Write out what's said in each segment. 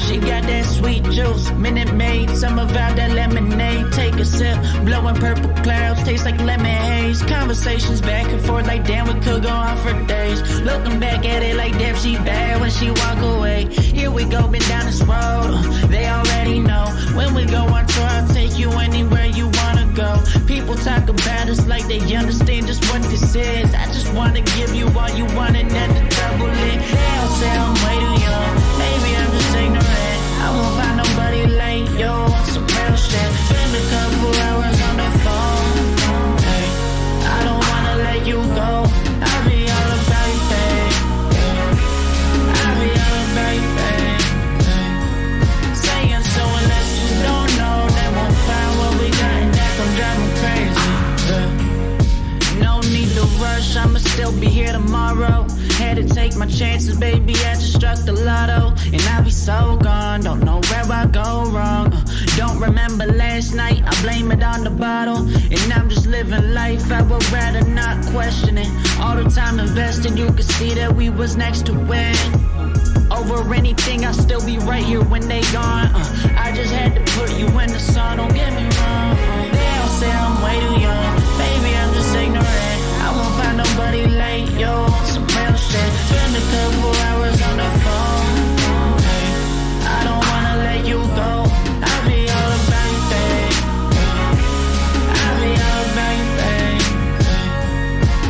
She got that sweet juice, Minute Maid, summer vibe, that lemonade. Take a sip, blowing purple clouds, taste like lemon haze. Conversations back and forth like damn, we could go on for days. Looking back at it like damn, she bad when she walk away. Here we go, been down this road, they already know. When we go on tour, I'll take you anywhere you wanna go. People talk about us like they understand just what this is. I just wanna give you all you want and then to double it. They all say I'm way too young, maybe I'm just ignorant. I won't find nobody like you on some real shit. Spend a couple hours on the phone, hey. I don't wanna let you go, I'll be all about you, babe. I'll be all about you, babe. Saying so unless you don't know, they won't find what we got and that gon' drive me crazy. No need to rush, I'ma still be here tomorrow. Had to take my chances, baby, I just struck the lotto. And I'll be so gone, don't know where I go wrong. Don't remember last night, I blame it on the bottle. And I'm just living life, I would rather not question it. All the time invested, you could see that we was next to win. Over anything, I'll still be right here when they gone. I just had to put you in the sun, don't get me wrong. They all say I'm way too young, baby, I'm just ignorant. I won't find nobody like you on some real shit. Spend a couple hours on the phone, hey. I don't wanna let you go, I'll be all about you, babe. I'll be all about you, babe.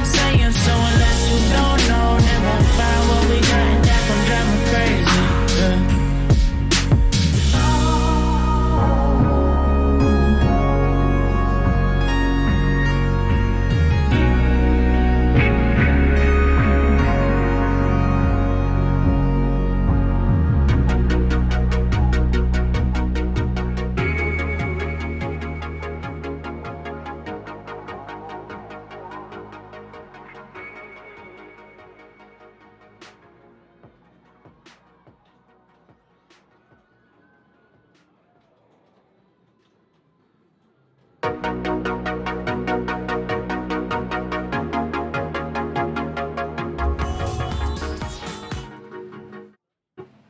Saying so unless you don't know, they won't find what we got and that gon' drive me crazy, yeah.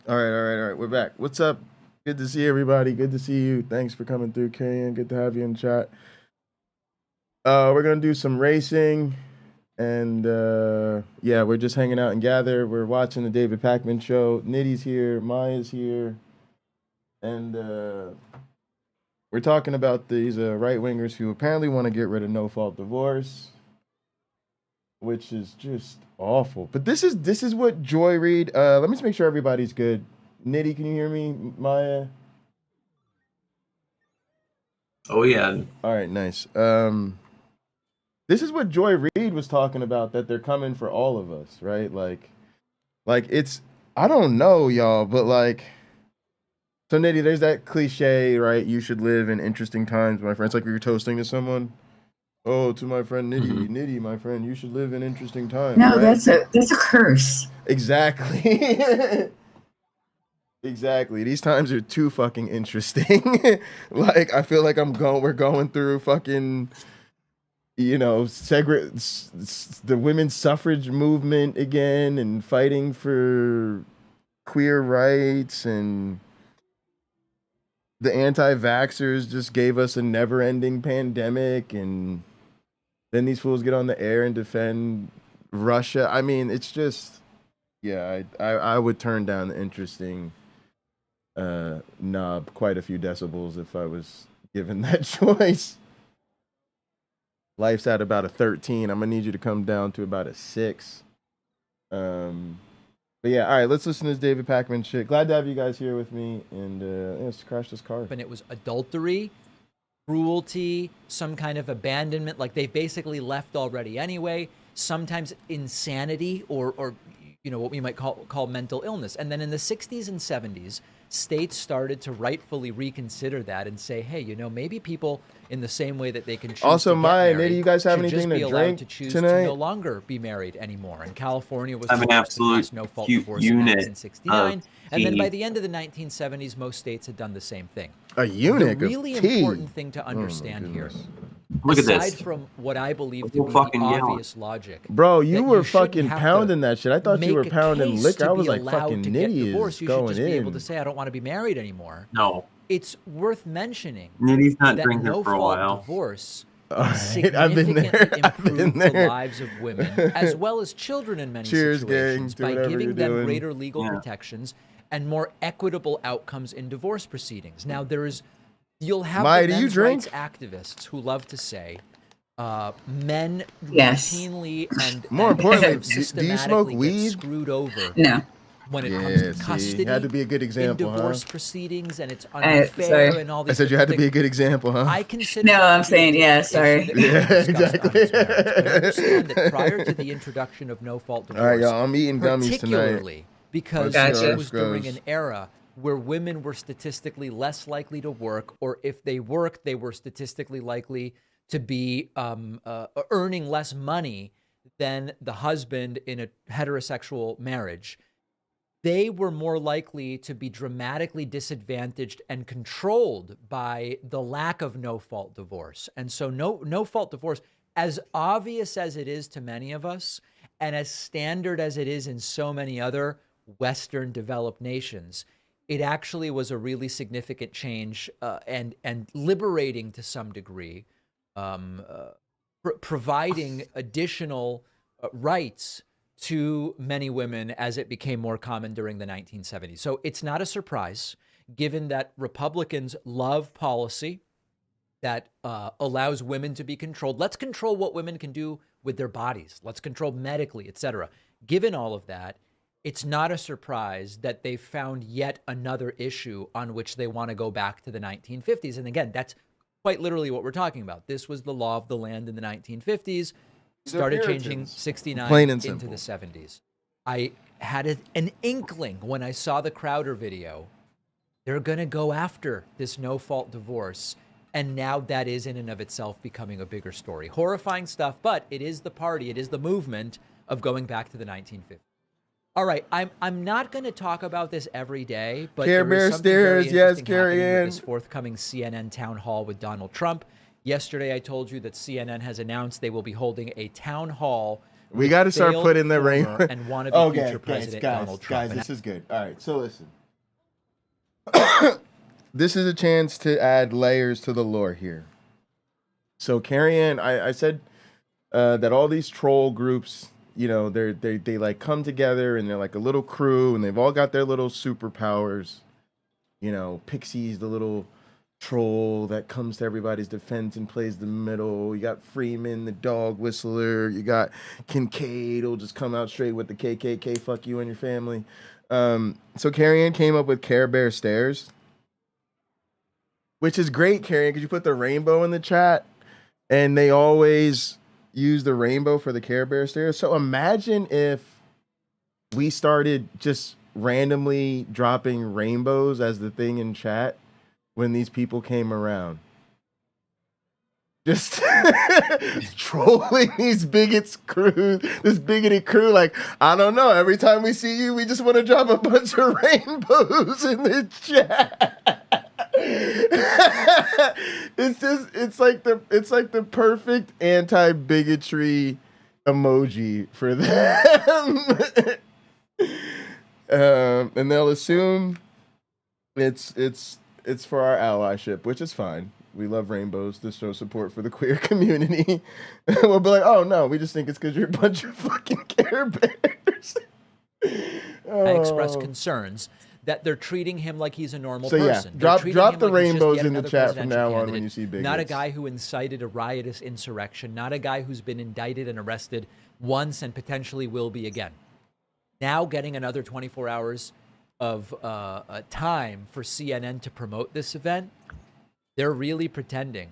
All right. We're back. What's up? Good to see everybody. Good to see you. Thanks for coming through, Carrion. Good to have you in chat. We're gonna do some racing, and yeah, we're just hanging out and gather. We're watching the David Pakman show. Nitty's here, Maya's here, and we're talking about these right wingers who apparently want to get rid of no-fault divorce, which is just awful. But this is what Joy Reid. Let me just make sure everybody's good. Nitty, can you hear me? Maya? Oh yeah. All right, nice. This is what Joy Reid was talking about, that they're coming for all of us, right? Like it's, I don't know, y'all, but like, so Nitty, there's that cliche, right? You should live in interesting times, my friends. Like we were toasting to someone. Oh, to my friend Nitty, Nitty, my friend, you should live in interesting times. No, right? that's a curse. Exactly. Exactly. These times are too fucking interesting. Like, I feel like we're going through fucking, you know, the women's suffrage movement again, and fighting for queer rights, and the anti-vaxxers just gave us a never-ending pandemic, and then these fools get on the air and defend Russia. I mean, it's just, yeah, I would turn down the interesting knob quite a few decibels if I was given that choice. Life's at about a 13. I'm gonna need you to come down to about a 6. But yeah, all right, let's listen to this David Pakman shit. Glad to have you guys here with me, and let's crash this car. And it was adultery, cruelty, some kind of abandonment, like they basically left already anyway, sometimes insanity, or you know, what we might call mental illness. And then in the 60s and 70s, states started to rightfully reconsider that and say, hey, you know, maybe people, in the same way that they can choose also, to Maya, get married, maybe you guys have should anything just be to allowed drink to choose tonight? to no longer be married anymore. And California was I'm an absolute no-fault divorce in unit 1969. And then tea. by the end of the 1970s, most states had done the same thing. A eunuch The really of tea. important thing to understand here Look at aside this. from what I believe to Whole be the fucking gallon. obvious logic. Bro, you that were shouldn't fucking have to pounding that shit. I thought you make were a pounding case liquor. to I was be like, allowed fucking to get Nitty divorced. is You should going just be able to in. say, I don't want to be married anymore. No. It's worth mentioning Nitty's not that drinking for a no-fault while. divorce All right, I've significantly been there. I've been improved the there. lives of women as well as children in many Cheers, gang. situations Do by whatever giving you're them doing. greater legal Yeah. protections and more equitable outcomes in divorce proceedings. Now, you'll have Maya, the do you men's drink? rights activists who love to say men Yes. routinely and More and importantly, sort of do you smoke systematically get weed? screwed over No. when it Yeah, comes to see, custody had to be a good example, in huh? divorce proceedings, and it's unfair sorry. and all I these said you had to different be a things. good example, huh? I consider No, that I'm to be a saying, yeah, issue sorry. that we Yeah, discussed on exactly. this merits. But understand that prior to the introduction of no-fault divorce, All right, y'all. I'm eating gummies tonight. particularly because Gotcha. it was during Gross. an era where women were statistically less likely to work, or if they worked, they were statistically likely to be earning less money than the husband in a heterosexual marriage. They were more likely to be dramatically disadvantaged and controlled by the lack of no-fault divorce. And so no-fault divorce, as obvious as it is to many of us, and as standard as it is in so many other Western developed nations, it actually was a really significant change and liberating to some degree, providing additional rights to many women as it became more common during the 1970s. So it's not a surprise, given that Republicans love policy that allows women to be controlled. Let's control what women can do with their bodies. Let's control medically, etc. Given all of that, it's not a surprise that they found yet another issue on which they want to go back to the 1950s. And again, that's quite literally what we're talking about. This was the law of the land in the 1950s. Started changing 69 Plain and into simple. the 70s. I had an inkling when I saw the Crowder video. They're going to go after this no-fault divorce. And now that is in and of itself becoming a bigger story. Horrifying stuff, but it is the party, it is the movement of going back to the 1950s. All right, I'm not going to talk about this every day, but Care there Bear is something very Stairs, yes, interesting carry happening in. with this forthcoming CNN town hall with Donald Trump. Yesterday, I told you that CNN has announced they will be holding a town hall. We got to start failed putting the rain. former and wannabe Okay, future President Donald guys, Trump. And this is good. All right, so listen. This is a chance to add layers to the lore here. So Carrie Ann, I said that all these troll groups, you know, they like come together and they're like a little crew and they've all got their little superpowers. You know, Pixie's the little troll that comes to everybody's defense and plays the middle. You got Freeman, the dog whistler. You got Kincaid, who'll just come out straight with the KKK, fuck you and your family. So Carrie Ann came up with Care Bear Stairs, which is great, Carrie Ann, because you put the rainbow in the chat, and they always use the rainbow for the Care Bear Stairs. So imagine if we started just randomly dropping rainbows as the thing in chat when these people came around. Just trolling these bigoted crew. Like, I don't know. Every time we see you, we just want to drop a bunch of rainbows in the chat. It's like the perfect anti-bigotry emoji for them. And they'll assume it's for our allyship, which is fine. We love rainbows to show support for the queer community. We'll be like, oh no, we just think it's because you're a bunch of fucking Care Bears. I expressed concerns that they're treating him like he's a normal So, yeah, person. They're treating drop him the like he's just rainbows yet in the another chat from presidential now on when candidate, you see bigots. Not a guy who incited a riotous insurrection, not a guy who's been indicted and arrested once and potentially will be again. Now getting another 24 hours of time for CNN to promote this event, they're really pretending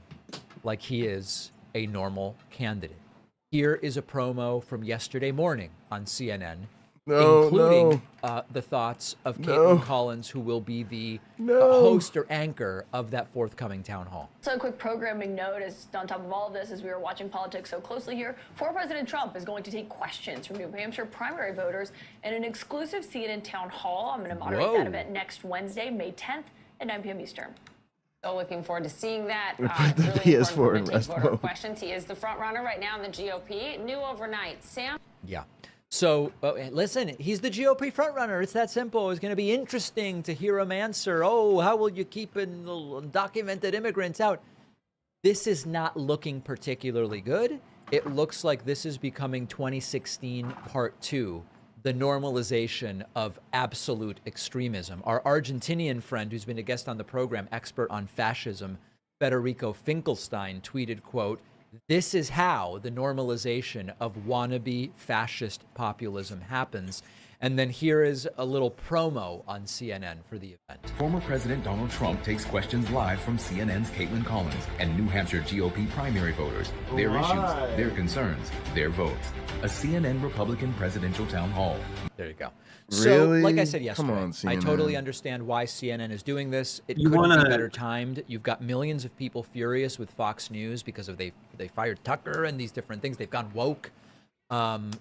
like he is a normal candidate. Here is a promo from yesterday morning on CNN, including the thoughts of Caitlin Collins, who will be the host or anchor of that forthcoming town hall. So a quick programming note is on top of all of this, as we are watching politics so closely here, former President Trump is going to take questions from New Hampshire primary voters in an exclusive CNN town hall. I'm going to moderate that event next Wednesday, May 10th at 9 p.m. Eastern. So looking forward to seeing that. We put the Really important PS4 for him in to rest take voter mode. questions. He is the front runner right now in the GOP. New overnight. Sam? Yeah. So, listen, he's the GOP frontrunner. It's that simple. It's going to be interesting to hear him answer, how will you keep undocumented immigrants out? This is not looking particularly good. It looks like this is becoming 2016 part 2, the normalization of absolute extremism. Our Argentinian friend, who's been a guest on the program, expert on fascism, Federico Finkelstein, tweeted, quote, "This is how the normalization of wannabe fascist populism happens." And then here is a little promo on CNN for the event. Former President Donald Trump takes questions live from CNN's Caitlin Collins and New Hampshire GOP primary voters. Their issues, their concerns, their votes. A CNN Republican presidential town hall. There you go. Really? So, like I said yesterday, Come on, I CNN. totally understand why CNN is doing this. It You couldn't wanna- be better timed. You've got millions of people furious with Fox News because of they fired Tucker and these different things. They've gone woke. Go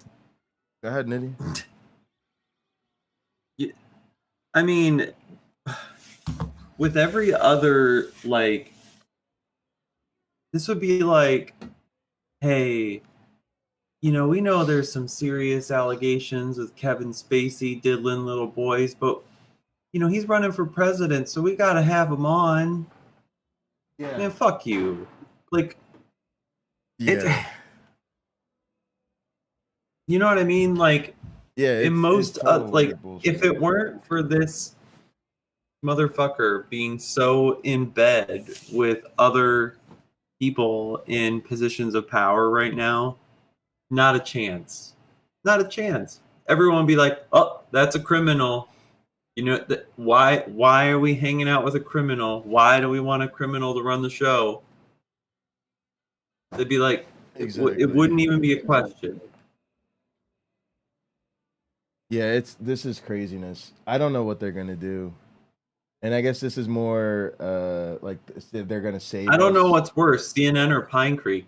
ahead, Nitty. I mean, with every other, like, this would be like, hey, you know, we know there's some serious allegations with Kevin Spacey diddling little boys, but, you know, he's running for president, so we got to have him on. Yeah. Man, fuck you. Like, Yeah. you know what I mean? Like, Yeah. in most, totally like, bullshit. if it weren't for this motherfucker being so in bed with other people in positions of power right now, not a chance. Not a chance. Everyone would be like, oh, that's a criminal. You know, why are we hanging out with a criminal? Why do we want a criminal to run the show? They'd be like, Exactly. it wouldn't even be a question. Yeah, this is craziness. I don't know what they're gonna do, and I guess this is more like they're gonna save. I don't know us. what's worse, CNN or Pine Creek.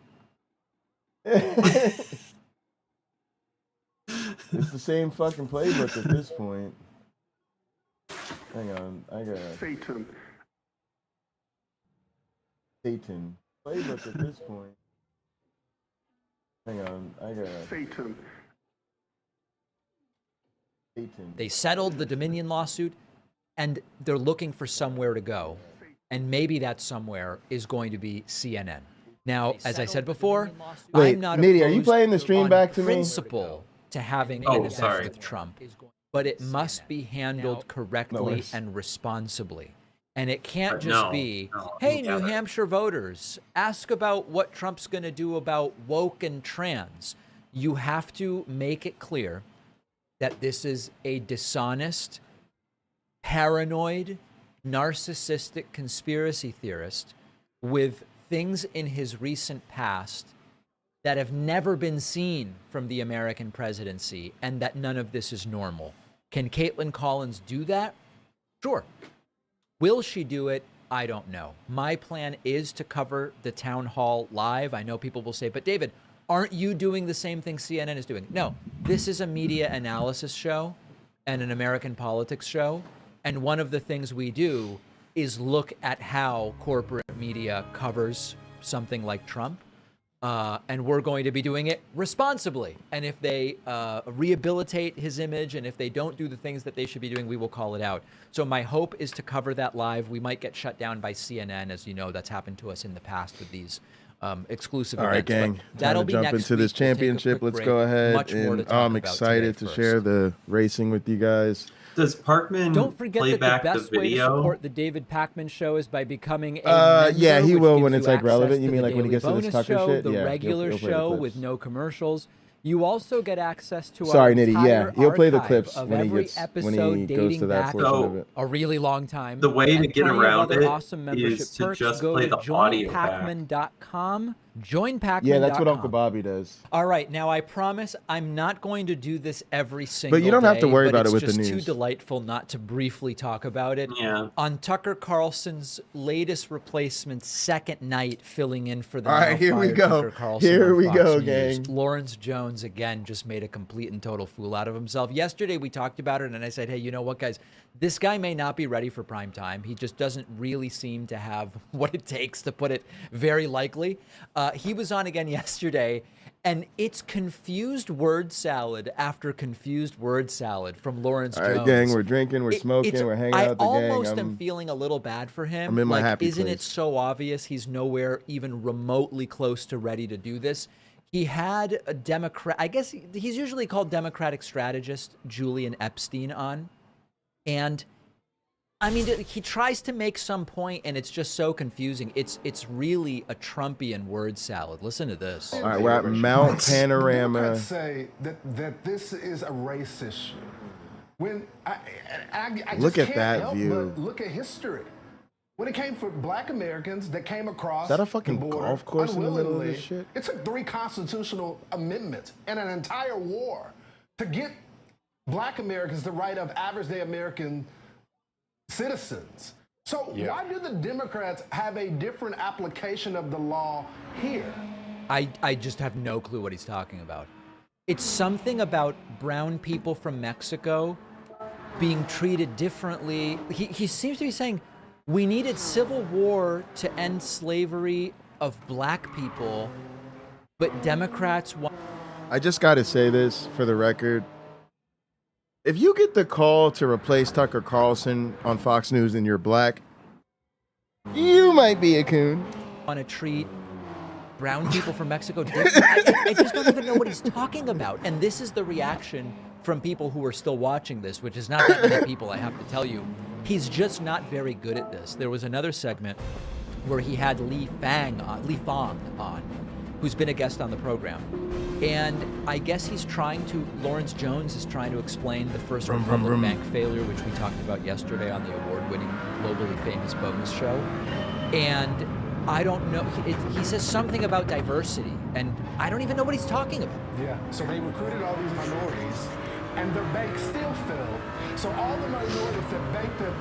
It's the same fucking playbook at this point. Hang on, I got Satan playbook at this point. Hang on, I got Satan. They settled the Dominion lawsuit, and they're looking for somewhere to go. And maybe that somewhere is going to be CNN. Now, as I said before, Wait, I'm not Nitty, are you opposed playing the stream on back to me? principle to having Oh, an event sorry. with Trump, but it must be handled correctly worries. and responsibly. And it can't just No, be, no, hey, yeah, New Hampshire voters, ask about what Trump's going to do about woke and trans. You have to make it clear that this is a dishonest, paranoid, narcissistic conspiracy theorist with things in his recent past that have never been seen from the American presidency, and that none of this is normal. Can Caitlin Collins do that? Sure. Will she do it? I don't know. My plan is to cover the town hall live. I know people will say, but David, aren't you doing the same thing CNN is doing? No, this is a media analysis show and an American politics show. And one of the things we do is look at how corporate media covers something like Trump. And we're going to be doing it responsibly. And if they rehabilitate his image and if they don't do the things that they should be doing, we will call it out. So my hope is to cover that live. We might get shut down by CNN. As you know, that's happened to us in the past with these exclusive All right, events. gang. But Time that'll to be jump next into this week. We'll take a championship. quick Let's break. go ahead. Much more to And talk I'm about excited today to first. share the racing with you guys. Does Parkman Don't forget play that back the best the way to video? support the David Pakman Show is by becoming a member, yeah, he which will gives when you it's, like, access relevant. to You the mean, like, when he daily gets to this bonus Tucker show, shit? the Yeah, he'll regular play the show clips. with no commercials. You also get access to Sorry, our Nitty, entire yeah, he'll play the archive clips of when he every gets episode when he goes dating to that back portion of it. a really long time. The way to and get plenty of around other it awesome membership is to perks. just Go play to the audio back. joinpakman.com Join Pakman.com. Yeah, that's what Uncle Bobby does. All right, now I promise I'm not going to do this every single day. But you don't have to worry about it with the It's news. just too delightful not to briefly talk about it. Yeah. On Tucker Carlson's latest replacement's second night filling in for the All right, now here we fired go. Tucker Carlson Here on we Fox go, News. gang. Lawrence Jones, again, just made a complete and total fool out of himself. Yesterday, we talked about it, and I said, hey, you know what, guys? This guy may not be ready for prime time. He just doesn't really seem to have what it takes, to put it very lightly. He was on again yesterday, and it's confused word salad after confused word salad from Lawrence Jones. All right, gang, we're drinking, we're smoking, we're hanging out with the gang. I almost am feeling a little bad for him. I'm in my happy isn't place. it so obvious he's nowhere even remotely close to ready to do this? He had a Democrat, I guess he's usually called Democratic strategist Julian Epstein on. And I mean, he tries to make some point, and it's just so confusing. It's really a Trumpian word salad. Listen to this. All right, we're at Mount Panorama. Democrats say that this is a race issue. When I Look just at can't that help view. but look at history. When it came for Black Americans that came across Is that a fucking the border golf course in the middle of unwillingly, this shit? it took 3 constitutional amendments and an entire war to get Black Americans the right of average day American citizens. So why do the Democrats have a different application of the law here? I just have no clue what he's talking about. It's something about brown people from Mexico being treated differently. He seems to be saying we needed civil war to end slavery of black people, but Democrats want... I just got to say this for the record. If you get the call to replace Tucker Carlson on Fox News and you're black, you might be a coon. Want to treat brown people from Mexico differently. I just don't even know what he's talking about. And this is the reaction from people who are still watching this, which is not that many people, I have to tell you. He's just not very good at this. There was another segment where he had Li Fang on, who's been a guest on the program. And I guess Lawrence Jones is trying to explain the First Republic Bank failure, which we talked about yesterday on the award-winning, globally famous Bonus Show. And I don't know, he says something about diversity, and I don't even know what he's talking about. Yeah, so they recruited all these minorities, and their bank still failed. So all the minorities that banked up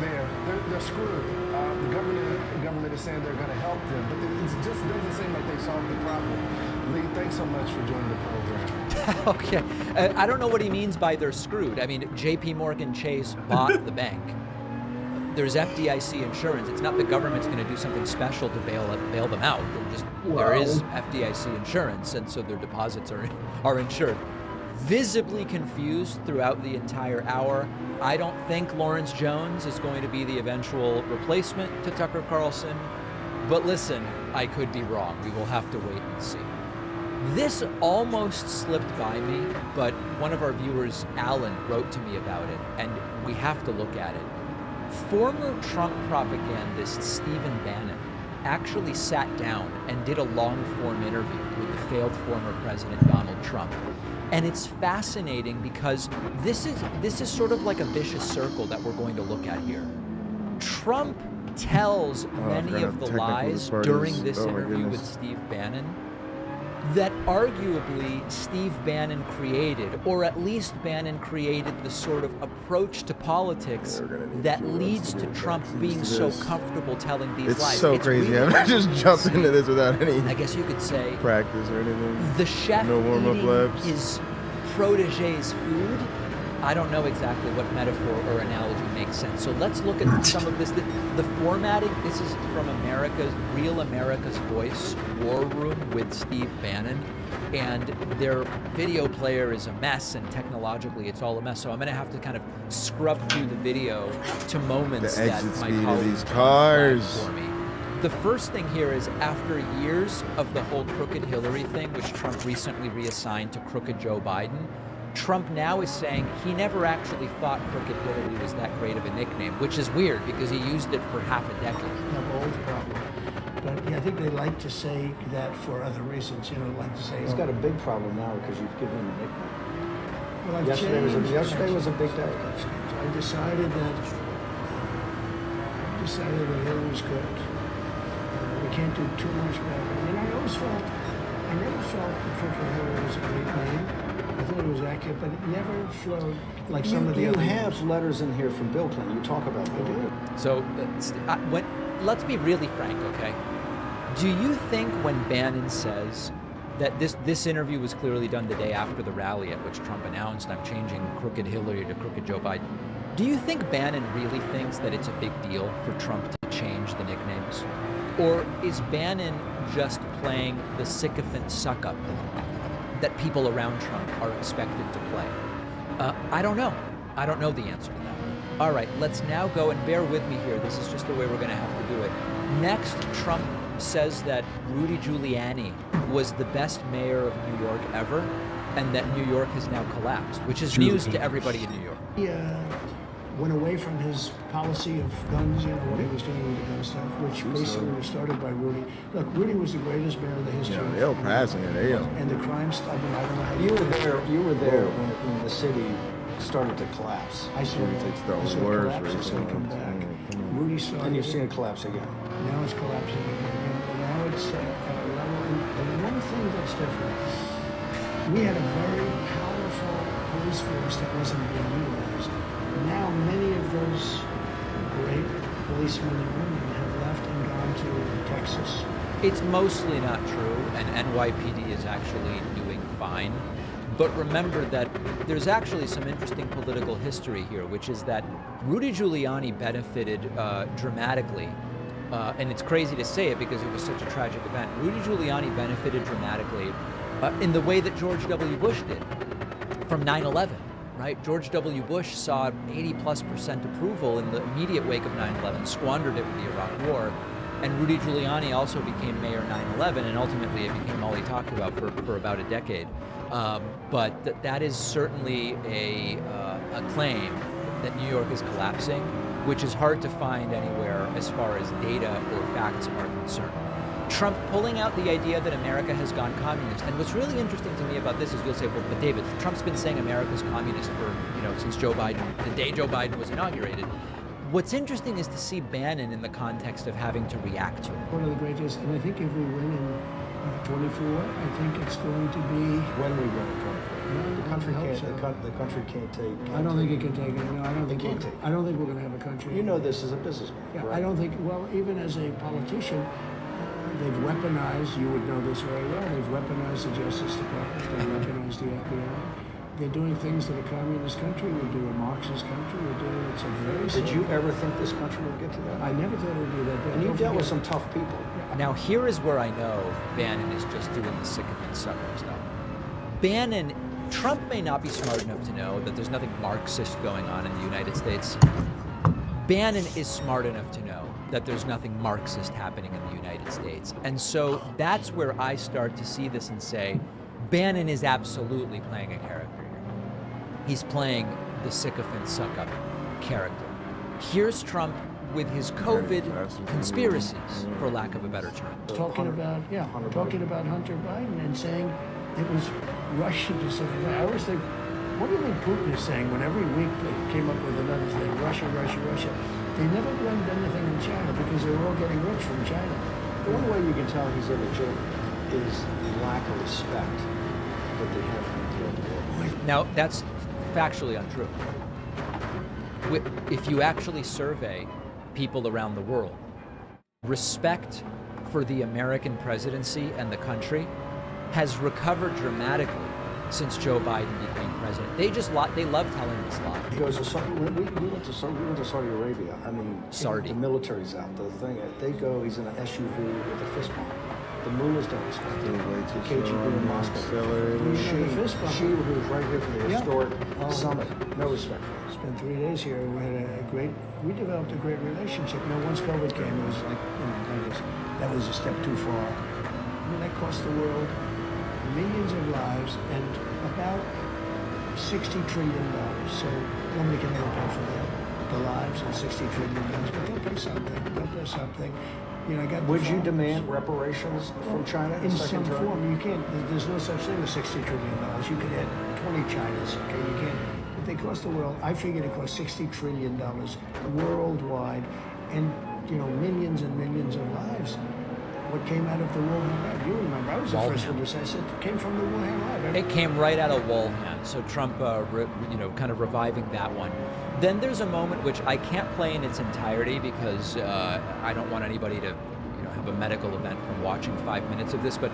they're screwed. The government is saying they're going to help them, but it just doesn't seem like they solved the problem. Lee, thanks so much for joining the program. Okay, I don't know what he means by they're screwed. I mean, J.P. Morgan Chase bought the bank. There's FDIC insurance. It's not the government's going to do something special to bail them out. There is FDIC insurance, and so their deposits are insured. Visibly confused throughout the entire hour. I don't think Lawrence Jones is going to be the eventual replacement to Tucker Carlson. But listen, I could be wrong. We will have to wait and see. This almost slipped by me, but one of our viewers, Alan, wrote to me about it, and we have to look at it. Former Trump propagandist Stephen Bannon actually sat down and did a long-form interview with the failed former President Donald Trump. And it's fascinating because this is sort of like a vicious circle that we're going to look at here. Trump tells many of the lies during this interview with Steve Bannon that arguably Steve Bannon created, or at least Bannon created the sort of approach to politics that leads to Trump being so comfortable telling these lies. It's so crazy. I'm not just jumping into this without any I guess you could say practice or anything. the chef No warm-up eating laps. his protege's food. I don't know exactly what metaphor or analogy makes sense. So let's look at some of this. The formatting, this is from Real America's Voice War Room with Steve Bannon. And their video player is a mess, and technologically it's all a mess. So I'm going to have to kind of scrub through the video to moments The that exit my speed of colleagues these cars. flagged for me. The first thing here is after years of the whole crooked Hillary thing, which Trump recently reassigned to crooked Joe Biden, Trump now is saying he never actually thought crooked Hillary was that great of a nickname, which is weird because he used it for half a decade. Have old problem. But yeah, I think they like to say that for other reasons. You know, like to say He's got a big problem now because you've given him a nickname. well, I've Yesterday changed. yesterday was a big day. I decided that Hillary was good. We can't do too much better. And I never felt that Crooked Hillary was a great name. I thought it was accurate, but it never flowed like some of the other You have names. letters in here from Bill Clinton. You talk about Bill Clinton. So let's be really frank, okay? Do you think when Bannon says that this interview was clearly done the day after the rally at which Trump announced, I'm changing Crooked Hillary to Crooked Joe Biden, do you think Bannon really thinks that it's a big deal for Trump to change the nicknames? Or is Bannon just playing the sycophant suck-up that people around Trump are expected to play? I don't know. I don't know the answer to that. All right, let's now go, and bear with me here. This is just the way we're going to have to do it. Next, Trump says that Rudy Giuliani was the best mayor of New York ever, and that New York has now collapsed, which is news to everybody in New York. He went away from his policy of guns, what he was doing with the gun stuff, which basically was started by Rudy. Look, Rudy was the greatest mayor in the history. Yeah, they'll passing it. And the crime stuff, I don't know how You were there when the city started to collapse. I saw it. Takes the I saw it words collapse, I saw it come back. Rudy started And you've it. seen it collapse again. Now it's collapsing again. And now it's at a level. And one thing that's different, we had a very powerful police force that wasn't being utilized. Now many of those great policemen and women have left and gone to Texas. It's mostly not true, and NYPD is actually doing fine. But remember that there's actually some interesting political history here, which is that Rudy Giuliani benefited dramatically, and it's crazy to say it because it was such a tragic event. Rudy Giuliani benefited dramatically in the way that George W. Bush did from 9/11. Right? George W. Bush saw 80+% approval in the immediate wake of 9/11, squandered it with the Iraq War, and Rudy Giuliani also became mayor 9/11, and ultimately it became all he talked about for about a decade. But that is certainly a claim that New York is collapsing, which is hard to find anywhere as far as data or facts are concerned. Trump pulling out the idea that America has gone communist. And what's really interesting to me about this is you'll say, well, but David, Trump's been saying America's communist for, since Joe Biden, the day Joe Biden was inaugurated. What's interesting is to see Bannon in the context of having to react to it. One of the greatest, and I think if we win in 24, I think it's going to be. When we win in 24. The country can't. So. The country can't take. I don't think it can take it. No, I don't think it can't take. I don't think we're going to have a country. You know this as a businessman. Yeah, right? I don't think. Well, even as a politician. They've weaponized, you would know this very well, they've weaponized the Justice Department, they've weaponized the FBI. They're doing things that a communist country would do, a Marxist country would do. It's a very Did you ever think this country would get to that? I never thought it would be that bad. And you dealt with some tough people. Now, here is where I know Bannon is just doing the sycophant sucker stuff. Trump may not be smart enough to know that there's nothing Marxist going on in the United States. Bannon is smart enough to know that there's nothing Marxist happening in the United States. And so that's where I start to see this and say, Bannon is absolutely playing a character here. He's playing the sycophant suck-up character. Here's Trump with his COVID conspiracies, for lack of a better term. Talking about Hunter Biden and saying it was Russian to say. I always think, what do you think Putin is saying when every week they came up with another thing, Russia, Russia, Russia? They never blamed anything in China because they were all getting rich from China. The only way you can tell he's illegitimate is the lack of respect that they have for the world. Now, that's factually untrue. If you actually survey people around the world, respect for the American presidency and the country has recovered dramatically since Joe Biden became president. They love telling this lie. He goes to we went to Saudi Arabia. I mean, Saudi. The military's out. The thing they go. He's in an SUV with a fist bump. The mullahs don't respect him. The KGB in Moscow. She who was right here for the historic summit. No respect for him. Spent 3 days here. We developed a great relationship. Once COVID came, it was like, that was a step too far. I mean, that cost the world millions of lives and about $60 trillion. So nobody can ever pay for the lives and $60 trillion. But they'll pay something. They'll pay something. Would you demand reparations from China in some form? You can't. There's no such thing as $60 trillion. You could add 20 Chinas. Okay, you can't. But they cost the world. I figured it cost $60 trillion worldwide, and millions and millions of lives. what came out of the Wuhan lab. You remember, I was the first one to say, I said it came from the Wuhan lab. It came right out of Wuhan. So Trump, kind of reviving that one. Then there's a moment which I can't play in its entirety because I don't want anybody to, have a medical event from watching 5 minutes of this. But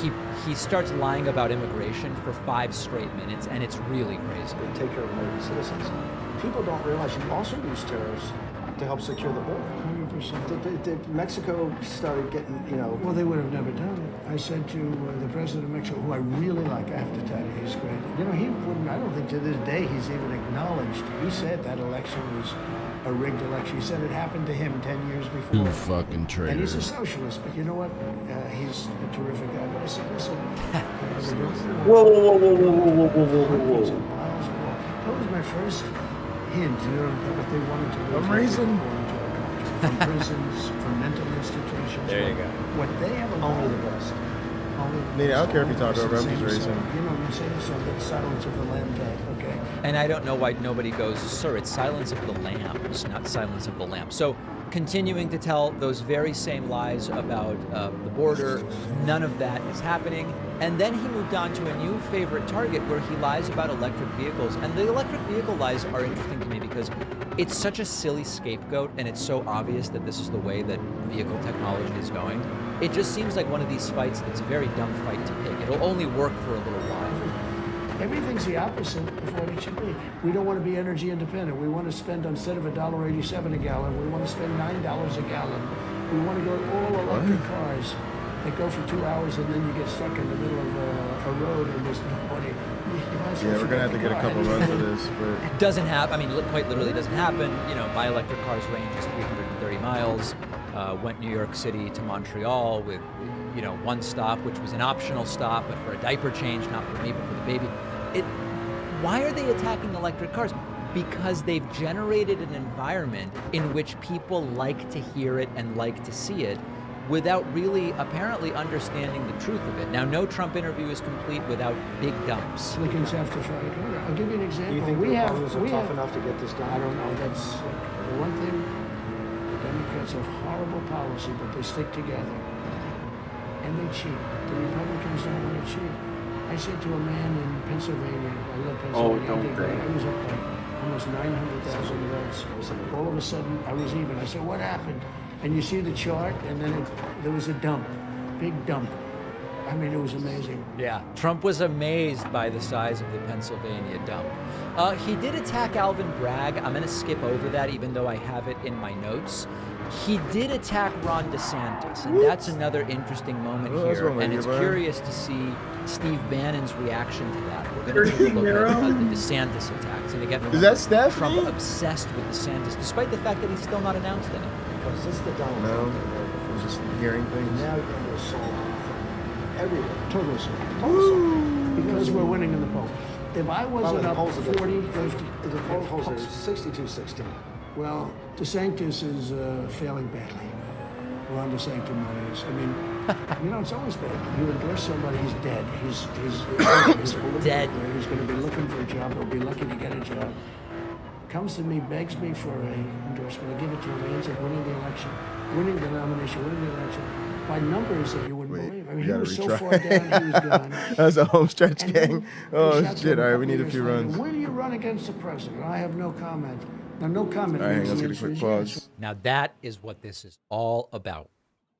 he starts lying about immigration for 5 straight minutes, and it's really crazy. They take care of American citizens. People don't realize you also use tariffs to help secure the border. 100%. Mexico started getting, Well, they would have never done it. I said to the president of Mexico, who I really like, I have to tell you, he's great. He wouldn't, I don't think to this day he's even acknowledged. He said that election was a rigged election. He said it happened to him 10 years before. You fucking traitor. And he's a socialist, but you know what? He's a terrific guy. But I said, listen. Whoa. That was my first hint, what they wanted to do. I'm raising. From prisons, from mental institutions. There you go. What they have only the best. I don't care if you talk over, I'm just racing. You know what I'm saying? So that's Silence of the Lamb type, okay? And I don't know why nobody goes, sir, it's Silence of the Lambs, not Silence of the Lamb. So continuing to tell those very same lies about the border, none of that is happening. And then he moved on to a new favorite target where he lies about electric vehicles. And the electric vehicle lies are interesting to me because it's such a silly scapegoat, and it's so obvious that this is the way that vehicle technology is going. It just seems like one of these fights that's a very dumb fight to pick. It'll only work for a little while. Everything's the opposite of what it should be. We don't want to be energy independent. We want to spend, instead of $1.87 a gallon, we want to spend $9 a gallon. We want to go all electric cars that go for 2 hours, and then you get stuck in the middle of a road and there's nobody. Yeah, we're gonna have to get a couple runs of this, but It doesn't happen. I mean, quite literally doesn't happen. My electric car's range is 330 miles. Went New York City to Montreal with, one stop, which was an optional stop, but for a diaper change, not for me, but for the baby. Why are they attacking electric cars? Because they've generated an environment in which people like to hear it and like to see it, without really apparently understanding the truth of it. Now, no Trump interview is complete without big dumps. Lincolns have to try to go there. I'll give you an example. Do you think the Republicans are tough enough to get this done? I don't know. That's the one thing. The Democrats have horrible policy, but they stick together. And they cheat. The Republicans don't want to cheat. I said to a man in Pennsylvania, I love Pennsylvania. don't they? I was up by almost 900,000 votes. All of a sudden, I was even. I said, what happened? And you see the chart, and then there was a dump, big dump. I mean, it was amazing. Yeah, Trump was amazed by the size of the Pennsylvania dump. He did attack Alvin Bragg. I'm going to skip over that, even though I have it in my notes. He did attack Ron DeSantis, and that's another interesting moment here. And it's curious to see Steve Bannon's reaction to that. We're going to take a look at the DeSantis attacks. And again, remember, is that Steph? Trump obsessed with DeSantis, despite the fact that he's still not announced anything. Because this is the Donald No, Trump I was just hearing things. Now you're under assault from everywhere. Total assault. Because we're winning in the polls. If I wasn't up 40, 50... The polls are 62-16. Well, DeSantis is failing badly. Ron DeSantis is. I mean, it's always bad. You endorse somebody, he's dead. He's dead. He's going to be looking for a job. He'll be lucky to get a job. Comes to me, begs me for an endorsement. I give it to him. He ends up winning the election, winning the nomination, winning the election by numbers that you wouldn't believe. I mean, he was so far down, he was gone. That's a home stretch, And gang. then Oh shots shit! him All right, we couple need a years few later, runs. Will you run against the president? I have no comment. Now, no comment. All right, means let's the get a quick answer is yes. pause. Now that is what this is all about.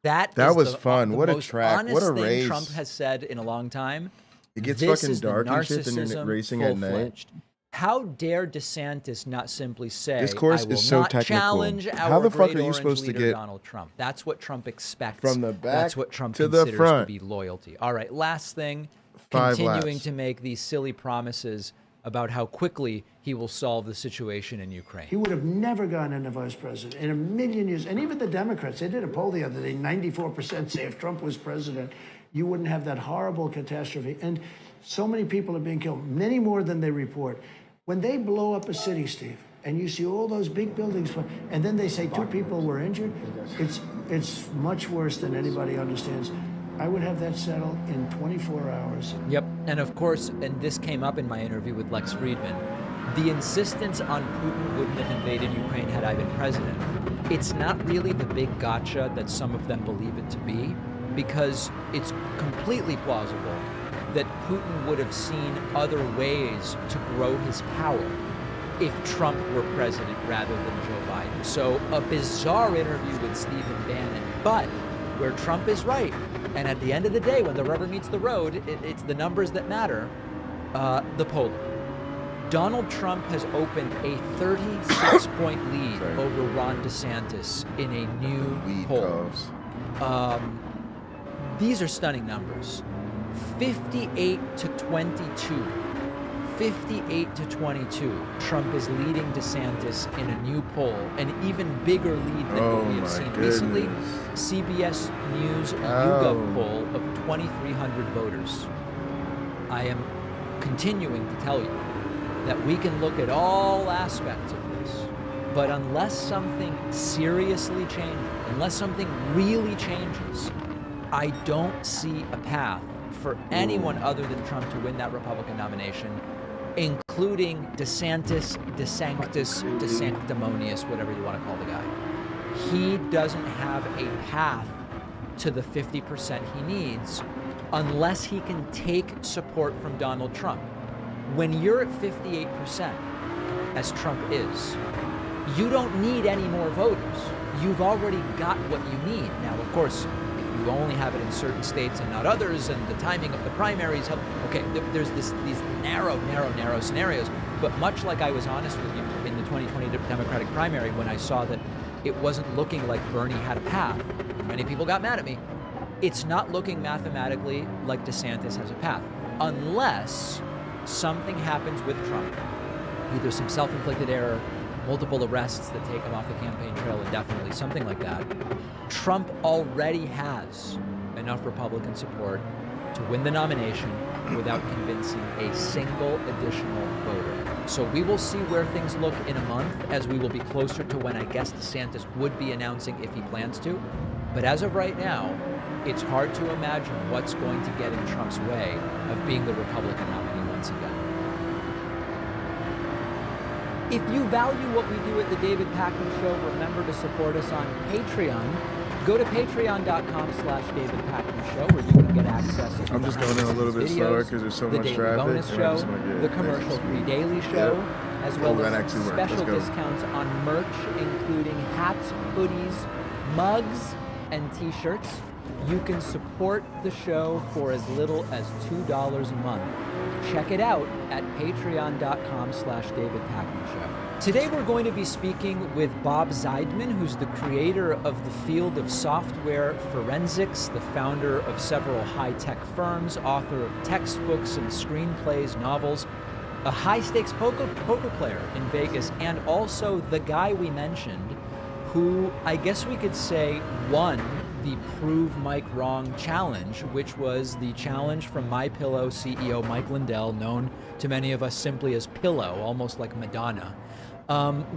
That was fun. The What a most track. honest What a thing race. Trump has said in a long time. It gets This fucking is the dark and shit, and you're narcissism racing at night. full-fledged. How dare DeSantis not simply say, This course I will is so not technical. challenge How our the fuck great are you orange supposed to leader, get Donald Trump? That's what Trump expects. from the back That's what Trump to the considers front? to be loyalty. All right, last thing, 5 continuing laps. to make these silly promises about how quickly he will solve the situation in Ukraine. He would have never gone into vice president in a million years. And even the Democrats, they did a poll the other day, 94% say if Trump was president, you wouldn't have that horrible catastrophe. And so many people are being killed, many more than they report. When they blow up a city, Steve, and you see all those big buildings, and then they say 2 people were injured, it's much worse than anybody understands. I would have that settled in 24 hours. Yep, and of course, and this came up in my interview with Lex Friedman, the insistence on Putin wouldn't have invaded Ukraine had I been president. It's not really the big gotcha that some of them believe it to be. because it's completely plausible that Putin would have seen other ways to grow his power if Trump were president rather than Joe Biden. So a bizarre interview with Stephen Bannon, but where Trump is right, and at the end of the day, when the rubber meets the road, it's the numbers that matter, the polling. Donald Trump has opened a 36-point lead over Ron DeSantis in a new poll. These are stunning numbers. 58 to 22. 58 to 22. Trump is leading DeSantis in a new poll, an even bigger lead than what we have seen recently. CBS News YouGov poll of 2,300 voters. I am continuing to tell you that we can look at all aspects of this, but unless something seriously changes, unless something really changes, I don't see a path for anyone other than Trump to win that Republican nomination, including DeSantis, DeSanctus, DeSanctimonious, whatever you want to call the guy. He doesn't have a path to the 50% he needs unless he can take support from Donald Trump. When you're at 58%, as Trump is, you don't need any more voters. You've already got what you need. Now, of course, if you only have it in certain states and not others, and the timing of the primaries help, okay, there's these narrow scenarios. But much like I was honest with you in the 2020 Democratic primary when I saw that it wasn't looking like Bernie had a path, many people got mad at me. It's not looking mathematically like DeSantis has a path, unless something happens with Trump, either some self-inflicted error, multiple arrests that take him off the campaign trail indefinitely, something like that. Trump already has enough Republican support to win the nomination without convincing a single additional voter. So we will see where things look in a month, as we will be closer to when I guess DeSantis would be announcing if he plans to. But as of right now, it's hard to imagine what's going to get in Trump's way of being the Republican nominee once again. If you value what we do at the David Pakman Show, remember to support us on Patreon. Go to patreon.com/David Pakman Show, where you can get access to I'm just going in a little bit slower because there's so much traffic. Bonus show, the commercial-free daily show, as well as special discounts on merch, including hats, hoodies, mugs, and t-shirts. You can support the show for as little as $2 a month. Check it out at patreon.com/David Pakman Show. Today we're going to be speaking with Bob Zeidman, who's the creator of the field of software forensics, the founder of several high-tech firms, author of textbooks and screenplays, novels, a high-stakes poker player in Vegas, and also the guy we mentioned who I guess we could say won the Prove Mike Wrong challenge, which was the challenge from MyPillow CEO Mike Lindell, known to many of us simply as Pillow, almost like Madonna,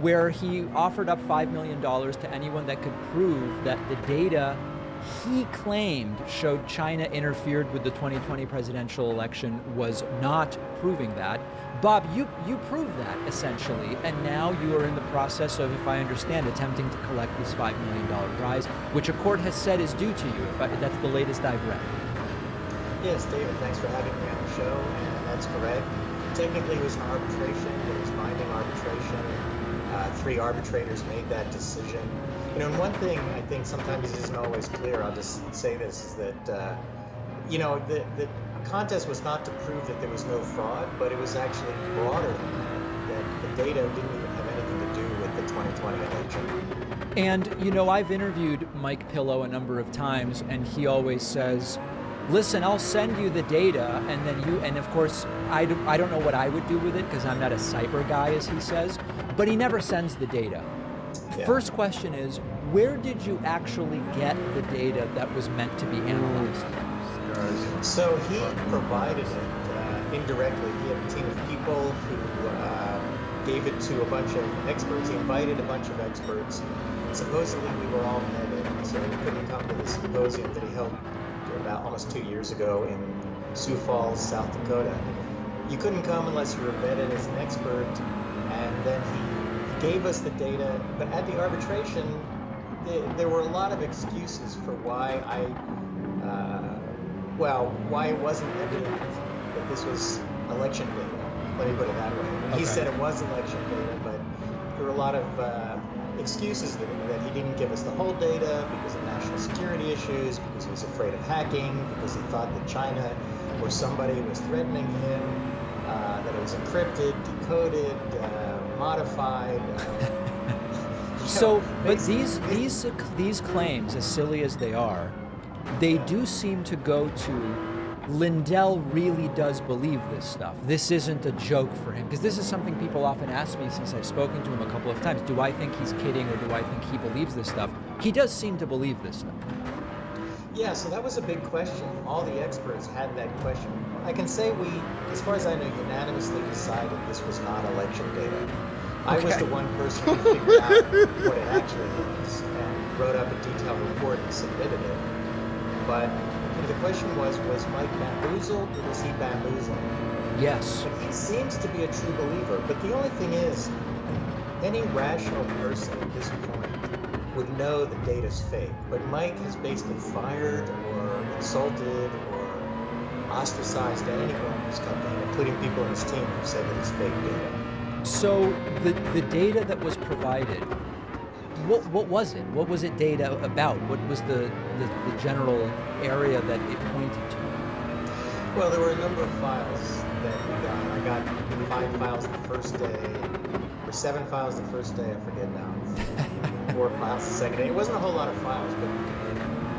where he offered up $5 million to anyone that could prove that the data he claimed showed China interfered with the 2020 presidential election was not proving that. Bob, you proved that, essentially, and now you are in the process of, if I understand, attempting to collect this $5 million prize, which a court has said is due to you. That's the latest I've read. Yes, David, thanks for having me on the show, and that's correct. Technically, it was an arbitration. It was binding arbitration. 3 arbitrators made that decision. You know, and one thing I think sometimes isn't always clear, I'll just say this, is that, you know, the contest was not to prove that there was no fraud, but it was actually broader than that the data didn't even have anything to do with the 2020 election. And, you know, I've interviewed Mike Pillow a number of times, and he always says, listen, I'll send you the data, and then and of course, I don't know what I would do with it, because I'm not a cyber guy, as he says, but he never sends the data. Yeah. First question is, where did you actually get the data that was meant to be analyzed? So he provided it indirectly. He had a team of people who gave it to a bunch of experts. He invited a bunch of experts. Supposedly we were all vetted, so we couldn't come to the symposium that he held about almost 2 years ago in Sioux Falls, South Dakota. You couldn't come unless you were vetted as an expert, and then he gave us the data. But at the arbitration, there were a lot of excuses for why I well, why it wasn't evident that this was election data. Let me put it that way. He said it was election data, but there were a lot of excuses that he didn't give us the whole data because of national security issues, because he was afraid of hacking, because he thought that China or somebody was threatening him, that it was encrypted, decoded, modified. So, but these claims, as silly as they are, they do seem to go to Lindell really does believe this stuff. This isn't a joke for him, because this is something people often ask me since I've spoken to him a couple of times. Do I think he's kidding, or do I think he believes this stuff? He does seem to believe this stuff. Yeah, so that was a big question. All the experts had that question. I can say we, as far as I know, unanimously decided this was not election data. I was the one person who figured out what it actually was and wrote up a detailed report and submitted it. But the question was Mike bamboozled, or was he bamboozled? Yes. But he seems to be a true believer. But the only thing is, any rational person at this point would know the data's fake. But Mike has basically fired or insulted or ostracized anyone in his company, including people in his team who said that it's fake data. So the data that was provided, what was it? What was it data about? What was the general area that it pointed to? Well, there were a number of files that we got. I got 5 files the first day, or 7 files the first day, I forget now. 4 files the second day. It wasn't a whole lot of files, but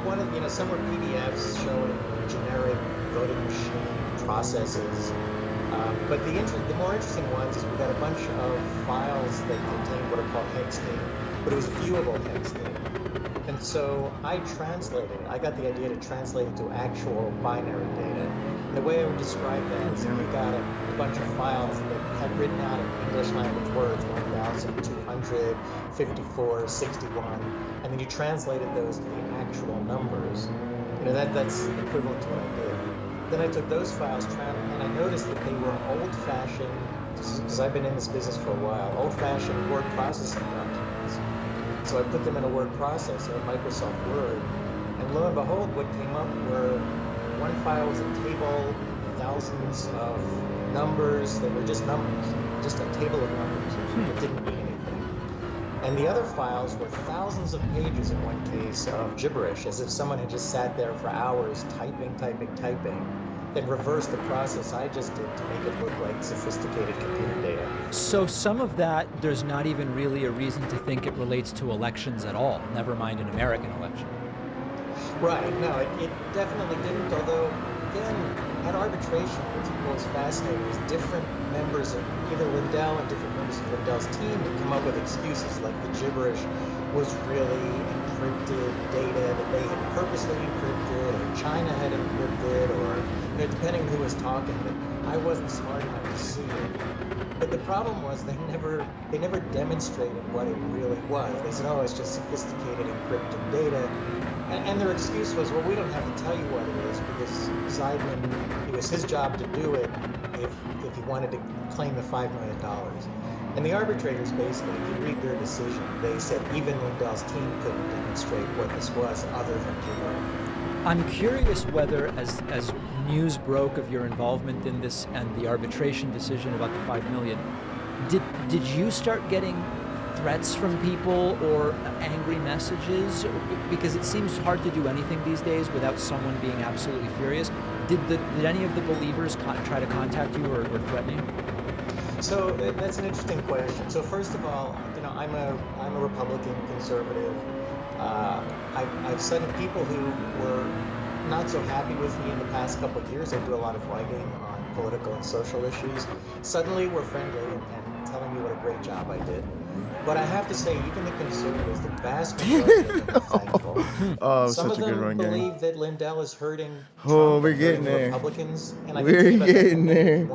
one of, some were PDFs showing generic voting machine processes. But the more interesting ones is we got a bunch of files that contained what are called hex data, but it was viewable hex data. And so I got the idea to translate it to actual binary data. And the way I would describe that is we got a bunch of files that had written out in English language words, 1,254, 61, and then you translated those to the actual numbers. That's equivalent to what I did. Then I took those files and I noticed that they were old-fashioned, because I've been in this business for a while, old-fashioned word processing documents. So I put them in a word processor, Microsoft Word, and lo and behold, what came up were one file was a table, thousands of numbers that were just numbers, just a table of numbers that didn't mean anything. And the other files were thousands of pages in one case of gibberish, as if someone had just sat there for hours typing, then reversed the process I just did to make it look like sophisticated computer data. So some of that, there's not even really a reason to think it relates to elections at all, never mind an American election. Right, no, it definitely didn't, although, again, at arbitration, what's fascinating is different members of either Lindell and different members of Lindell's team would come up with excuses like the gibberish was really encrypted data that they had purposely encrypted, or China had encrypted, or depending who was talking, but I wasn't smart enough to see it. But the problem was they never demonstrated what it really was. They said, oh, it's just sophisticated encrypted data. And their excuse was, well, we don't have to tell you what it is because Seidman, it was his job to do it if he wanted to claim the $5 million. And the arbitrators basically, if you read their decision, they said even Lindell's team couldn't demonstrate what this was other than gibberish. I'm curious whether, as news broke of your involvement in this and the arbitration decision about the $5 million, did you start getting threats from people or angry messages? Because it seems hard to do anything these days without someone being absolutely furious. Did any of the believers try to contact you or threaten you? So that's an interesting question. So first of all, I'm a Republican conservative. I've studied people who were not so happy with me in the past couple of years. I do a lot of writing on political and social issues. Suddenly we're friendly and telling me what a great job I did. But I have to say, even the conservatives, the vast majority of them are thankful. Some of them believe that Lindell is hurting Trump, we're getting there. Republicans, and I We're getting there.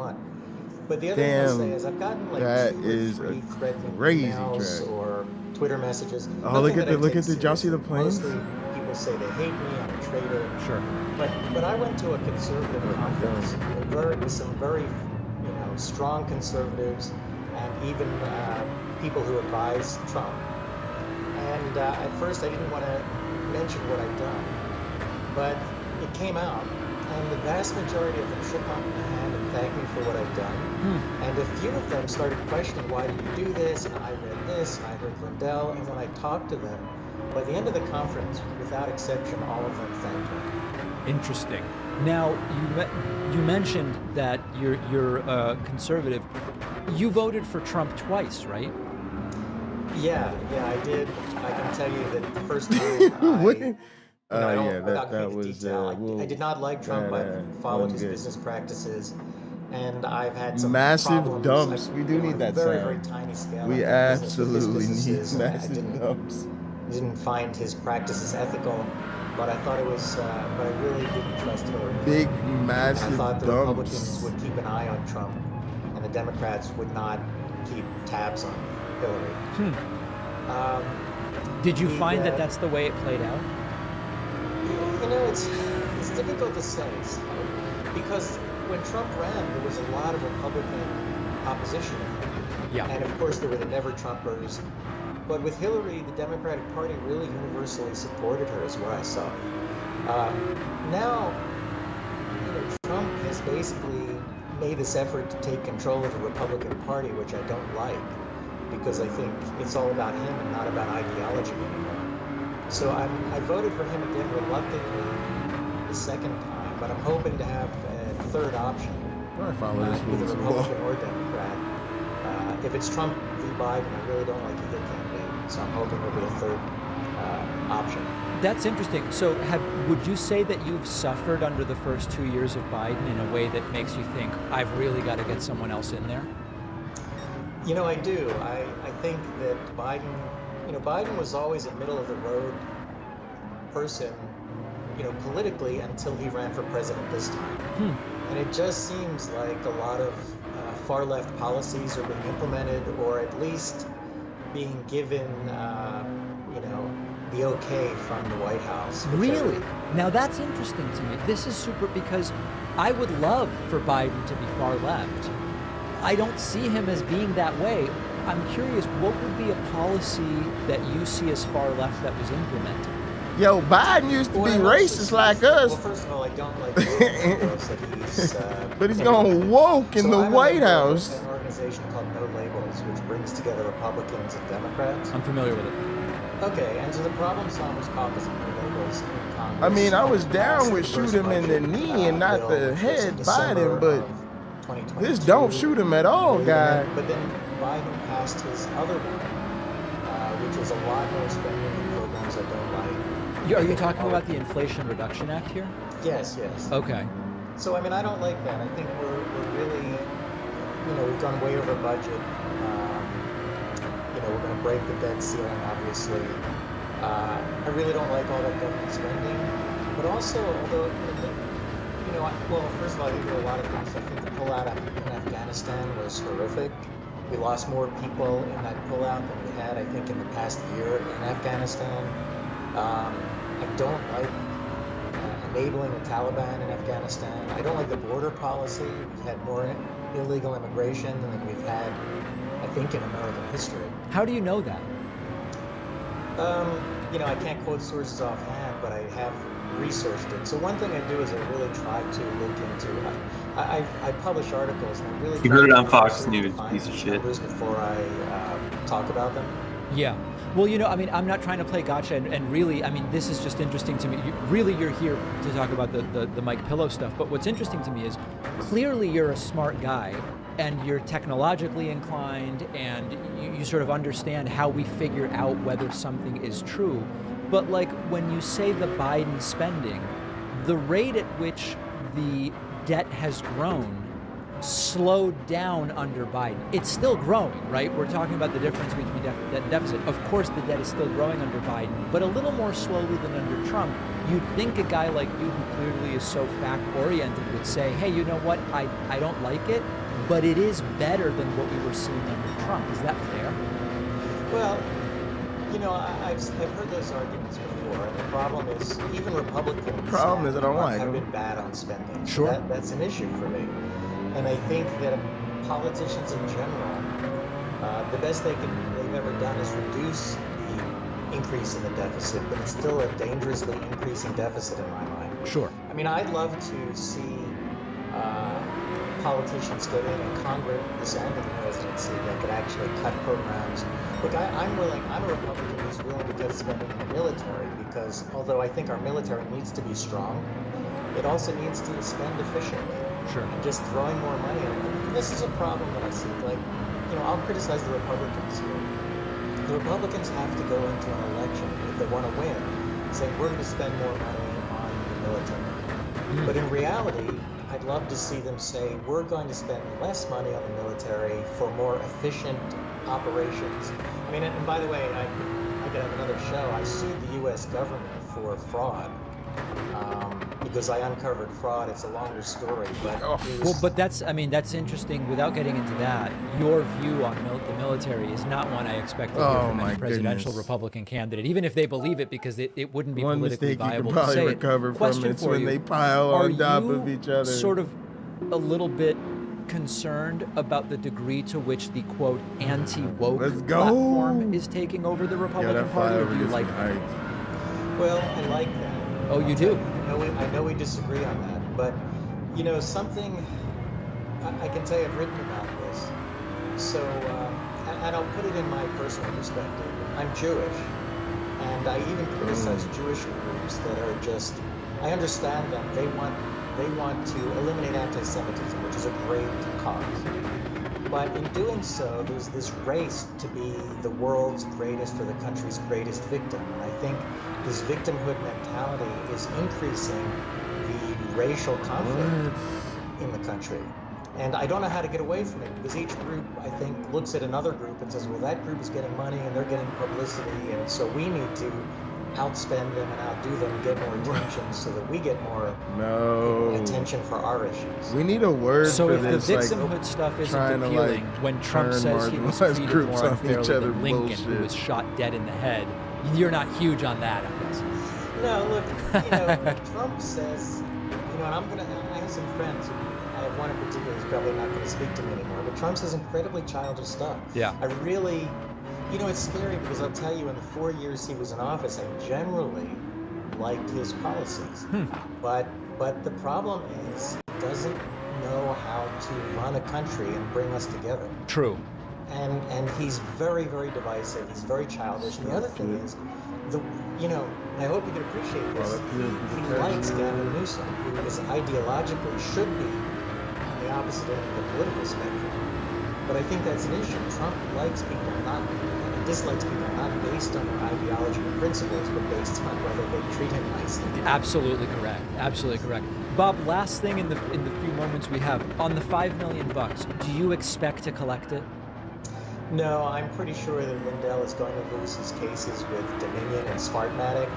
But the other thing I'll say is I've gotten like that 2 or is 3 threatening crazy emails track. or Twitter messages. Oh, look at did y'all see the planes? Mostly people say they hate me, I'm a traitor. Sure. But I went to a conservative conference with some very strong conservatives and even people who advise Trump. And at first I didn't want to mention what I'd done. But it came out, and the vast majority of them shook my hand and thanked me for what I've done. And a few of them started questioning, why did you do this? And I read this, and I heard Lindell, and when I talked to them, by the end of the conference, without exception, all of them thanked me. Interesting. Now, you mentioned that you're conservative. You voted for Trump twice, right? Yeah, I did. I can tell you that the first time I did not like Trump. I followed his business practices, and I've had some massive problems. dumps. We do need that very, sound. very tiny scale. We absolutely need massive dumps. Didn't find his practices ethical, but I thought it was. But I really didn't trust Hillary. Big, massive I thought the dumps. Republicans would keep an eye on Trump, and the Democrats would not keep tabs on Hillary. Did you find that that's the way it played out? You know, it's difficult to say, because when Trump ran, there was a lot of Republican opposition. Yeah. And of course, there were the never-Trumpers. But with Hillary, the Democratic Party really universally supported her, is what I saw. Now, you know, Trump has basically made this effort to take control of the Republican Party, which I don't like, because I think it's all about him and not about ideology anymore. So I voted for him again reluctantly the second time, but I'm hoping to have a third option, either Republican or Democrat. If it's Trump v. Biden, I really don't like either candidate, so I'm hoping there'll be a third option. That's interesting. So would you say that you've suffered under the first 2 years of Biden in a way that makes you think, I've really got to get someone else in there? You know, I do. I think that Biden was always a middle-of-the-road person, you know, politically until he ran for president this time. And it just seems like a lot of far-left policies are being implemented, or at least being given, you know, the okay from the White House. Really? Now that's interesting to me. This is super, because I would love for Biden to be far left. I don't see him as being that way. I'm curious, what would be a policy that you see as far left that was implemented? Yo, Biden used to be racist like us. Well, first of all, I don't like that he's... but he's going woke in the White House. An organization called No Labels, which brings together Republicans and Democrats. I'm familiar with it. Okay, and so the Problem Solvers Caucus and No Labels in Congress... I mean, I was down with shoot him in the knee and not the head, Biden, but this don't shoot him at all, guy. But then Biden passed his other one, which was a lot more spending in programs I don't like. Are you talking about the Inflation Reduction Act here? Yes. Okay. So, I mean, I don't like that. I think we're really, you know, we've gone way over budget. You know, we're going to break the debt ceiling, obviously. I really don't like all that government spending. But also, although, you know, well, first of all, I think there are a lot of things. I think the pullout in Afghanistan was horrific. We lost more people in that pullout than we had, I think, in the past year in Afghanistan. I don't like enabling the Taliban in Afghanistan. I don't like the border policy. We've had more illegal immigration than we've had, I think, in American history. How do you know that? You know, I can't quote sources offhand, but I have researched it. So one thing I do is I really try to look into. I publish articles and I really. You heard it on Fox News, piece of shit. Before I talk about them. Yeah. Well, you know, I mean, I'm not trying to play gotcha, and really, I mean, this is just interesting to me. You're here to talk about the Mike Pillow stuff, but what's interesting to me is clearly you're a smart guy, and you're technologically inclined, and you sort of understand how we figure out whether something is true. But like when you say the Biden spending, the rate at which the debt has grown slowed down under Biden. It's still growing, right? We're talking about the difference between debt and deficit. Of course, the debt is still growing under Biden, but a little more slowly than under Trump. You'd think a guy like you, who clearly is so fact-oriented, would say, hey, you know what? I don't like it, but it is better than what we were seeing under Trump. Is that fair? Well, you know, I've heard those arguments before, and the problem is even Republicans have been bad on spending. Sure. So that's an issue for me. And I think that politicians in general, the best they've ever done is reduce the increase in the deficit, but it's still a dangerously increasing deficit in my mind. Sure. I mean, I'd love to see politicians get in Congress and in the presidency that could actually cut programs. Look, I'm a Republican who's willing to cut spending in the military because although I think our military needs to be strong, it also needs to spend efficiently. Sure. And just throwing more money at it. This is a problem that I see. Like, I'll criticize the Republicans here. The Republicans have to go into an election if they want to win, saying we're going to spend more money on the military. But in reality, I'd love to see them say we're going to spend less money on the military for more efficient operations. I mean, and by the way, I could have another show. I sued the U.S. government for fraud because I uncovered fraud. It's a longer story, but well, but that's interesting. Without getting into that, your view on the military is not one I expect to hear from any presidential Republican candidate, even if they believe it, because it wouldn't be politically viable to say it. Question for when you, they pile on top of each other. Sort of a little bit concerned about the degree to which the quote anti-woke platform is taking over the Republican Party, or do you like that? Well, I like that. Oh, you do? I know we disagree on that, but something I can tell you I've written about this. So, and I'll put it in my personal perspective. I'm Jewish, and I even criticize Jewish groups that are just. I understand them. They want to eliminate anti-Semitism, which is a great cause. But in doing so, there's this race to be the world's greatest or the country's greatest victim. And I think this victimhood mentality is increasing the racial conflict in the country. And I don't know how to get away from it because each group, I think, looks at another group and says, well, that group is getting money and they're getting publicity. And so we need to outspend them and outdo them and get more attention so that we get more attention for our issues. We need a word for this. So if the victimhood stuff isn't appealing, when Trump says he was treated more unfairly than Lincoln, who was shot dead in the head, you're not huge on that, I guess. No, look, Trump says, and I have some friends, I have one in particular who's probably not going to speak to me anymore, but Trump says incredibly childish stuff. Yeah. I really, it's scary because I'll tell you, in the 4 years he was in office, I generally liked his policies. But the problem is he doesn't know how to run a country and bring us together. True. And he's very, very divisive. He's very childish. And the other thing is, I hope you can appreciate this. He likes Gavin Newsom, who is ideologically should be on the opposite end of the political spectrum. But I think that's an issue. Trump likes people and dislikes people not based on their ideology or principles, but based on whether they treat him nicely. Absolutely correct. Absolutely correct. Bob, last thing in the few moments we have on the $5 million, do you expect to collect it? No, I'm pretty sure that Lindell is going to lose his cases with Dominion and Smartmatic,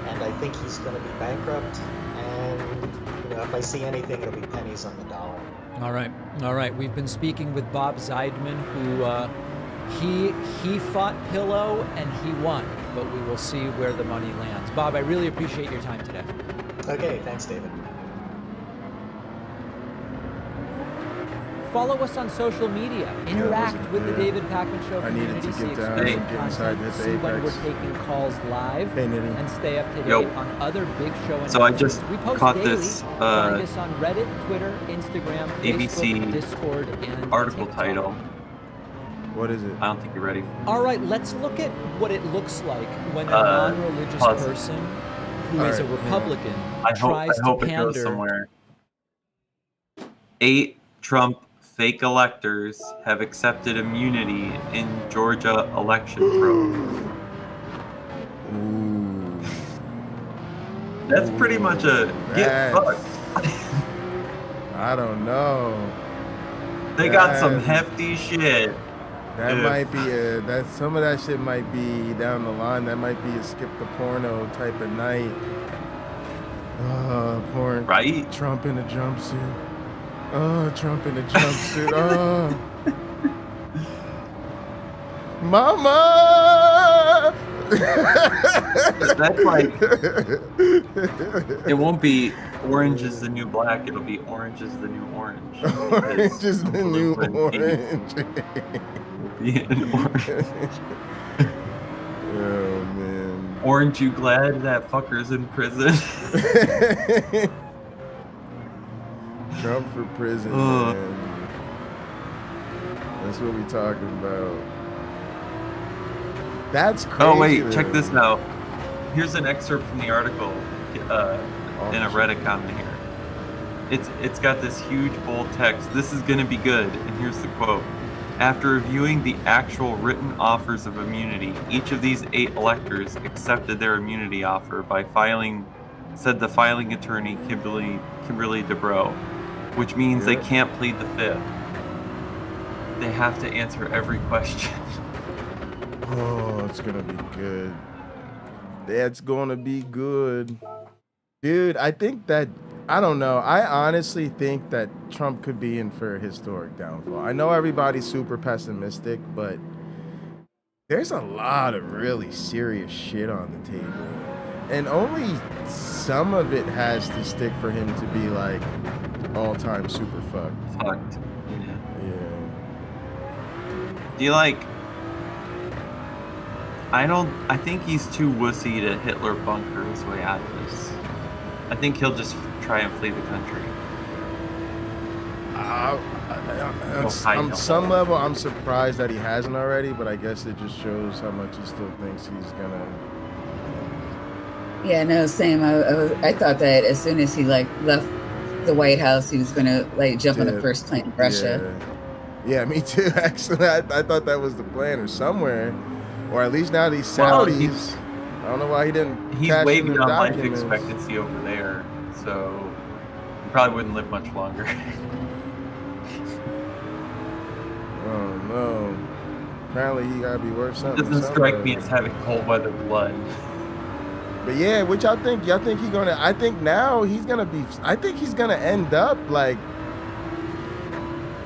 and I think he's going to be bankrupt. And if I see anything, it'll be pennies on the dollar. All right. We've been speaking with Bob Zeidman, who he fought Pillow and he won, but we will see where the money lands. Bob, I really appreciate your time today. Okay, thanks, David. Follow us on social media. Interact with the David Pakman Show community. See exclusive content. See when we're taking calls live, and stay up to date on other big show announcements. So I just we post caught daily. this Find us on Reddit, Twitter, Instagram, ABC Facebook, Discord, and article TikTok. title. What is it? I don't think you're ready. All right, let's look at what it looks like when a non-religious person who is a Republican tries to hope it pander. goes somewhere. 8 Trump fake electors have accepted immunity in Georgia election probe. That's pretty much a get fucked. I don't know. They got some hefty shit. That might be some of that shit might be down the line. That might be a skip the porno type of night. Porn. Right? Trump in a jumpsuit. Trump in a jumpsuit. Mama! That's like, it won't be orange is the new black, it'll be orange is the new orange. Orange is the new orange. Oh man. Orange, you glad that fucker's in prison? Trump for president, man. That's what we talking about. That's crazy. Oh wait, though. check this out. Here's an excerpt from the article in a Reddit comment here. It's got this huge bold text. This is gonna be good. And here's the quote. After reviewing the actual written offers of immunity, each of these 8 electors accepted their immunity offer by filing, said the filing attorney Kimberly DeBrow, which means they can't plead the fifth. They have to answer every question. Oh, it's gonna be good. That's gonna be good. Dude, I think that, I don't know. I honestly think that Trump could be in for a historic downfall. I know everybody's super pessimistic, but there's a lot of really serious shit on the table. And only some of it has to stick for him to be like all-time super fucked. Fucked. Yeah. Do you like... I think he's too wussy to Hitler bunker his way out of this. I think he'll just try and flee the country. On some level, I'm surprised that he hasn't already, but I guess it just shows how much he still thinks he's gonna... Yeah, no, same. I thought that as soon as he left the White House, he was gonna jump on the first plane to Russia. Yeah, me too. Actually, I thought that was the plan, or somewhere, or at least now these Saudis. I don't know why he didn't. He's way beyond life expectancy over there, so he probably wouldn't live much longer. Oh no! Apparently, he gotta be worth something. Doesn't strike me as having cold weather blood. But yeah, which I think he's gonna. I think now he's gonna be. I think he's gonna end up like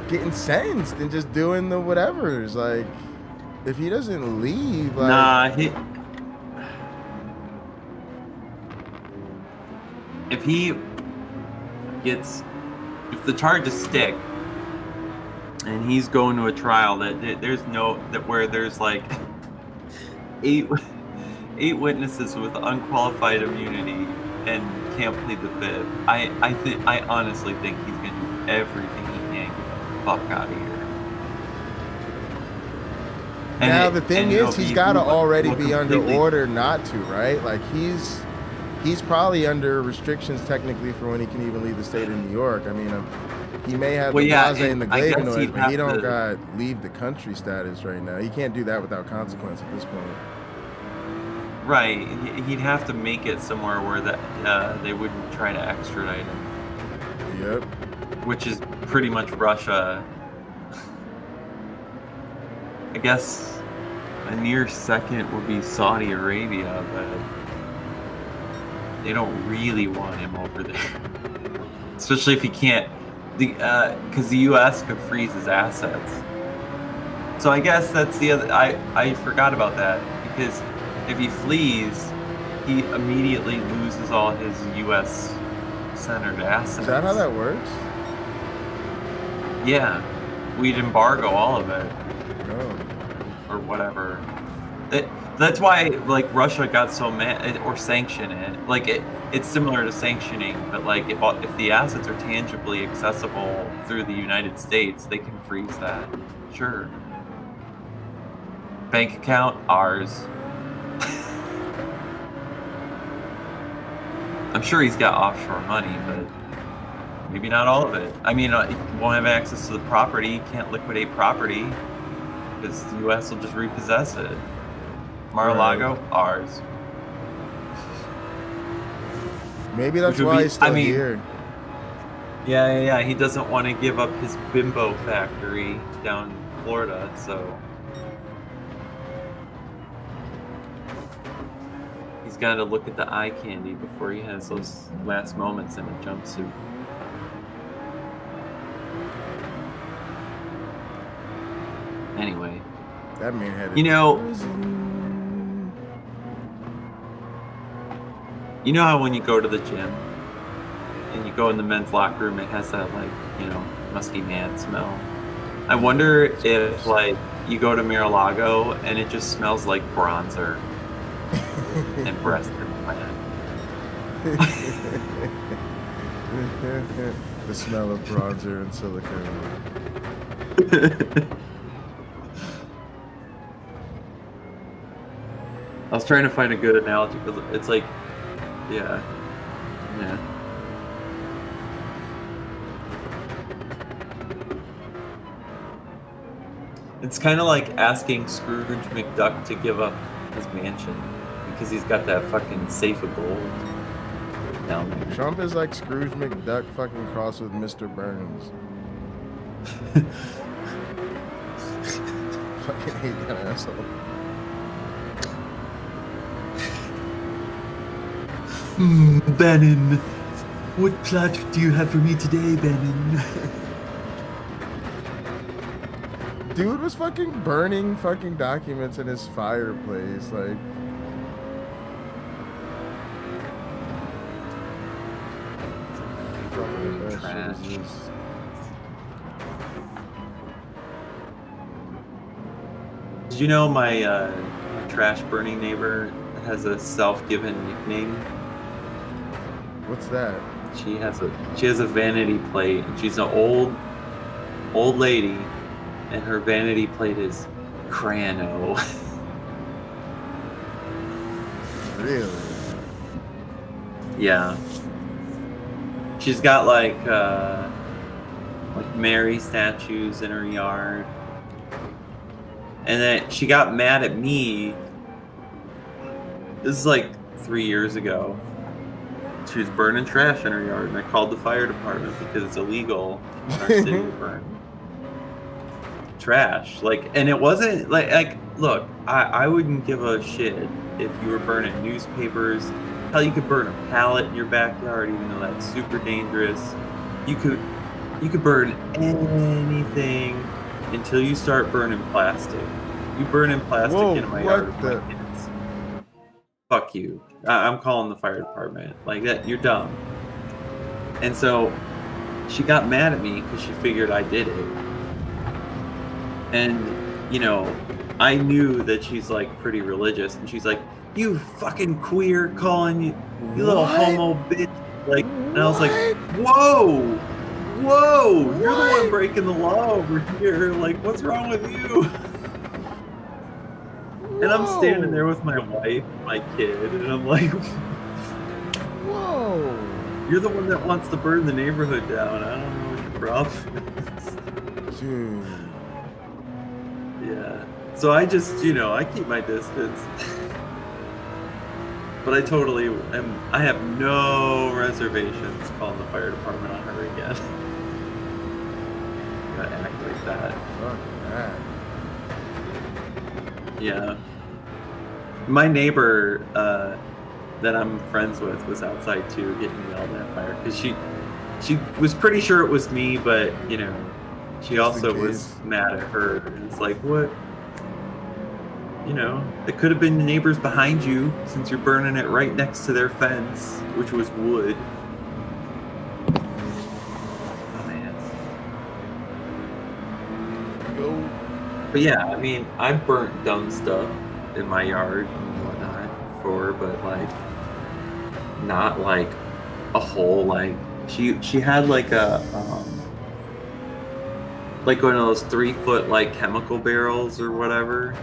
getting sentenced and just doing the whatevers. Like, if he doesn't leave, like, nah, if the charges stick and he's going to a trial where there's like eight witnesses with unqualified immunity and can't plead the fifth, I honestly think he's gonna do everything he can to get the fuck out of here. And now the thing is, he's got to already be under order not to, right? Like he's probably under restrictions technically for when he can even leave the state of New York. I mean, he may have the Gaza and the Glavinoid, but he don't got leave the country status right now. He can't do that without consequence at this point. Right, he'd have to make it somewhere where that they wouldn't try to extradite him. Yep. Which is pretty much Russia. I guess a near second would be Saudi Arabia, but they don't really want him over there. Especially if he can't, because the U.S. could freeze his assets. So I guess that's the other, I forgot about that, because if he flees, he immediately loses all his U.S.-centered assets. Is that how that works? Yeah, we'd embargo all of it. Oh. Or whatever. That's why, like, Russia got so mad, or sanction it. Like, it's similar to sanctioning, but like, if the assets are tangibly accessible through the United States, they can freeze that. Sure. Bank account, ours. I'm sure he's got offshore money, but maybe not all of it. I mean, he won't have access to the property, can't liquidate property, because the U.S. will just repossess it. Mar-a-Lago, ours. Maybe that's why he's still here. Yeah. He doesn't want to give up his bimbo factory down in Florida, so he's got to look at the eye candy before he has those last moments in a jumpsuit. Anyway, that man had you know how when you go to the gym and you go in the men's locker room, it has that, like, you know, musky man smell. I wonder if, like, you go to Mar-a-Lago and it just smells like bronzer and breast implant. The smell of bronzer and silicone. I was trying to find a good analogy because it's like, yeah. It's kind of like asking Scrooge McDuck to give up his mansion because he's got that fucking safe of gold down there. Trump is like Scrooge McDuck fucking crossed with Mr. Burns. Fucking hate that asshole. Bannon, what plot do you have for me today, Bannon? Dude was fucking burning fucking documents in his fireplace, like. Trash. Did you know my trash burning neighbor has a self-given nickname? What's that? She has a vanity plate. She's an old lady, and her vanity plate is Crano. Really? Yeah. She's got like Mary statues in her yard. And then she got mad at me. This is like 3 years ago. She was burning trash in her yard, and I called the fire department because it's illegal in our city to burn trash. Like, and it wasn't like look, I wouldn't give a shit if you were burning newspapers. Hell, you could burn a pallet in your backyard, even though that's super dangerous. You could burn anything until you start burning plastic. You burning plastic in my yard with my kids. Fuck you. I'm calling the fire department. Like that, you're dumb. And so she got mad at me because she figured I did it. And, you know, I knew that she's like pretty religious, and she's like, "You fucking queer, calling you little homo bitch." Like, and I was like, "Whoa, you're the one breaking the law over here. Like, what's wrong with you?" And I'm standing there with my wife, my kid, and I'm like, "Whoa, you're the one that wants to burn the neighborhood down. I don't know what your problem is." Dude. Yeah. So I just, I keep my distance. But I totally am. I have no reservations calling the fire department on her again. Gotta act like that. Fuck that. Yeah. My neighbor that I'm friends with was outside too, getting yelled at by her because she was pretty sure it was me, but she also was mad at her. And it's like, what? It could have been the neighbors behind you since you're burning it right next to their fence, which was wood. Oh, man. But yeah, I mean, I've burnt dumb stuff in my yard and whatnot before, but like, not like a whole, like, she had like a, like one of those 3-foot like chemical barrels or whatever.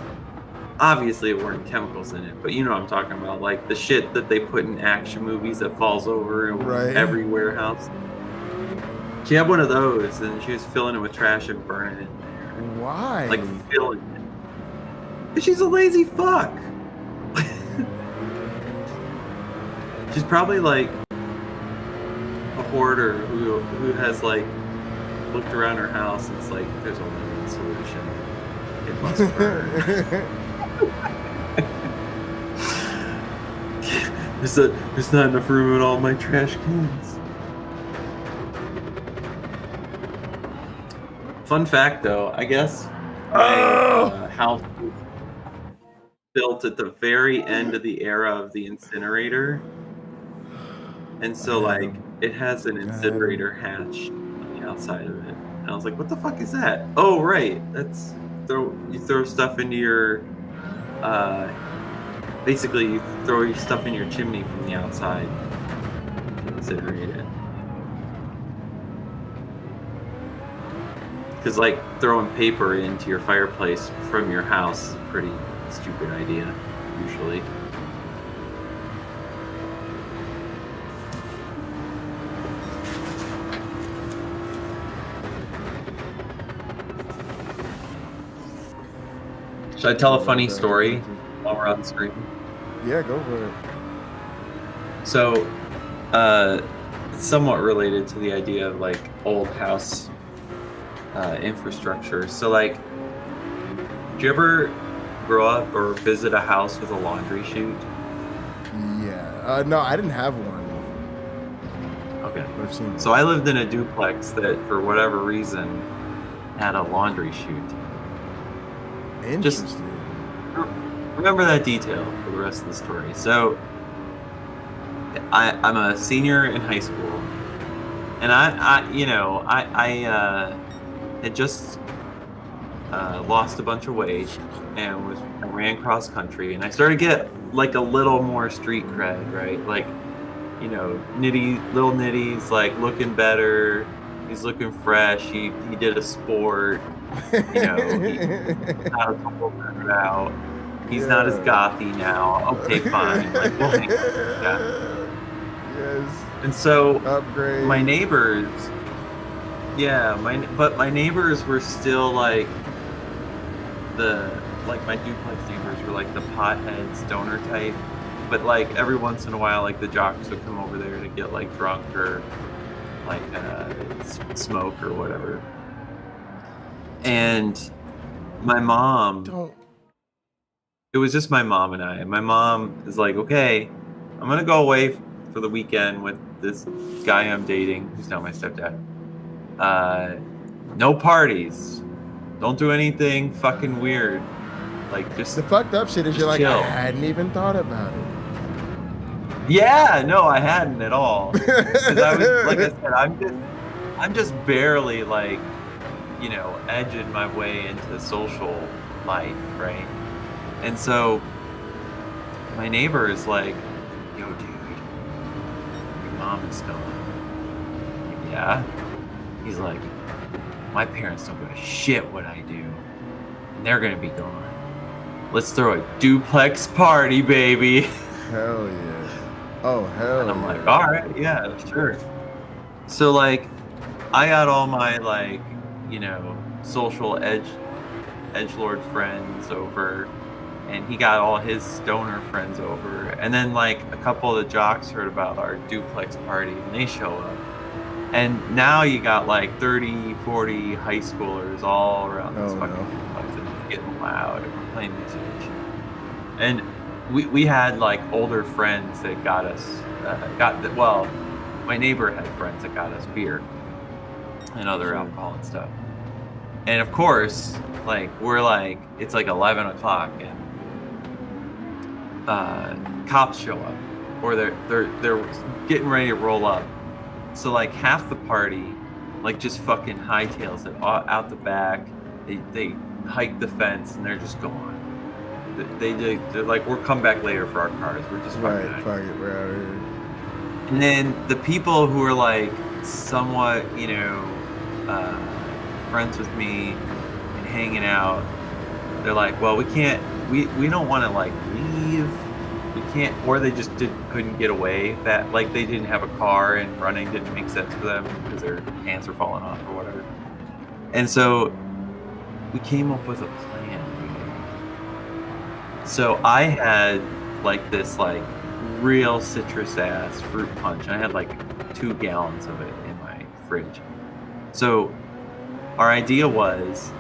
Obviously, it weren't chemicals in it, but you know what I'm talking about, like the shit that they put in action movies that falls over in every warehouse. She had one of those, and she was filling it with trash and burning it in there. Why? Like filling it. 'Cause she's a lazy fuck. She's probably like a hoarder who has like looked around her house and it's like, there's only one solution. It must burn. There's not enough room in all my trash cans. Fun fact though, I guess my house was built at the very end of the era of the incinerator. And so like it has an incinerator hatch on the outside of it. And I was like, what the fuck is that? Oh right, that's you throw stuff into your basically you throw your stuff in your chimney from the outside to incinerate it. Because like throwing paper into your fireplace from your house is a pretty stupid idea, usually. Should I tell a funny story while we're on screen? Yeah, go for it. So, it's somewhat related to the idea of like old house infrastructure. So, like, did you ever grow up or visit a house with a laundry chute? Yeah. No, I didn't have one. Okay. But I've seen. So I lived in a duplex that, for whatever reason, had a laundry chute. Interesting. Just remember that detail for the rest of the story. So I'm a senior in high school, and I had just lost a bunch of weight and I ran cross country, and I started to get like a little more street cred, right? Like, you know, little nitties, like looking better. He's looking fresh. He did a sport. You know, he had a couple figured out. He's not as gothy now. Okay, fine. Like, we'll hang out. Yes. And so upgrade. My neighbors, but my neighbors were still like my duplex neighbors were like the pothead stoner type. But like every once in a while, like the jocks would come over there to get like drunk or like smoke or whatever. And my mom, it was just my mom and I. And my mom is like, okay, I'm going to go away for the weekend with this guy I'm dating, who's now my stepdad. No parties. Don't do anything fucking weird. Like, just the fucked up shit is you're like, chill. I hadn't even thought about it. Yeah, no, I hadn't at all. 'Cause I was, like I said, I'm just barely like, you know, edging my way into social life, right? And so my neighbor is like, yo, dude, your mom is stoned. Yeah. He's like, my parents don't give a shit what I do. And they're gonna be gone. Let's throw a duplex party, baby. Hell yeah. Oh, hell And I'm yeah. like, all right, yeah, sure. So like, I got all my like, you know, social edgelord friends over, and he got all his stoner friends over, and then like a couple of the jocks heard about our duplex party and they show up, and now you got like 30, 40 high schoolers all around this fucking duplex, and it's getting loud, and we're playing music and shit. And we had like older friends that got us my neighbor had friends that got us beer and other alcohol and stuff. And of course, like, we're like, it's like 11 o'clock and cops show up, or they're getting ready to roll up. So like half the party like just fucking hightails it out the back. They hike the fence and they're just gone. They're like, we'll come back later for our cars. We're just fucking fuck it, we're out of here. And then the people who are like somewhat, you know, friends with me and hanging out, they're like, well, we don't want to like leave. We can't, or they just couldn't get away. That like they didn't have a car and running didn't make sense for them because their hands were falling off or whatever. And so we came up with a plan. So I had like this like real citrus ass fruit punch. I had like 2 gallons of it in my fridge. So our idea was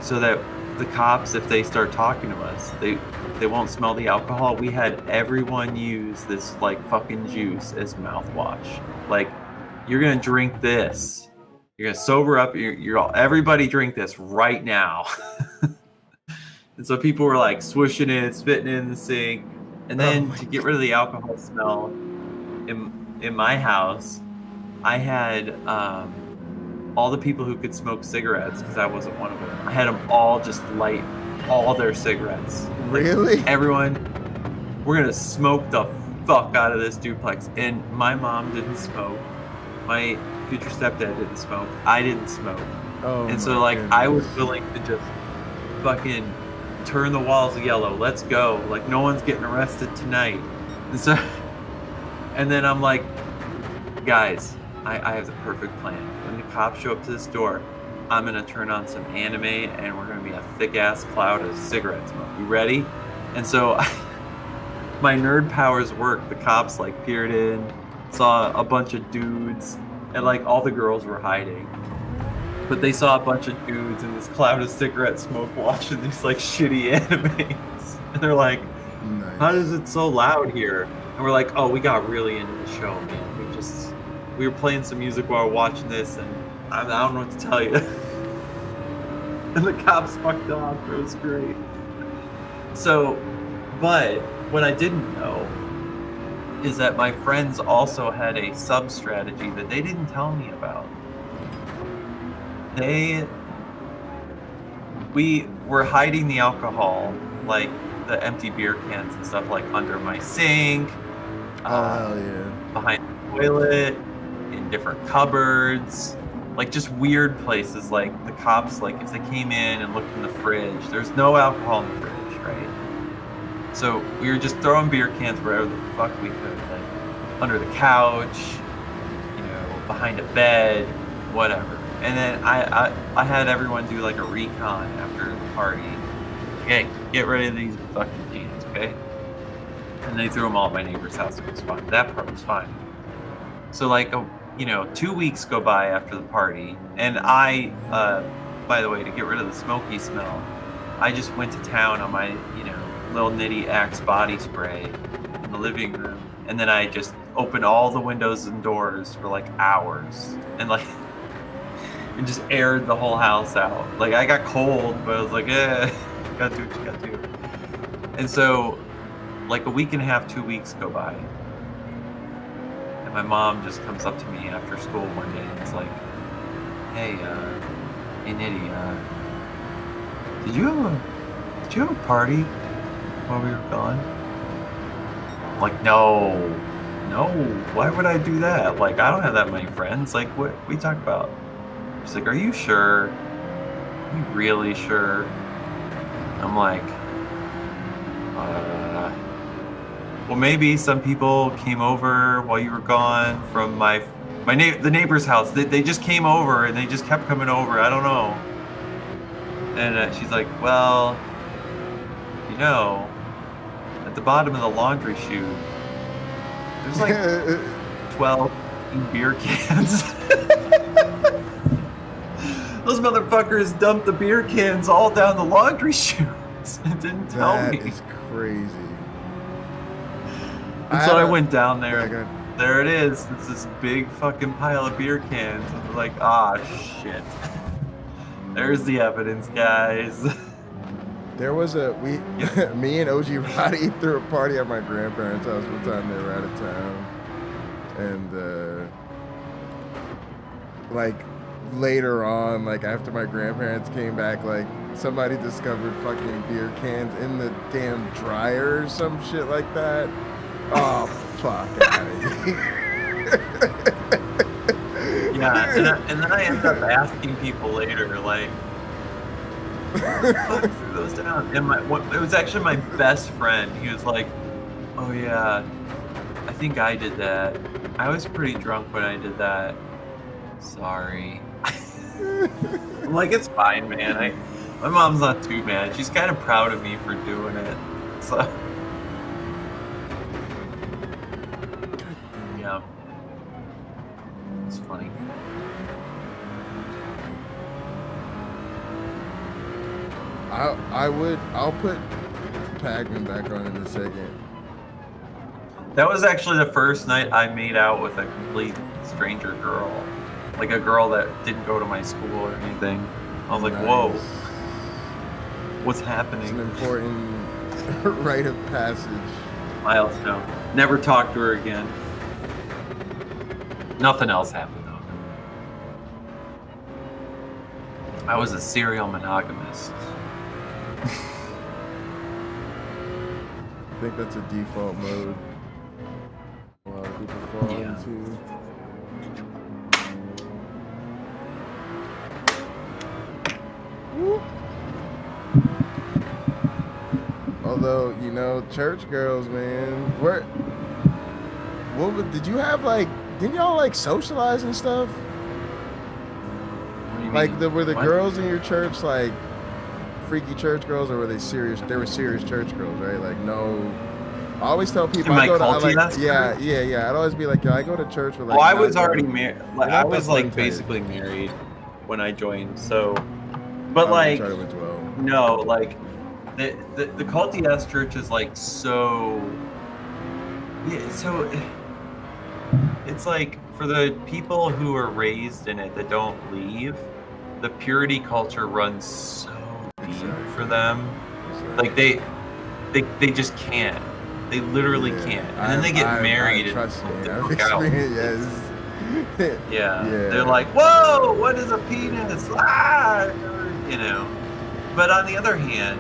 so that the cops, if they start talking to us, they won't smell the alcohol. We had everyone use this like fucking juice as mouthwash. Like, you're gonna drink this. You're gonna sober up. You're all, everybody drink this right now. And so people were like swishing it, spitting it in the sink. And then to get rid of the alcohol smell in my house, I had all the people who could smoke cigarettes, because I wasn't one of them. I had them all just light all their cigarettes. Really? Like, everyone, we're gonna smoke the fuck out of this duplex. And my mom didn't smoke. my future stepdad didn't smoke. I didn't smoke. Oh, and so my like I was goodness. willing to just fucking turn the walls yellow. Let's go. Like no one's getting arrested tonight. And so, and then I'm like, guys, I have the perfect plan. When the cops show up to this door, I'm gonna turn on some anime and we're gonna be a thick ass cloud of cigarette smoke. You ready? And so my nerd powers worked. The cops like peered in, saw a bunch of dudes, and like all the girls were hiding. But they saw a bunch of dudes in this cloud of cigarette smoke watching these like shitty animes. And they're like, Nice. how is it so loud here? And we're like, oh, we got really into the show, man. We were playing some music while we're watching this, and I don't know what to tell you. And the cops fucked off. It was great. So, but what I didn't know is that my friends also had a sub strategy that they didn't tell me about. We were hiding the alcohol, like the empty beer cans and stuff, like under my sink, Hell yeah. behind the toilet, in different cupboards, like just weird places. Like the cops, like if they came in and looked in the fridge, there's no alcohol in the fridge, right? So we were just throwing beer cans wherever the fuck we could, like under the couch, you know, behind a bed, whatever. And then I had everyone do like a recon after the party. Okay, get rid of these fucking cans, okay? And they threw them all at my neighbor's house. It was fine. That part was fine. So like, 2 weeks go by after the party, and I, by the way, to get rid of the smoky smell, I just went to town on my, little nitty Axe body spray in the living room, and then I just opened all the windows and doors for like hours, and like, and just aired the whole house out. Like I got cold, but I was like, gotta do what you gotta do. And so, like a week and a half, 2 weeks go by. My mom just comes up to me after school one day and is like, hey Nitty, did you have a party while we were gone? I'm like, no, why would I do that? Like, I don't have that many friends. Like, what we talk about? She's like, are you sure? Are you really sure? I'm like, well, maybe some people came over while you were gone from the neighbor's house. They just came over and they just kept coming over. I don't know. And she's like, well, at the bottom of the laundry chute, there's like 12 beer cans. Those motherfuckers dumped the beer cans all down the laundry chutes and didn't tell me. That is crazy. And so I went down there. There it is. It's this big fucking pile of beer cans. And I'm like, shit. There's the evidence, guys. There was me and OG Roddy threw a party at my grandparents' house one time. They were out of town. And, like, later on, like, after my grandparents came back, like, somebody discovered fucking beer cans in the damn dryer or some shit like that. Oh, fuck out of here. Yeah, and then I ended up asking people later, like, who the fuck threw those down? And it was actually my best friend. He was like, oh yeah, I think I did that. I was pretty drunk when I did that. Sorry. I'm like, it's fine, man. My mom's not too mad. She's kind of proud of me for doing it. So, yeah. It's funny. I'll put Pakman back on in a second. That was actually the first night I made out with a complete stranger girl. Like a girl that didn't go to my school or anything. I was like, Nice. whoa. What's happening? It's an important rite of passage. Milestone. Never talked to her again. Nothing else happened though. I was a serial monogamist. I think that's a default mode. A lot of people fall into. Although, you know, church girls, man, did you have like, didn't y'all like socialize and stuff? Like, were the girls in your church like freaky church girls, or were they serious? They were serious church girls, right? Like, no. I always tell people, I I'd always be like, I go to church with like. Well, I was already married. Like, I was like basically married when I joined. So, but like, no, like the culty ass church is like so. Yeah, so it's like for the people who are raised in it that don't leave, the purity culture runs so deep for them. Like they just can't. They literally can't. And then they get married and work out. Yes. Yeah. They're like, whoa, what is a penis? Ah! You know. But on the other hand,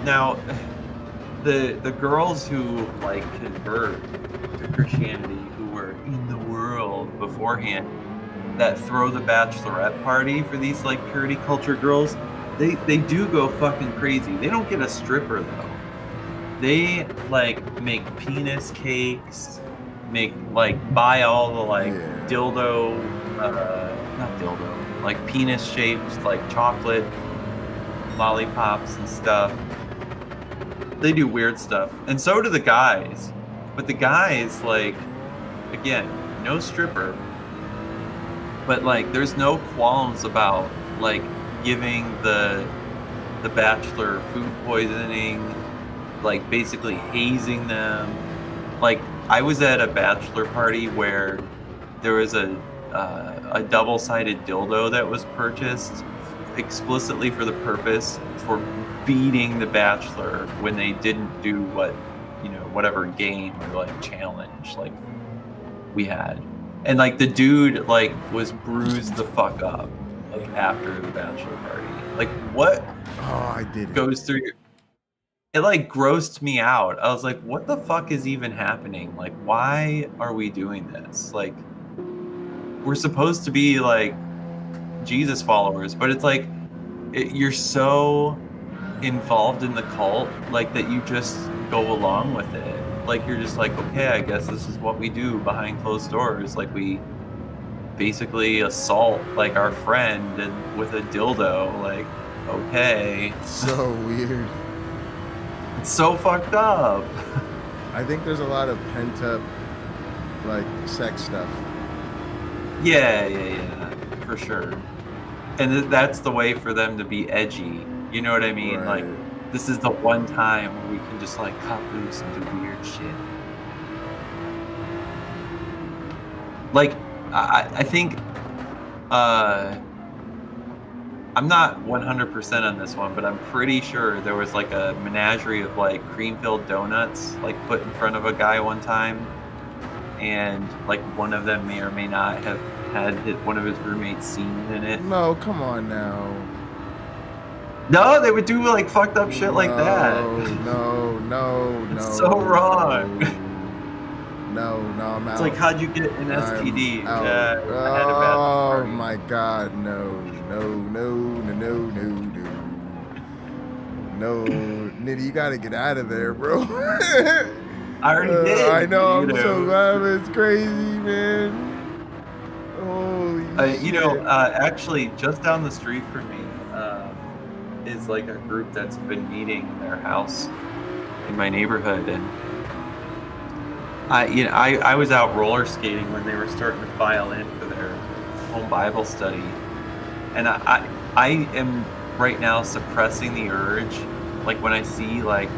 now the girls who like convert to Christianity, who were in the world beforehand, that throw the bachelorette party for these like purity culture girls, they do go fucking crazy. They don't get a stripper though. They like make penis cakes, buy all the like like penis shaped like chocolate lollipops and stuff. They do weird stuff, and so do the guys. But the guys, like, again, no stripper, but like there's no qualms about like giving the bachelor food poisoning, like basically hazing them. Like, I was at a bachelor party where there was a double-sided dildo that was purchased explicitly for the purpose for beating the bachelor when they didn't do whatever game or like challenge like we had. And like the dude like was bruised the fuck up like after the bachelor party. Like, what goes through your... It like grossed me out. I was like, what the fuck is even happening? Like, why are we doing this? Like, we're supposed to be like Jesus followers, but it's like you're so involved in the cult like that you just go along with it. Like, you're just like, okay, I guess this is what we do behind closed doors. Like, we basically assault like our friend and with a dildo. Like, okay. So weird. It's so fucked up. I think there's a lot of pent up like sex stuff. Yeah, for sure. And that's the way for them to be edgy. You know what I mean? Right. Like, this is the one time where we can just like cut loose and do weird shit. Like, I think I'm not 100% on this one, but I'm pretty sure there was like a menagerie of like cream-filled donuts like put in front of a guy one time, and like one of them may or may not have had one of his roommates seen in it. No, come on now. No, they would do like fucked up shit like that. No. It's so wrong. No, I'm out. It's like, how'd you get an STD? Out. Yeah, I had a bad party. My God, no, Nitty, you gotta get out of there, bro. I already did. I know, I'm so glad, but it's crazy, man. Holy shit. Actually, just down the street from me is like a group that's been meeting in their house in my neighborhood, and I was out roller skating when they were starting to file in for their home Bible study, and I am right now suppressing the urge, like when I see like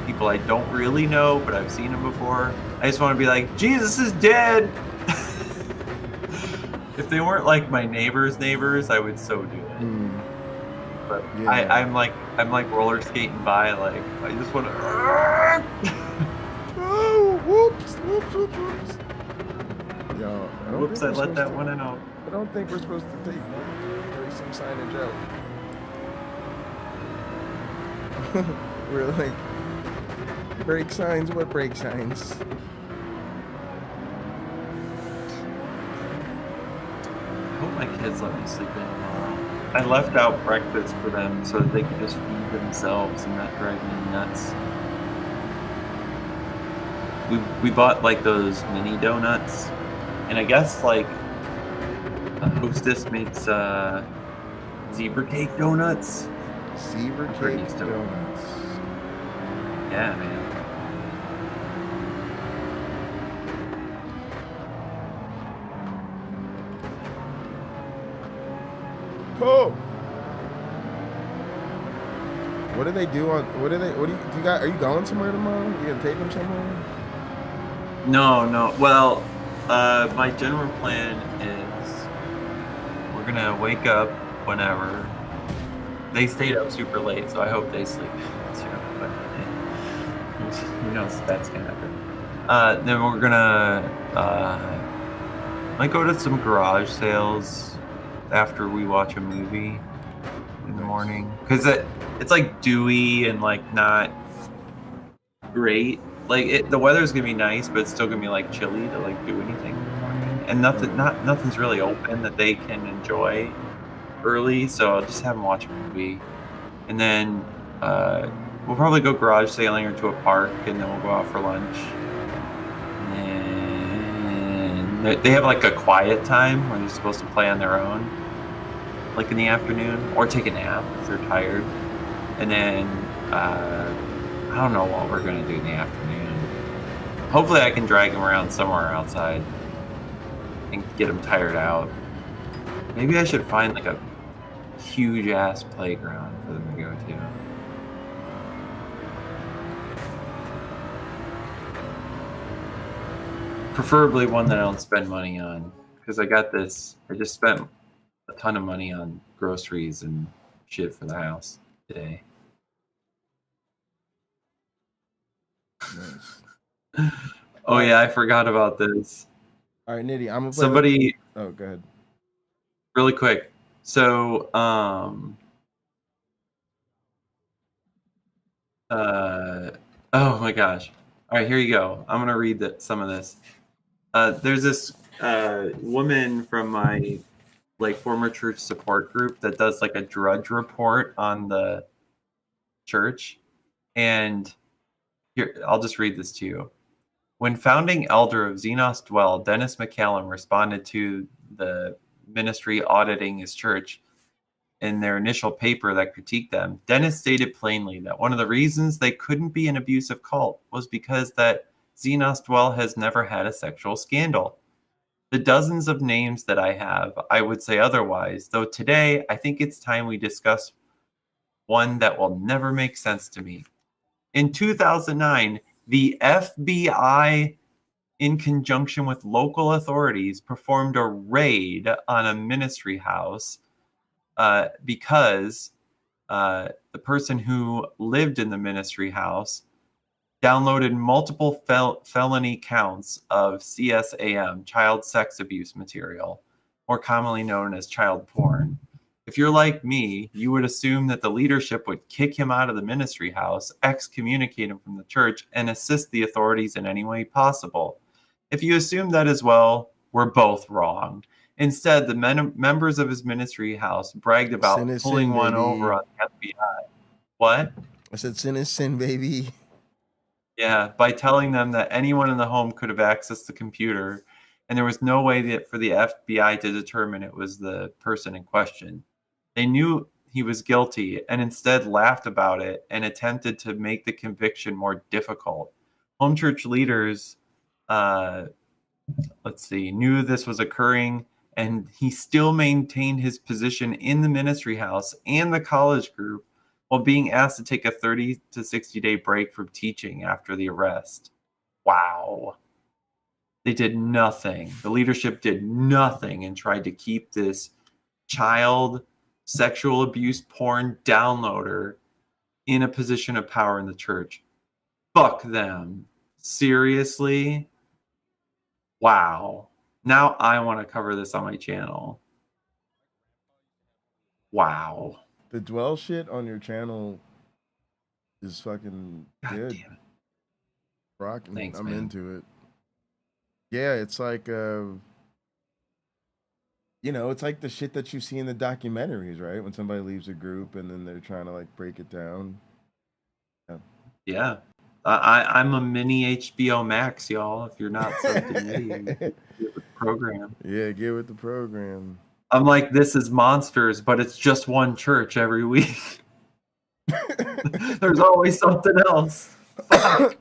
people I don't really know but I've seen them before, I just want to be like, Jesus is dead. If they weren't like my neighbors, I would so do it. But yeah. I'm like roller skating by, like I just want to. Oh, whoops. Yo, I let that one out. I don't think we're supposed to take some signage out. We're like, break signs? What break signs? I hope my kids let me sleep in tomorrow. I left out breakfast for them so that they could just feed themselves and not drive me nuts. We bought like those mini donuts, and I guess like Hostess makes zebra cake donuts. Zebra cake donuts. Yeah, man. Oh. What do they do on? What do you got? Are you going somewhere tomorrow? You gonna take them somewhere? No. Well, my general plan is we're gonna wake up whenever. They stayed up super late, so I hope they sleep too. But who knows if that's gonna happen. Then we're gonna might go to some garage sales after we watch a movie in the morning, because it's like dewy and like not great. Like the weather's gonna be nice, but it's still gonna be like chilly to like do anything in the morning, and nothing's really open that they can enjoy early. So I'll just have them watch a movie, and then we'll probably go garage sailing or to a park, and then we'll go out for lunch. And they have like a quiet time where they're supposed to play on their own, like in the afternoon, or take a nap if they're tired. And then I don't know what we're gonna do in the afternoon. Hopefully I can drag them around somewhere outside and get them tired out. Maybe I should find like a huge ass playground for them to go to. Preferably one that I don't spend money on, because I just spent a ton of money on groceries and shit for the house today. Nice. Oh yeah, I forgot about this. All right, Nitty, I'm gonna Somebody. Oh, go ahead. Really quick. So, oh my gosh. All right, here you go. I'm gonna read some of this. There's this woman from my like former church support group that does like a drudge report on the church, and here I'll just read this to you. When founding elder of Xenos Dwell, Dennis McCallum, responded to the ministry auditing his church in their initial paper that critiqued them, Dennis stated plainly that one of the reasons they couldn't be an abusive cult was because that Xenos Dwell has never had a sexual scandal. The dozens of names that I have, I would say otherwise, though today I think it's time we discuss one that will never make sense to me. In 2009, the FBI, in conjunction with local authorities, performed a raid on a ministry house because the person who lived in the ministry house downloaded multiple felony counts of CSAM, child sex abuse material, more commonly known as child porn. If you're like me, you would assume that the leadership would kick him out of the ministry house, excommunicate him from the church, and assist the authorities in any way possible. If you assume that as well, we're both wrong. Instead, the members of his ministry house bragged about pulling one over on the FBI. What? I said sin is sin, baby. Yeah, by telling them that anyone in the home could have accessed the computer, and there was no way for the FBI to determine it was the person in question. They knew he was guilty and instead laughed about it and attempted to make the conviction more difficult. Home church leaders, knew this was occurring, and he still maintained his position in the ministry house and the college group while being asked to take a 30 to 60 day break from teaching after the arrest. Wow. They did nothing. The leadership did nothing and tried to keep this child sexual abuse porn downloader in a position of power in the church. Fuck them. Seriously? Wow. Now I want to cover this on my channel. Wow. The dwell shit on your channel is fucking good. Rocking. Thanks, I'm man. into it. Yeah, it's like You know, it's like the shit that you see in the documentaries, right? When somebody leaves a group and then they're trying to like break it down. Yeah. I'm a mini HBO Max, y'all. If you're not something me, get with the program. Yeah, get with the program. I'm like, this is Monsters, but it's just one church every week. There's always something else. Fuck.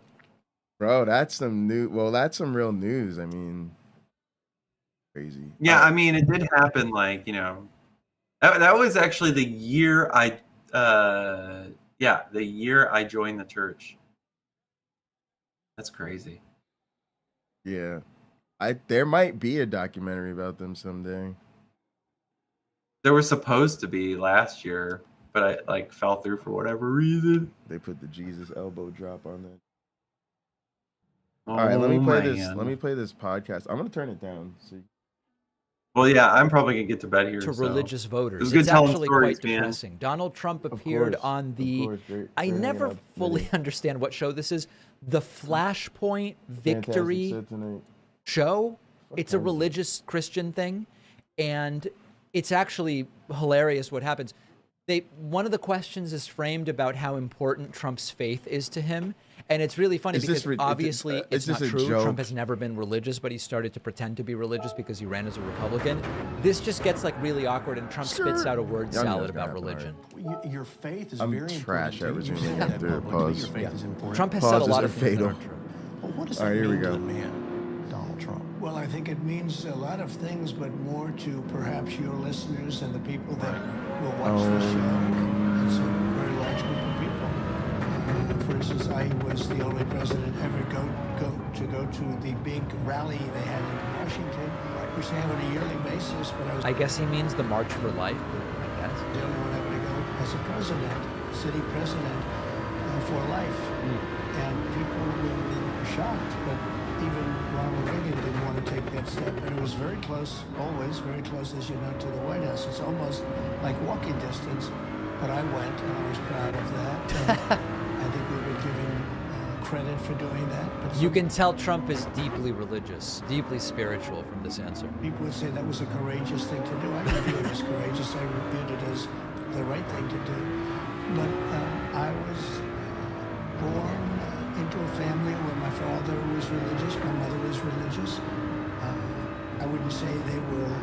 Bro, that's some new. Well, that's some real news. I mean, crazy. Yeah, I mean, it did happen. Like, you know, that was actually the year the year I joined the church. That's crazy. Yeah, there might be a documentary about them someday. There was supposed to be last year, but I like fell through for whatever reason. They put the Jesus elbow drop on that. All right, let me play this. Let me play this podcast. I'm gonna turn it down. So well, yeah, I'm probably gonna get to bed here. To so. religious voters, It's actually stories, quite depressing. Man. Donald Trump appeared on the. I never fully understand what show this is. The Flashpoint Victory show. It's a religious Christian thing, and it's actually hilarious what happens. One of the questions is framed about how important Trump's faith is to him. And it's really funny because obviously it's not true. Trump has never been religious, but he started to pretend to be religious because he ran as a Republican. This just gets like really awkward, and Trump spits out a word salad about religion. Your faith is I'm very trash at important. resuming. You Do it. Pause. Trump has said a lot of things that fatal. aren't true. Well, what does All that right, here we mean to go. the man, Donald Trump? Well, I think it means a lot of things, but more to perhaps your listeners and the people that will watch the show. It's a very large group of people. For instance, I was the only president ever to go to the big rally they had in Washington, which they have on a yearly basis. But I guess he means the March for Life. I guess the only one ever to go as a president, city president, for life. And people were shocked, but even Ronald Reagan didn't want to take that step. And it was very close, always very close, as you know, to the White House. It's almost like walking distance. But I went, and I was proud of that. I think we were giving credit for doing that. But you can tell Trump is deeply religious, deeply spiritual from this answer. People would say that was a courageous thing to do. I didn't view it as courageous. I viewed it as the right thing to do. But I was born into a family where my father was religious, my mother was religious. I wouldn't say they were,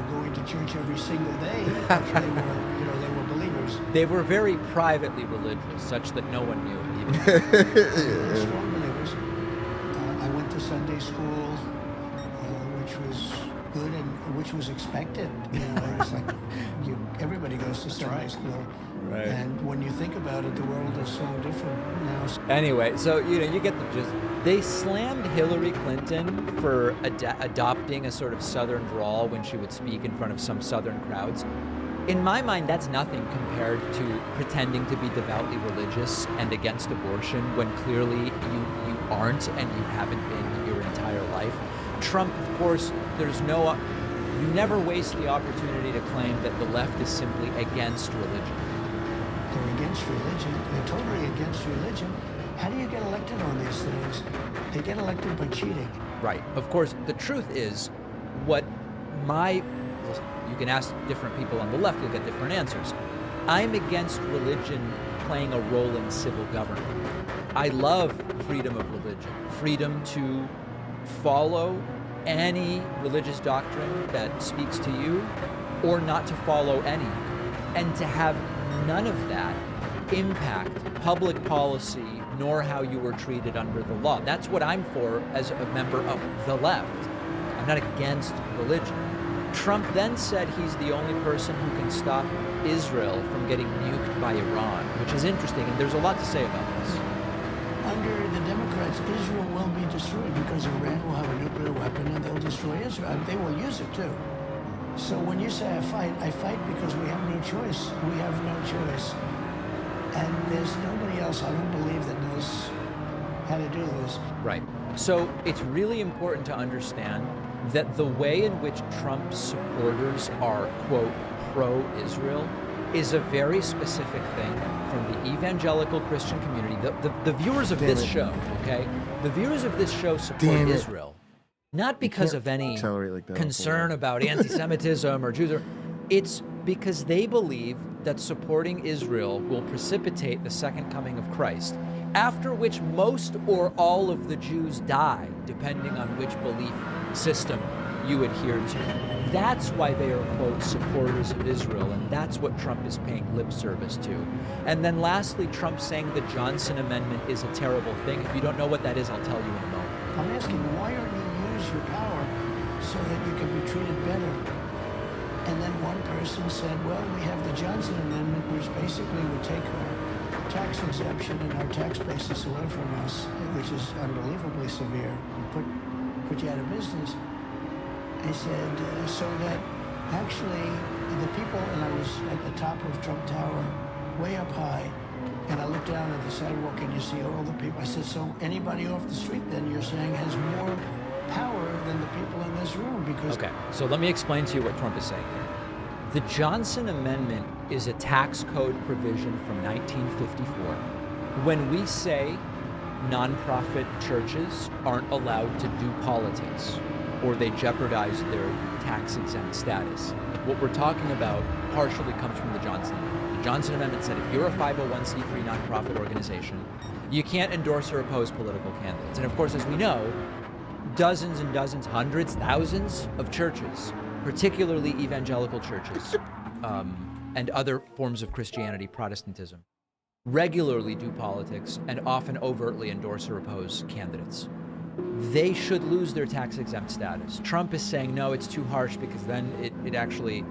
going to church every single day. But they were believers. They were very privately religious, such that no one knew it. Even. Strong believers. I went to Sunday school, which was good and which was expected. It's like everybody goes to Sunday school. Right. And when you think about it, the world is so different now. Anyway, so you get the gist. They slammed Hillary Clinton for adopting a sort of Southern drawl when she would speak in front of some Southern crowds. In my mind, that's nothing compared to pretending to be devoutly religious and against abortion when clearly you aren't and you haven't been your entire life. Trump, of course, you never waste the opportunity to claim that the left is simply against religion. They're against religion. They're totally against religion. How do you get elected on these things? They get elected by cheating. Right. Of course, the truth is, you can ask different people on the left, you'll get different answers. I'm against religion playing a role in civil government. I love freedom of religion, freedom to follow any religious doctrine that speaks to you or not to follow any, and to have none of that impact public policy nor how you were treated under the law. That's what I'm for as a member of the left. I'm not against religion. Trump then said he's the only person who can stop Israel from getting nuked by Iran, which is interesting, and there's a lot to say about this. Under the Democrats, Israel will be destroyed because Iran will have a nuclear weapon and they'll destroy Israel. They will use it too. So when you say I fight because we have no choice. We have no choice. And there's nobody else, I don't believe, that knows how to do this. Right. So it's really important to understand that the way in which Trump's supporters are, quote, pro-Israel is a very specific thing from the evangelical Christian community. The viewers of this show, okay? The viewers of this show support Israel. Not because can't of any accelerate like that concern about anti-Semitism or Jews. It's because they believe that supporting Israel will precipitate the second coming of Christ, after which most or all of the Jews die, depending on which belief system you adhere to. That's why they are, quote, supporters of Israel, and that's what Trump is paying lip service to. And then lastly, Trump saying the Johnson Amendment is a terrible thing. If you don't know what that is, I'll tell you in a moment. I'm asking, why don't you use your power so that you can be treated better? And then one person said, well, we have the Johnson Amendment, which basically would take our tax exemption and our tax basis away from us, which is unbelievably severe, and put you out of business. I said, so that actually the people, and I was at the top of Trump Tower, way up high, and I looked down at the sidewalk and you see all the people. I said, so anybody off the street then you're saying has more power than the people in this room? Because okay, so let me explain to you what Trump is saying here. The Johnson Amendment is a tax code provision from 1954. When we say nonprofit churches aren't allowed to do politics, or they jeopardize their tax-exempt status, what we're talking about partially comes from the Johnson Amendment. The Johnson Amendment said if you're a 501c3 nonprofit organization, you can't endorse or oppose political candidates. And of course, as we know, dozens and dozens, hundreds, thousands of churches, particularly evangelical churches, and other forms of Christianity, Protestantism, regularly do politics and often overtly endorse or oppose candidates. They should lose their tax-exempt status. Trump is saying, no, it's too harsh because then it actually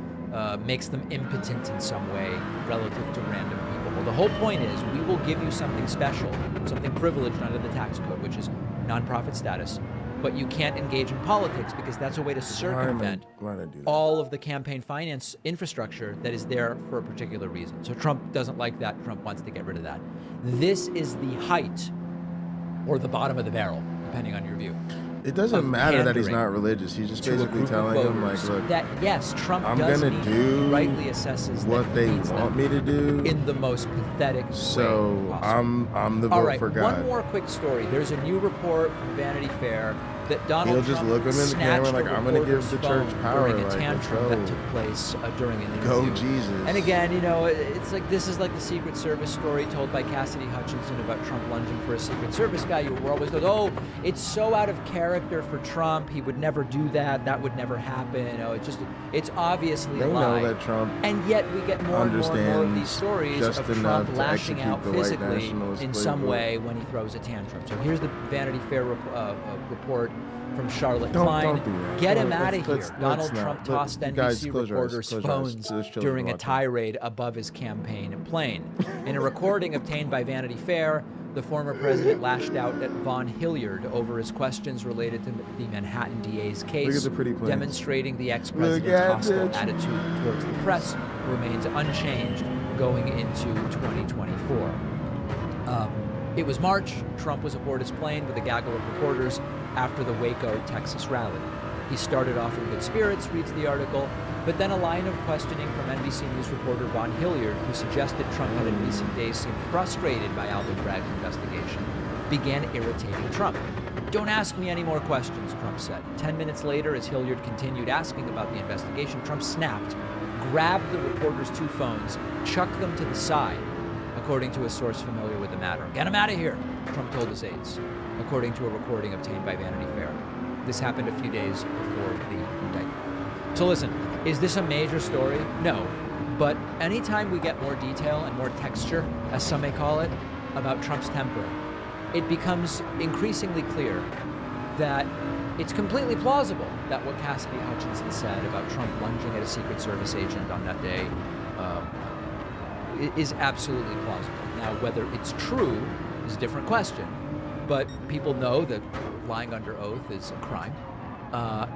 makes them impotent in some way relative to random people. Well, the whole point is we will give you something special, something privileged under the tax code, which is nonprofit status, but you can't engage in politics because that's a way to circumvent all of the campaign finance infrastructure that is there for a particular reason. So Trump doesn't like that. Trump wants to get rid of that. This is the height or the bottom of the barrel, depending on your view. It doesn't matter that he's not religious. He's just basically telling him, like, look, that yes, Trump I'm does gonna do rightly assesses what they want me to do in the most pathetic way possible. I'm the vote for God. One more quick story. There's a new report from Vanity Fair that Donald He'll just Trump look him in the camera snatched like, a I'm gonna give reporter's the church phone power, during a like, tantrum let's that go. took place during an interview. Go Jesus. And again, you know, it's like this is like the Secret Service story told by Cassidy Hutchinson about Trump lunging for a Secret Service guy. You were always told, oh, it's so out of character for Trump. He would never do that. That would never happen. Oh, it's obviously They a lie. know that Trump And yet we get more and more of these stories just of enough Trump to lashing out execute the white physically nationalist in some playbook. way when he throws a tantrum. So here's the Vanity Fair report from Charlotte Don't Klein. do that. Get him Let's- out of here. let's Donald not. Trump tossed Look, guys, NBC close your eyes, reporters' close your eyes. phones There's children during a watching. tirade above his campaign plane. In a recording obtained by Vanity Fair, the former president lashed out at Von Hilliard over his questions related to the Manhattan DA's case, Look at the pretty planes. demonstrating the Look ex-president's at hostile it. attitude towards the press remains unchanged going into 2024. It was March. Trump was aboard his plane with a gaggle of reporters after the Waco, Texas rally. He started off in good spirits, reads the article, but then a line of questioning from NBC News reporter Von Hilliard, who suggested Trump had in recent days seemed frustrated by Alvin Bragg's investigation, began irritating Trump. Don't ask me any more questions, Trump said. 10 minutes later, as Hilliard continued asking about the investigation, Trump snapped, grabbed the reporter's two phones, chucked them to the side, according to a source familiar with the matter. Get him out of here, Trump told his aides, according to a recording obtained by Vanity Fair. This happened a few days before the indictment. So listen, is this a major story? No. But anytime we get more detail and more texture, as some may call it, about Trump's temper, it becomes increasingly clear that it's completely plausible that what Cassidy Hutchinson said about Trump lunging at a Secret Service agent on that day is absolutely plausible. Now, whether it's true is a different question, but people know that lying under oath is a crime.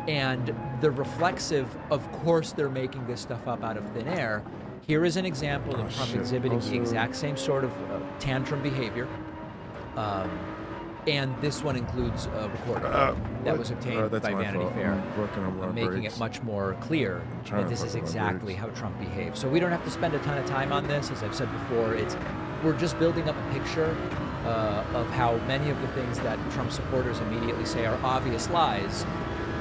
And the reflexive, of course, they're making this stuff up out of thin air. Here is an example of Trump exhibiting the exact same sort of tantrum behavior. And this one includes a recording that was obtained by Vanity Fair, making it much more clear that this is exactly how Trump behaves. So we don't have to spend a ton of time on this. As I've said before, we're just building up a picture of how many of the things that Trump supporters immediately say are obvious lies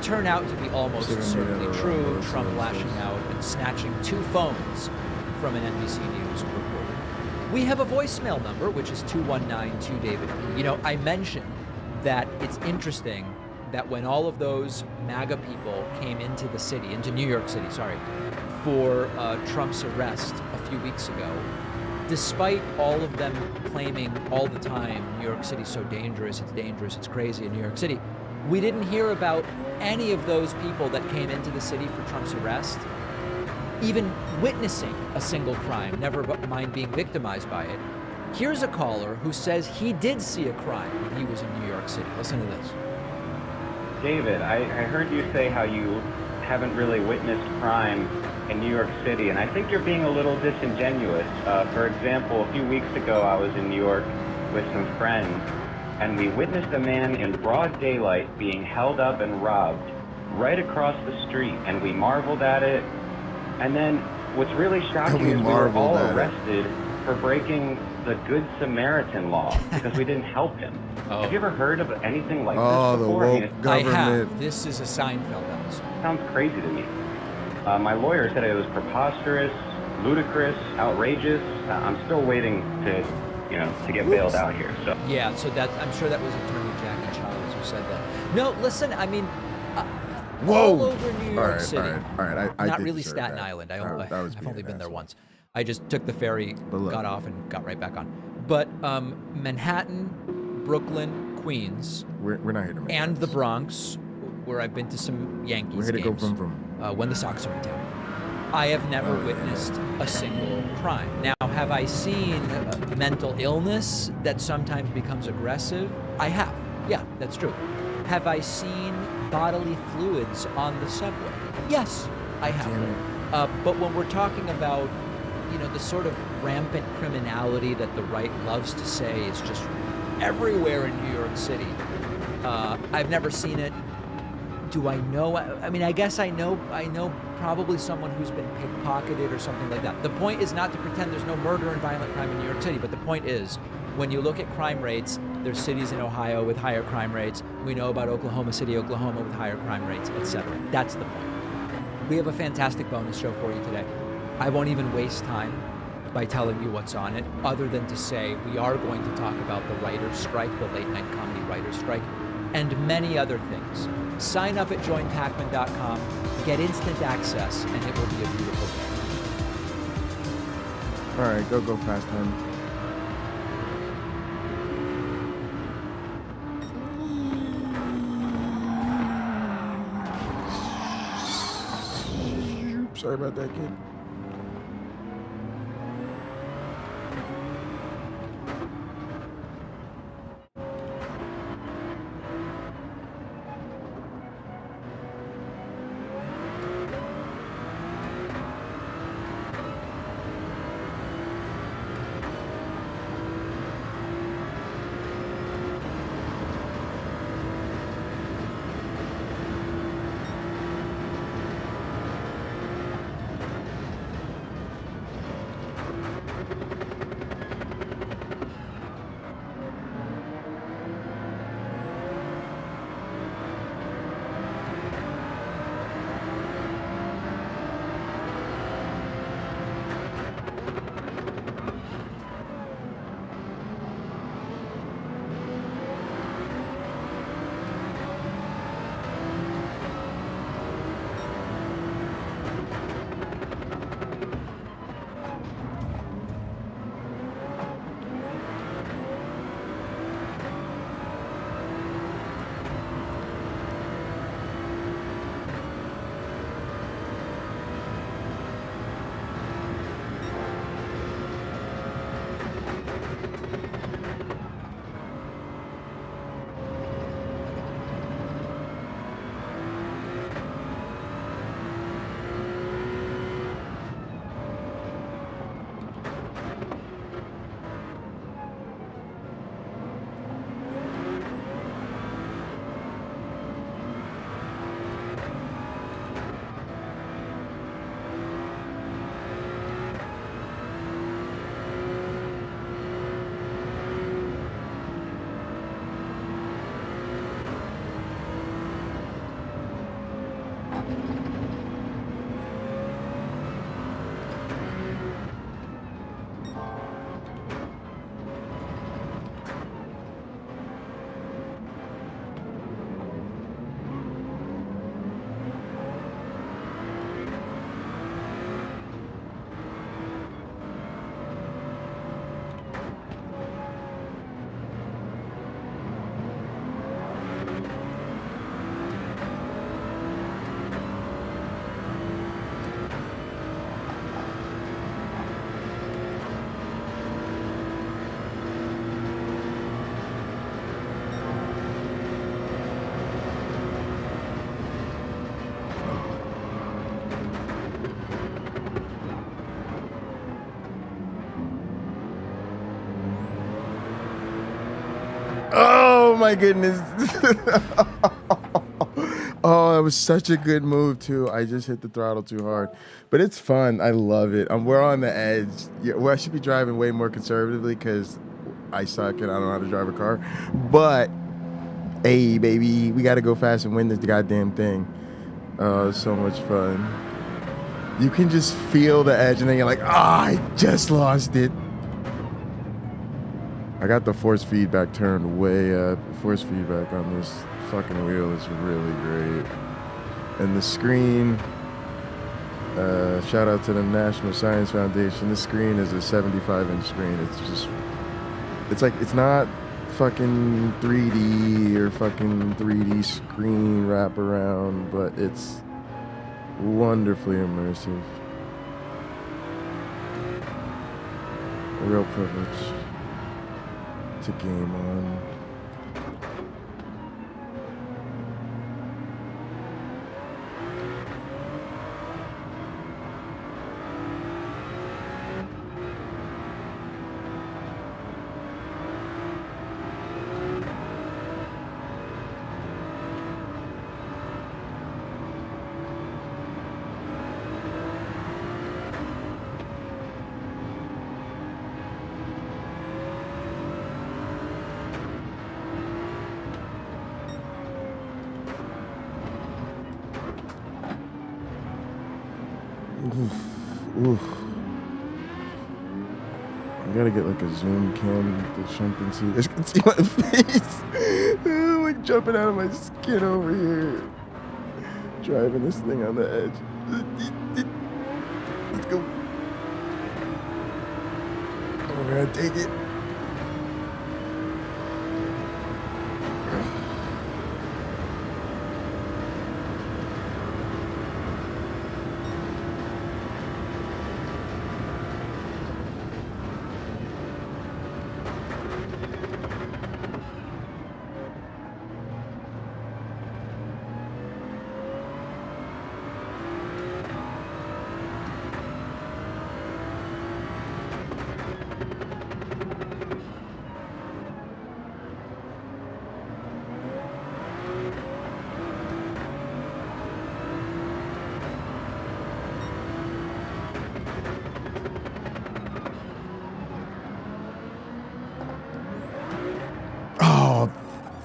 turn out to be almost certainly true. Trump lashing out and snatching 2 phones from an NBC News reporter. We have a voicemail number, which is 219-2-DAVID. You know, I mentioned that it's interesting that when all of those MAGA people came into the city, into New York City, for Trump's arrest a few weeks ago, despite all of them claiming all the time, New York City's so dangerous, it's crazy in New York City, we didn't hear about any of those people that came into the city for Trump's arrest even witnessing a single crime, never mind being victimized by it. Here's a caller who says he did see a crime when he was in New York City. Listen to this. David, I heard you say how you haven't really witnessed crime in New York City, and I think you're being a little disingenuous. For example, a few weeks ago I was in New York with some friends, and we witnessed a man in broad daylight being held up and robbed right across the street, and we marveled at it. And then what's really shocking is we were all arrested for breaking the Good Samaritan law because we didn't help him. Have you ever heard of anything like this before? The woke government. I have. This is a Seinfeld episode. Sounds crazy to me. My lawyer said it was preposterous, ludicrous, outrageous. I'm still waiting to get bailed out here. So yeah, so I'm sure that was Attorney Jackie Childs who said that. No, listen, I mean, all over New York City. All right. I not did really deserve Staten that. Island. I've only been there once. I just took the ferry, got off, and got right back on. But Manhattan, Brooklyn, Queens, we're not here to make and the Bronx, where I've been to some Yankees We're here to games, go from. when the Sox are in town. I have never witnessed a single crime. Now, have I seen mental illness that sometimes becomes aggressive? I have. Yeah, that's true. Have I seen bodily fluids on the subway? Yes, I have. But when we're talking about, the sort of rampant criminality that the right loves to say is just everywhere in New York City, I've never seen it. Do I know? I mean, I guess I know probably someone who's been pickpocketed or something like that. The point is not to pretend there's no murder and violent crime in New York City, but the point is, when you look at crime rates, there's cities in Ohio with higher crime rates. We know about Oklahoma City, Oklahoma with higher crime rates, etc. That's the point. We have a fantastic bonus show for you today. I won't even waste time by telling you what's on it, other than to say we are going to talk about the writer's strike, the late night comedy writer's strike, and many other things. Sign up at joinpakman.com, get instant access, and it will be a beautiful day. All right, go fast, man. Sorry about that, kid. my goodness. Oh, it was such a good move too. I just hit the throttle too hard, but it's fun. I love it. We're on the edge. Yeah, well, I should be driving way more conservatively because I suck and I don't know how to drive a car. But hey, baby, we got to go fast and win this goddamn thing. Oh, it's so much fun. You can just feel the edge, and then you're like, I just lost it. I got the force feedback turned way up. Force feedback on this fucking wheel is really great. And the screen, shout out to the National Science Foundation. This screen is a 75-inch screen. It's not fucking 3D or fucking 3D screen wraparound, but it's wonderfully immersive. A real privilege to game on. Oof. I gotta get like a zoom cam to jump and see. I can see my face. Like jumping out of my skin over here. Driving this thing on the edge. Let's go. Oh, we're gonna take it.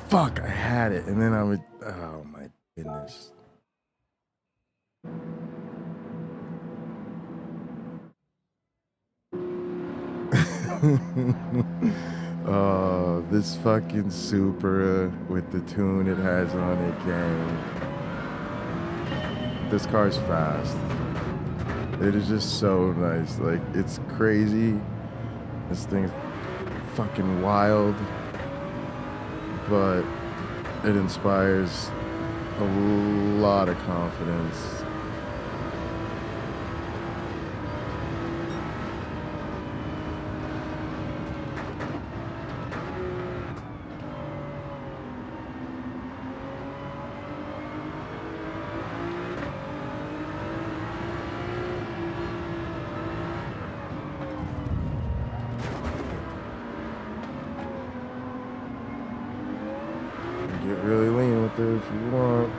Fuck, I had it. And then I would, oh my goodness. Oh, this fucking Supra with the tune it has on it, gang. This car's fast. It is just so nice. Like, it's crazy. This thing's fucking wild. But it inspires a lot of confidence. Get really lean with it if you want.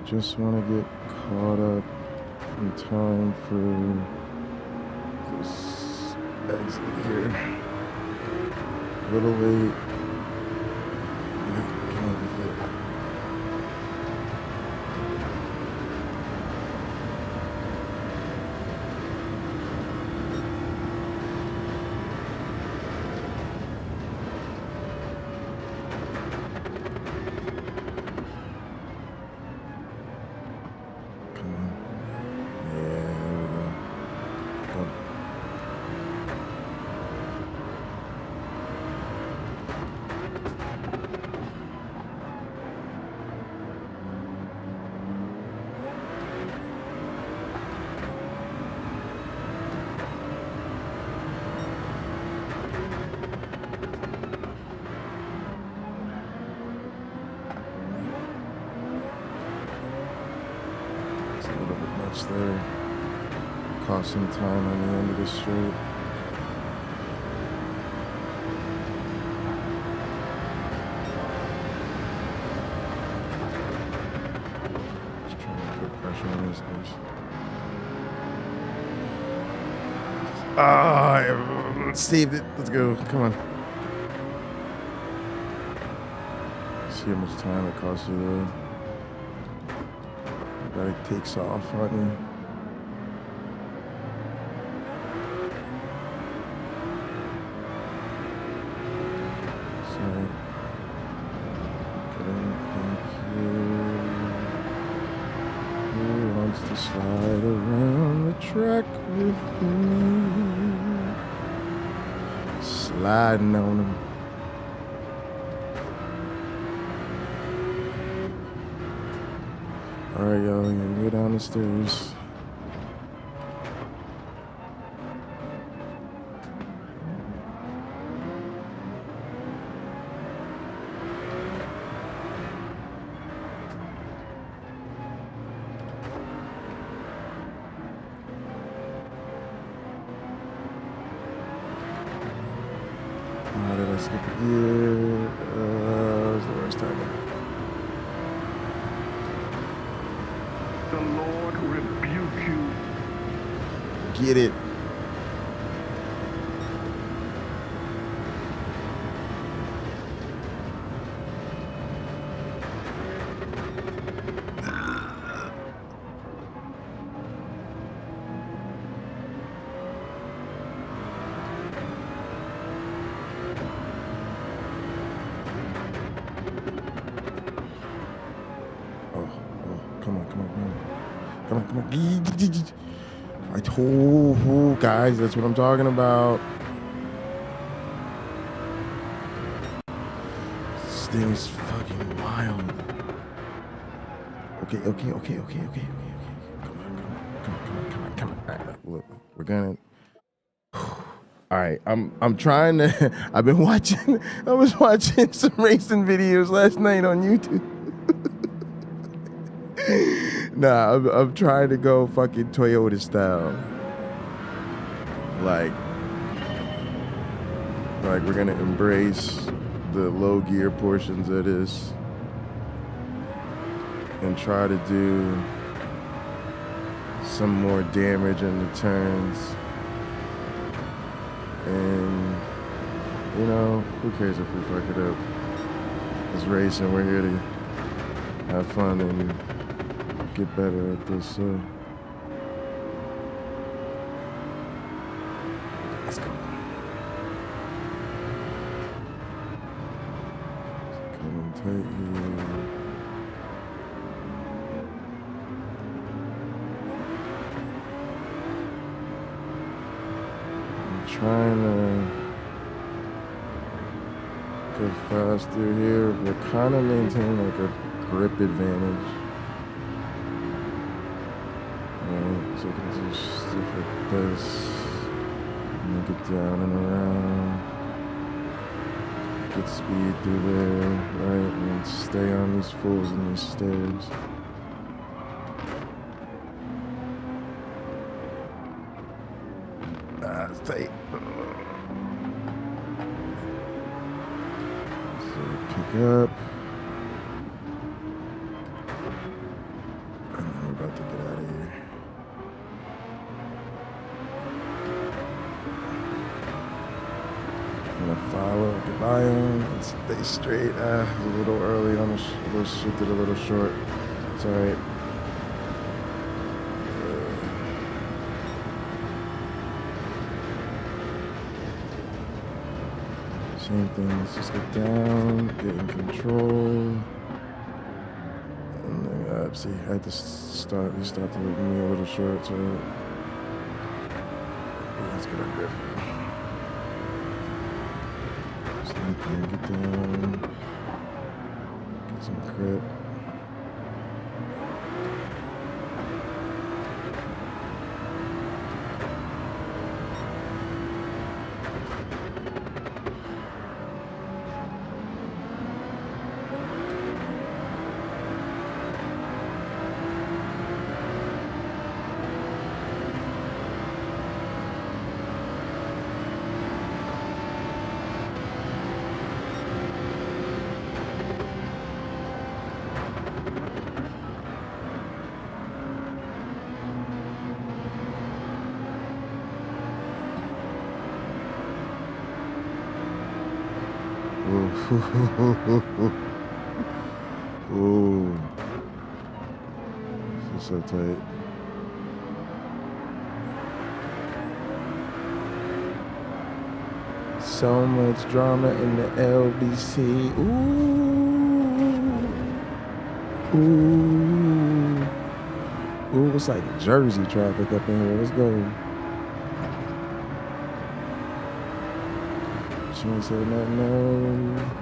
Just want to get caught up in time for this exit here. A little late. Yeah, come on with it. almost there. Caught some time on the end of the street. Just trying to put pressure on these guys. Ah, saved it. Let's go. Come on. See how much time it costs you though. That it takes off on you. Sorry. Thank you. Who wants to slide around the track with me? Sliding on him. Alright, y'all, I'm gonna go down the stairs. How did I skip it here? That was the worst time ever. The Lord rebuke you. Get it. Come on. I told you guys, that's what I'm talking about. This thing is fucking wild. Okay. Come on. All right, look, we're gonna. All right, I'm trying to. I was watching some racing videos last night on YouTube. Nah, I'm trying to go fucking Toyota style. Like we're gonna embrace the low gear portions of this and try to do some more damage in the turns. And you know, who cares if we fuck it up? It's racing. We're here to have fun and get better at this, so let's go. Coming tight here. I'm trying to go faster here. We're kind of maintaining like a grip advantage. So I can do stuff like this, and then get down and around, get speed through there, right, and then stay on these fools and these stairs. It's tight. So pick up. And then we're about to get out of here. Follow, get by him, and stay straight. A little early on the little shifted a little short. It's alright. Same thing, let's just get down, get in control. And then, see, I had to start, he started me a little short, so let's get up there. Same thing, get down, get some grip. Ooh. This is so tight. So much drama in the LBC. Ooh. Ooh, it's like Jersey traffic up in here. Let's go. She ain't said nothing, no.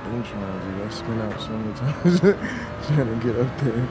I'm trying to do that. Spin out so many times trying to get up there.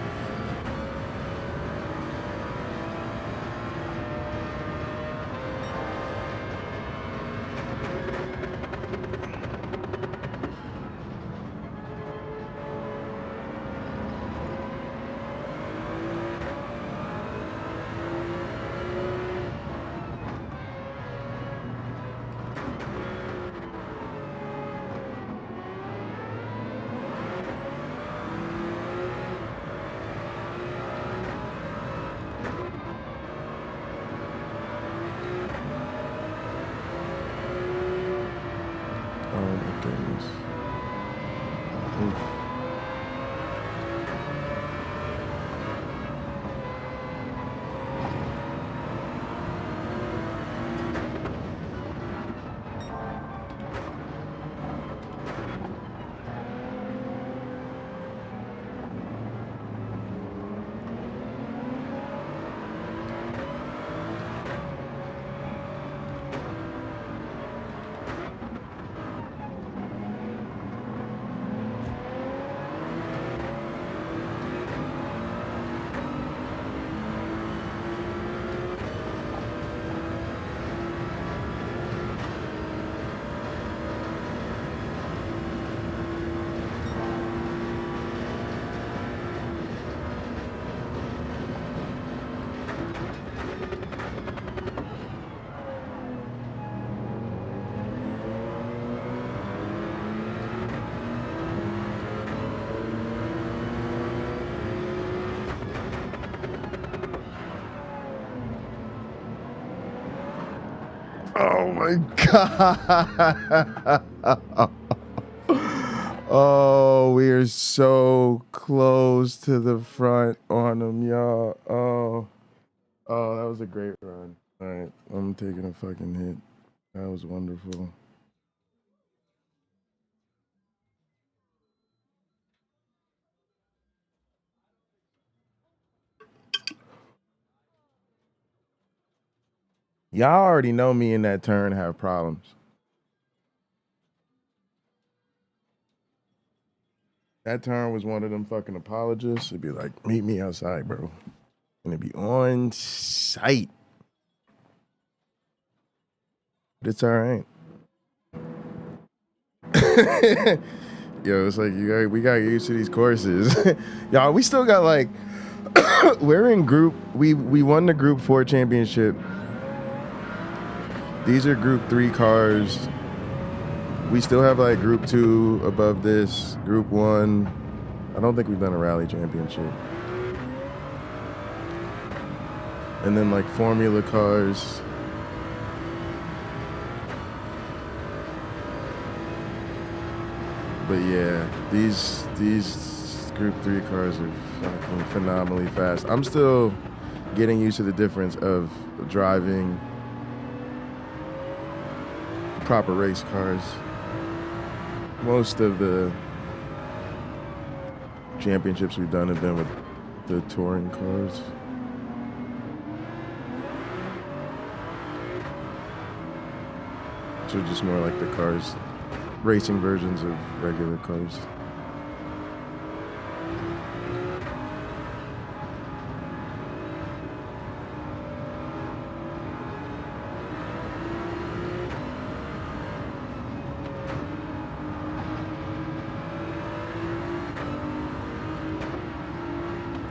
Oh my god. Oh, we are so close to the front on them, y'all. Oh, that was a great run. All right, I'm taking a fucking hit. That was wonderful. Y'all already know me and that turn have problems. That turn was one of them fucking apologists. It'd be like, meet me outside, bro. And it'd be on site. But it's all right. Yo, it's like we got used to these courses. Y'all, we still got like, we're in group, we won the group 4 championship. These are group 3 cars. We still have like group 2 above this, group 1. I don't think we've done a rally championship. And then like formula cars. But yeah, these group 3 cars are fucking phenomenally fast. I'm still getting used to the difference of driving proper race cars. Most of the championships we've done have been with the touring cars. So just more like the cars, racing versions of regular cars.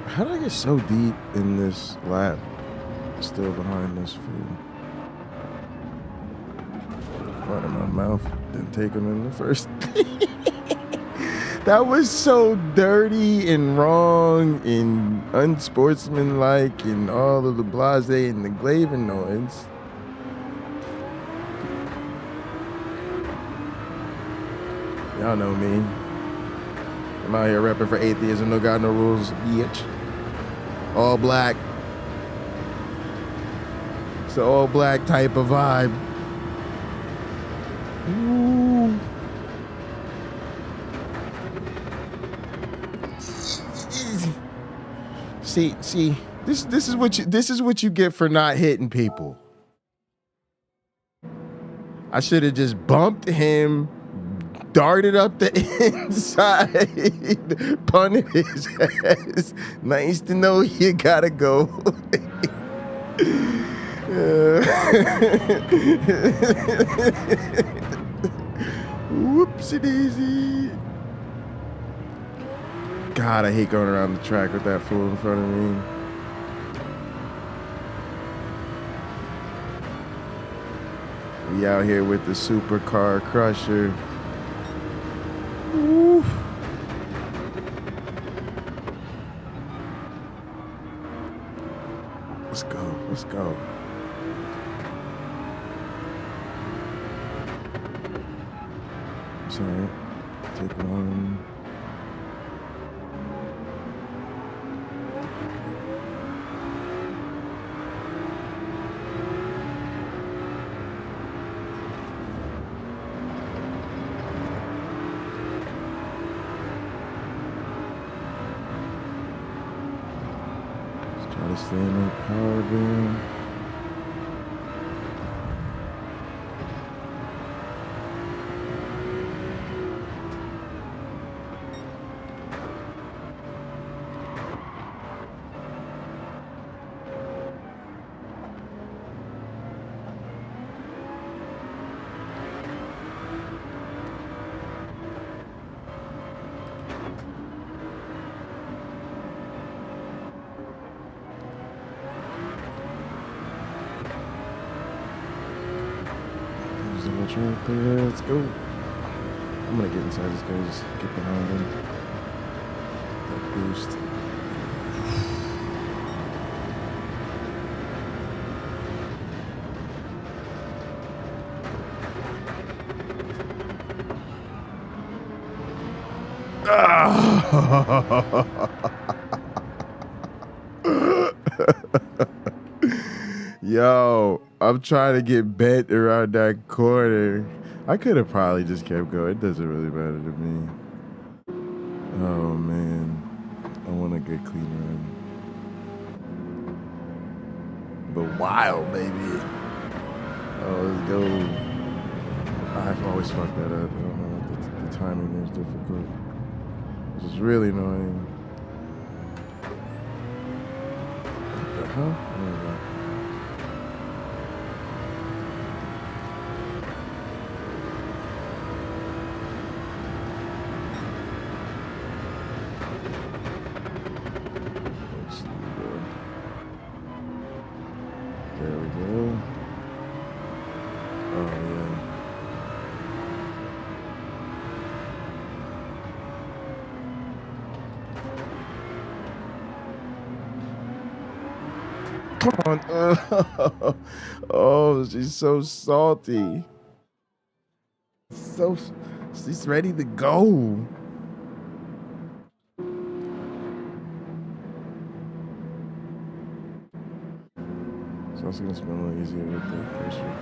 How did I get so deep in this lap? Still behind this fool. Right in my mouth. Didn't take him in the first. That was so dirty and wrong and unsportsmanlike and all of the blase and the Glavinoids. Y'all know me. I'm out here repping for atheism, no God, no rules, bitch. All black. It's the all black type of vibe. Ooh. See, this is what you get for not hitting people. I should have just bumped him, darted up the inside, punted his ass. Nice to know you gotta go. Whoopsie daisy. God, I hate going around the track with that fool in front of me. We out here with the supercar crusher. Woo. Let's go, let's go. Sorry, take one. Let's try to stay in that power beam. Right there, let's go. I'm gonna get inside this guy, just get behind him. That boost. Yo, I'm trying to get bent around that corner. I could have probably just kept going. It doesn't really matter to me. Oh man, I want a good clean run. But wild, baby. Oh, let's go. I've always fucked that up. I don't know. The timing there is difficult. This is really annoying. What the hell? Oh my God. There we go. Oh yeah. Come on. Oh, she's so salty. So she's ready to go. It's also gonna smell a little easier with the pressure.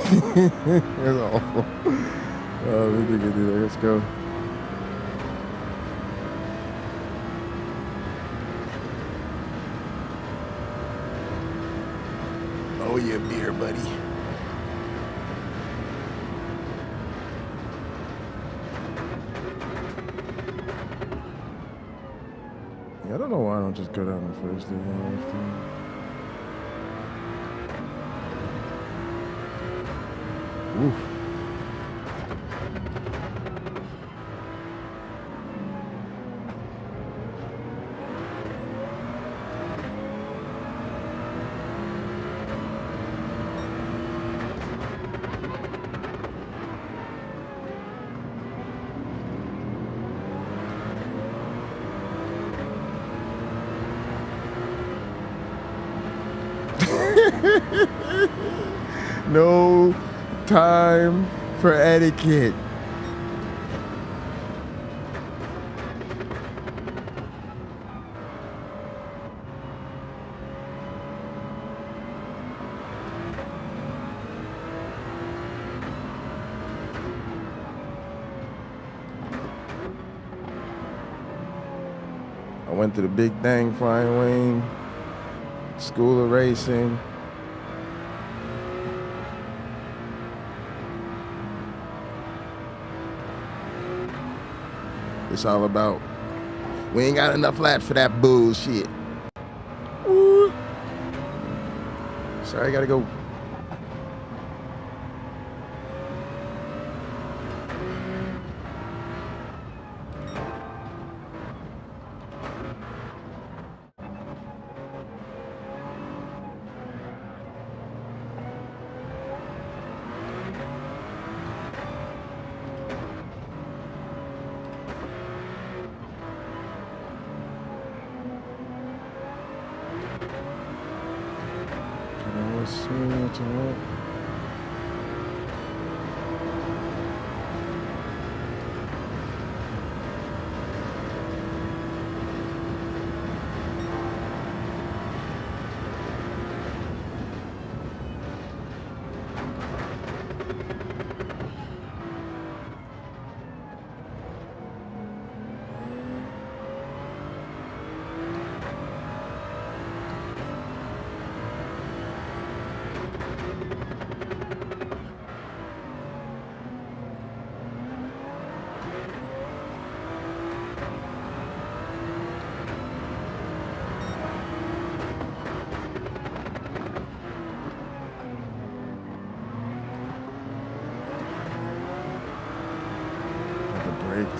That's awful. Oh, we think we do that. Let's go. Oh yeah, beer, buddy. Yeah, I don't know why I don't just go down the first day. Oof. No time for etiquette. I went to the big thing, flying wing, school of racing. It's all about, we ain't got enough laps for that bullshit. Ooh. Sorry, I gotta go.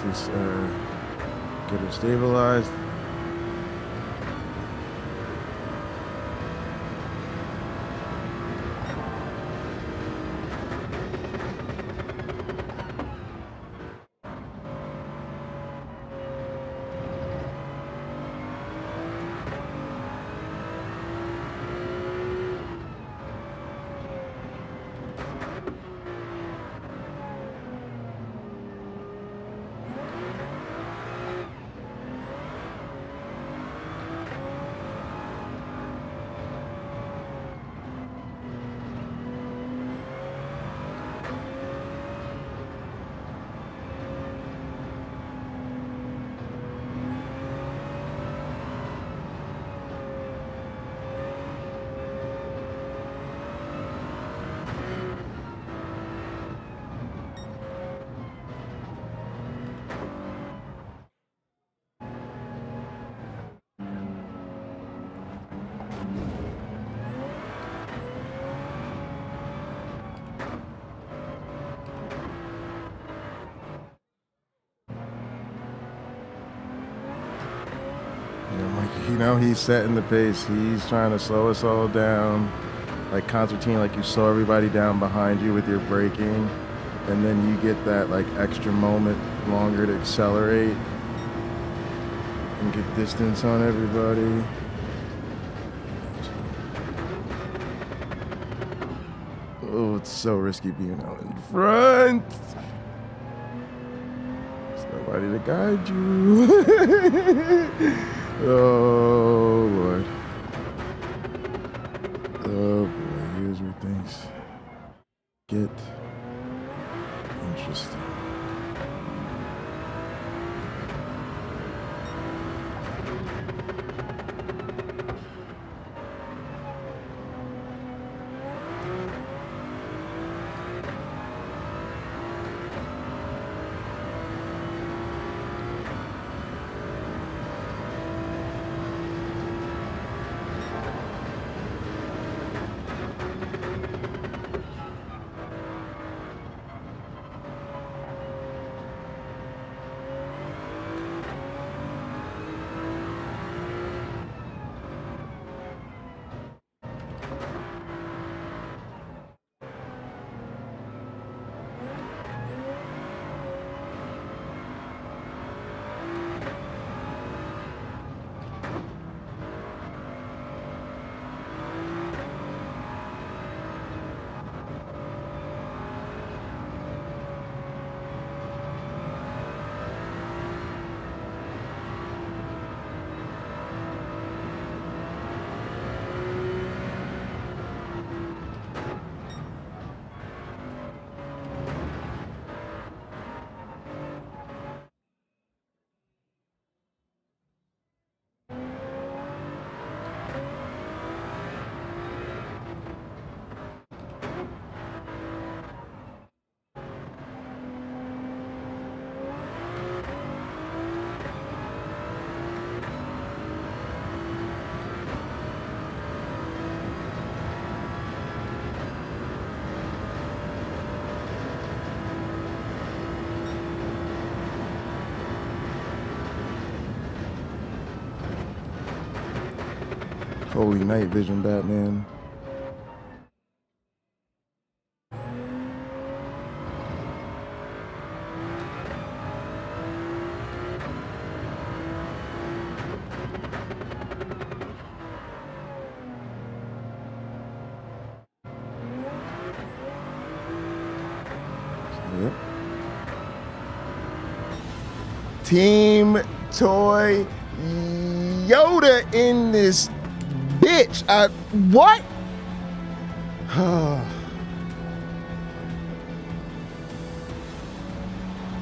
To get it stabilized. You know, he's setting the pace. He's trying to slow us all down. Like concertina, like you slow everybody down behind you with your braking. And then you get that like extra moment longer to accelerate and get distance on everybody. Oh, it's so risky being out in front. There's nobody to guide you. Oh, Lord. Oh, boy. Here's where things get interesting. Holy night vision, Batman. Yep. Team Toy Yoda in this bitch. What?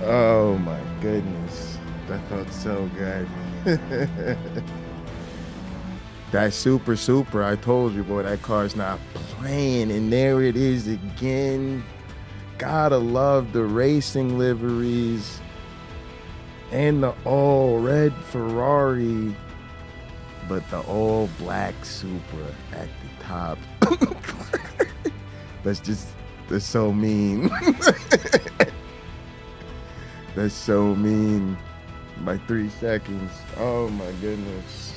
Oh my goodness. That felt so good. That super, I told you, boy, that car's not playing. And there it is again. Gotta love the racing liveries and the all red Ferrari, but the all black Supra at the top. That's so mean. That's so mean. By 3 seconds. Oh my goodness.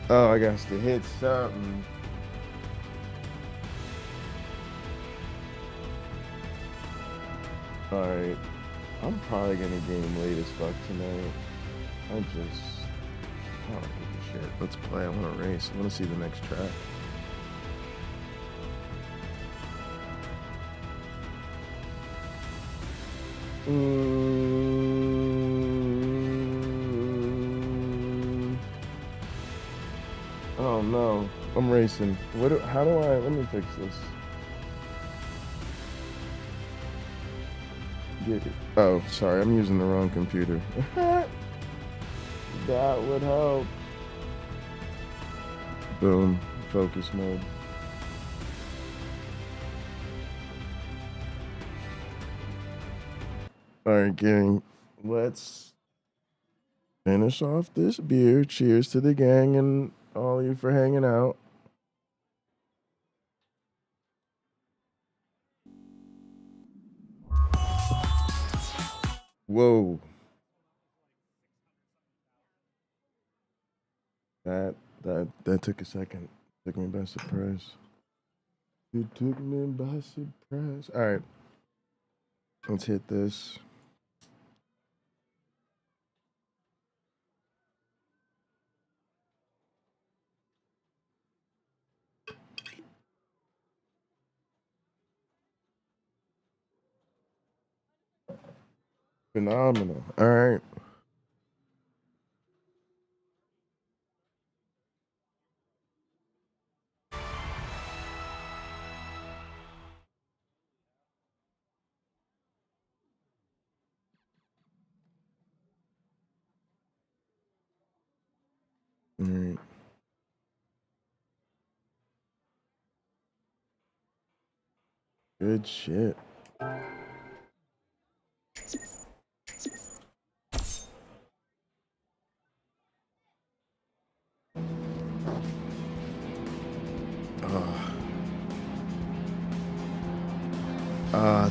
Oh, I got to hit something. Alright. I'm probably gonna game late as fuck tonight. I don't give a shit. Let's play. I wanna race. I wanna see the next track. Oh no. I'm racing. How do I let me fix this. Oh, sorry, I'm using the wrong computer. That would help. Boom, focus mode. All right, gang, let's finish off this beer. Cheers to the gang and all of you for hanging out. Whoa. That took a second. Took me by surprise. It took me by surprise. All right. Let's hit this. Phenomenal. All right. All right. Good shit.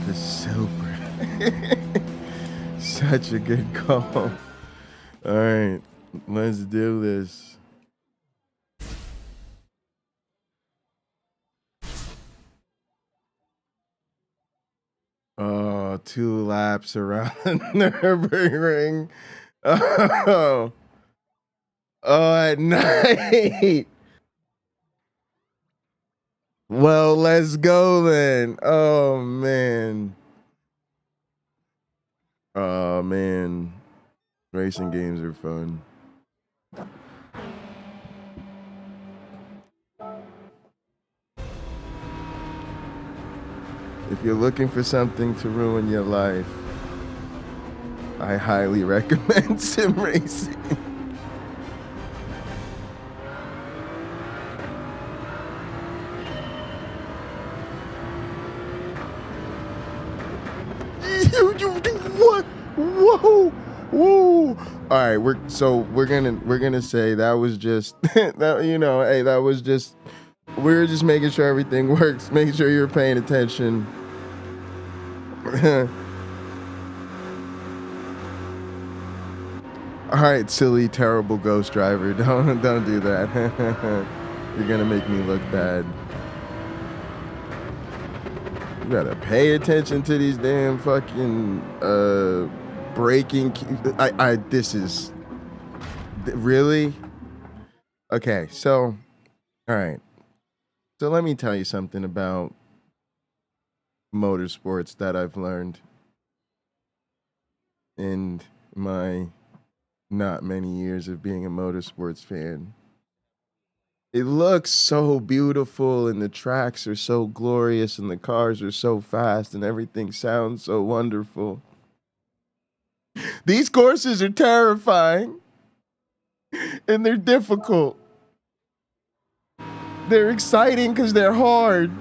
The super. Such a good call. All right, let's do this. Oh, 2 laps around the Nürburgring. Oh, at night. Well, let's go then. Oh, man. Oh, man. Racing games are fun. If you're looking for something to ruin your life, I highly recommend sim racing. What? Whoa! Whoa! All right, we're gonna say that was just that, you know, hey, that was just, we were just making sure everything works, making sure you were paying attention. All right, silly, terrible ghost driver, don't do that. You're gonna make me look bad. You gotta pay attention to these damn fucking braking. This is really okay. So, all right. So let me tell you something about motorsports that I've learned in my not many years of being a motorsports fan. It looks so beautiful and the tracks are so glorious and the cars are so fast and everything sounds so wonderful. These courses are terrifying and they're difficult. They're exciting because they're hard.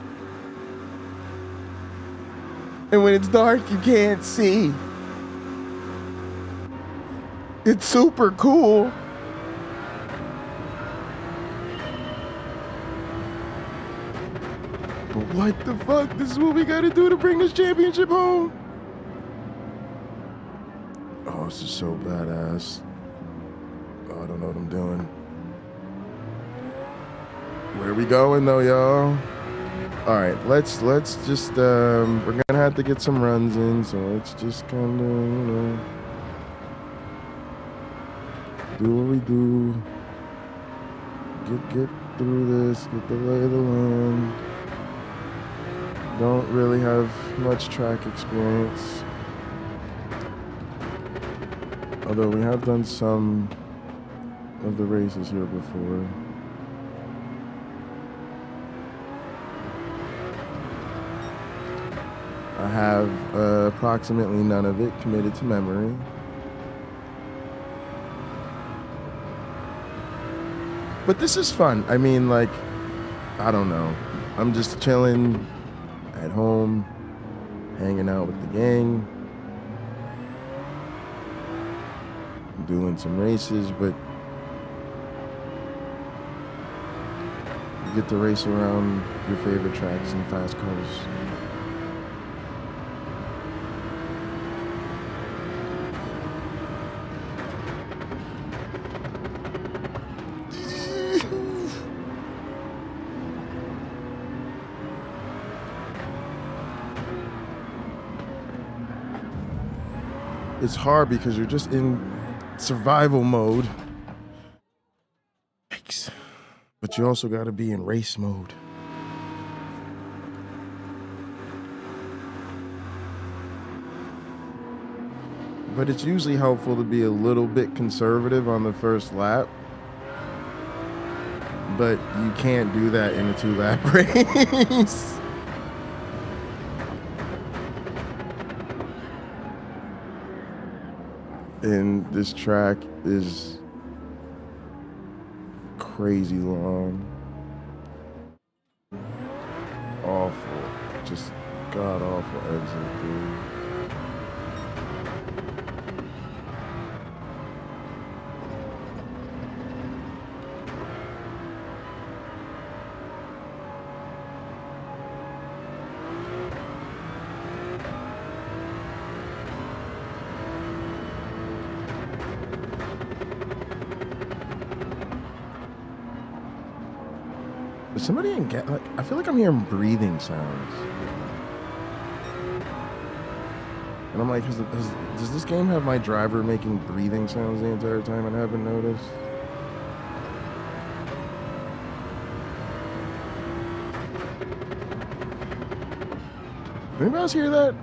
And when it's dark, you can't see. It's super cool. But what the fuck? This is what we gotta do to bring this championship home. Oh, this is so badass. Oh, I don't know what I'm doing. Where are we going though, y'all? All right, let's just we're gonna have to get some runs in, so let's just kind of, you know, do what we do. Get through this, get the lay of the land. Don't really have much track experience. Although we have done some of the races here before. I have approximately none of it committed to memory. But this is fun. I mean, like, I don't know. I'm just chilling at home, hanging out with the gang, doing some races, but you get to race around your favorite tracks and fast cars. It's hard because you're just in survival mode. Yikes. But you also got to be in race mode. But it's usually helpful to be a little bit conservative on the first lap. But you can't do that in a 2-lap race. And this track is crazy long. Awful. Just god awful exit, dude. Is somebody in like, I feel like I'm hearing breathing sounds. And I'm like, does this game have my driver making breathing sounds the entire time and I haven't noticed? Anybody else hear that?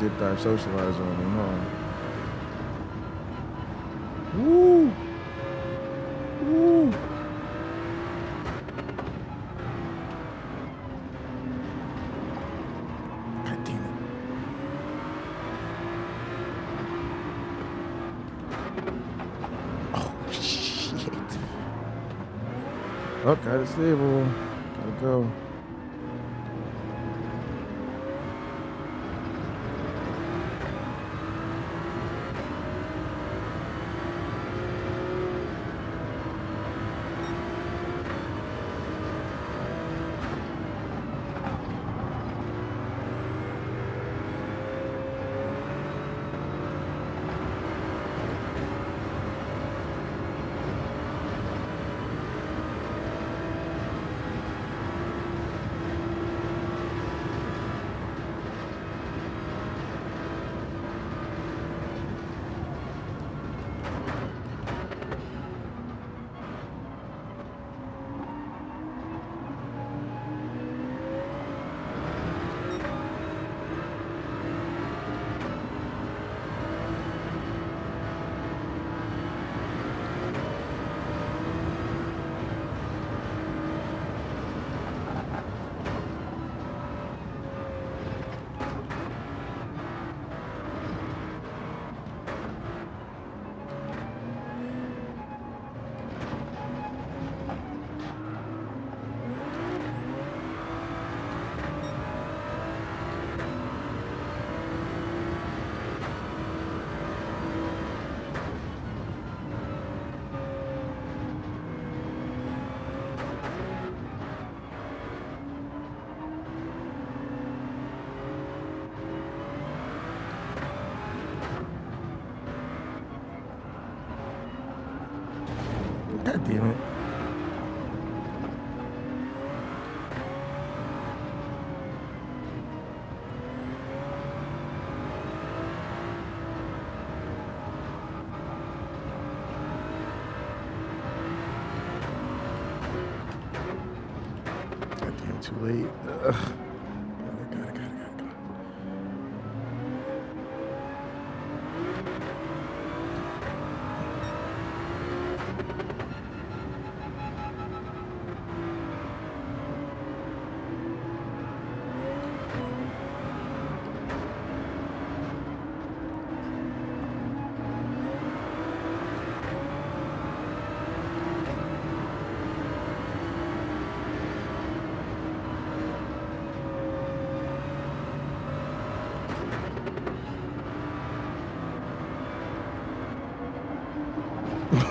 Dip dive socialize on me, huh? Woo! Woo! God damn it. Oh, shit. Oh, got it stable. Gotta go. God damn it. God damn, too late. Ugh. Got it.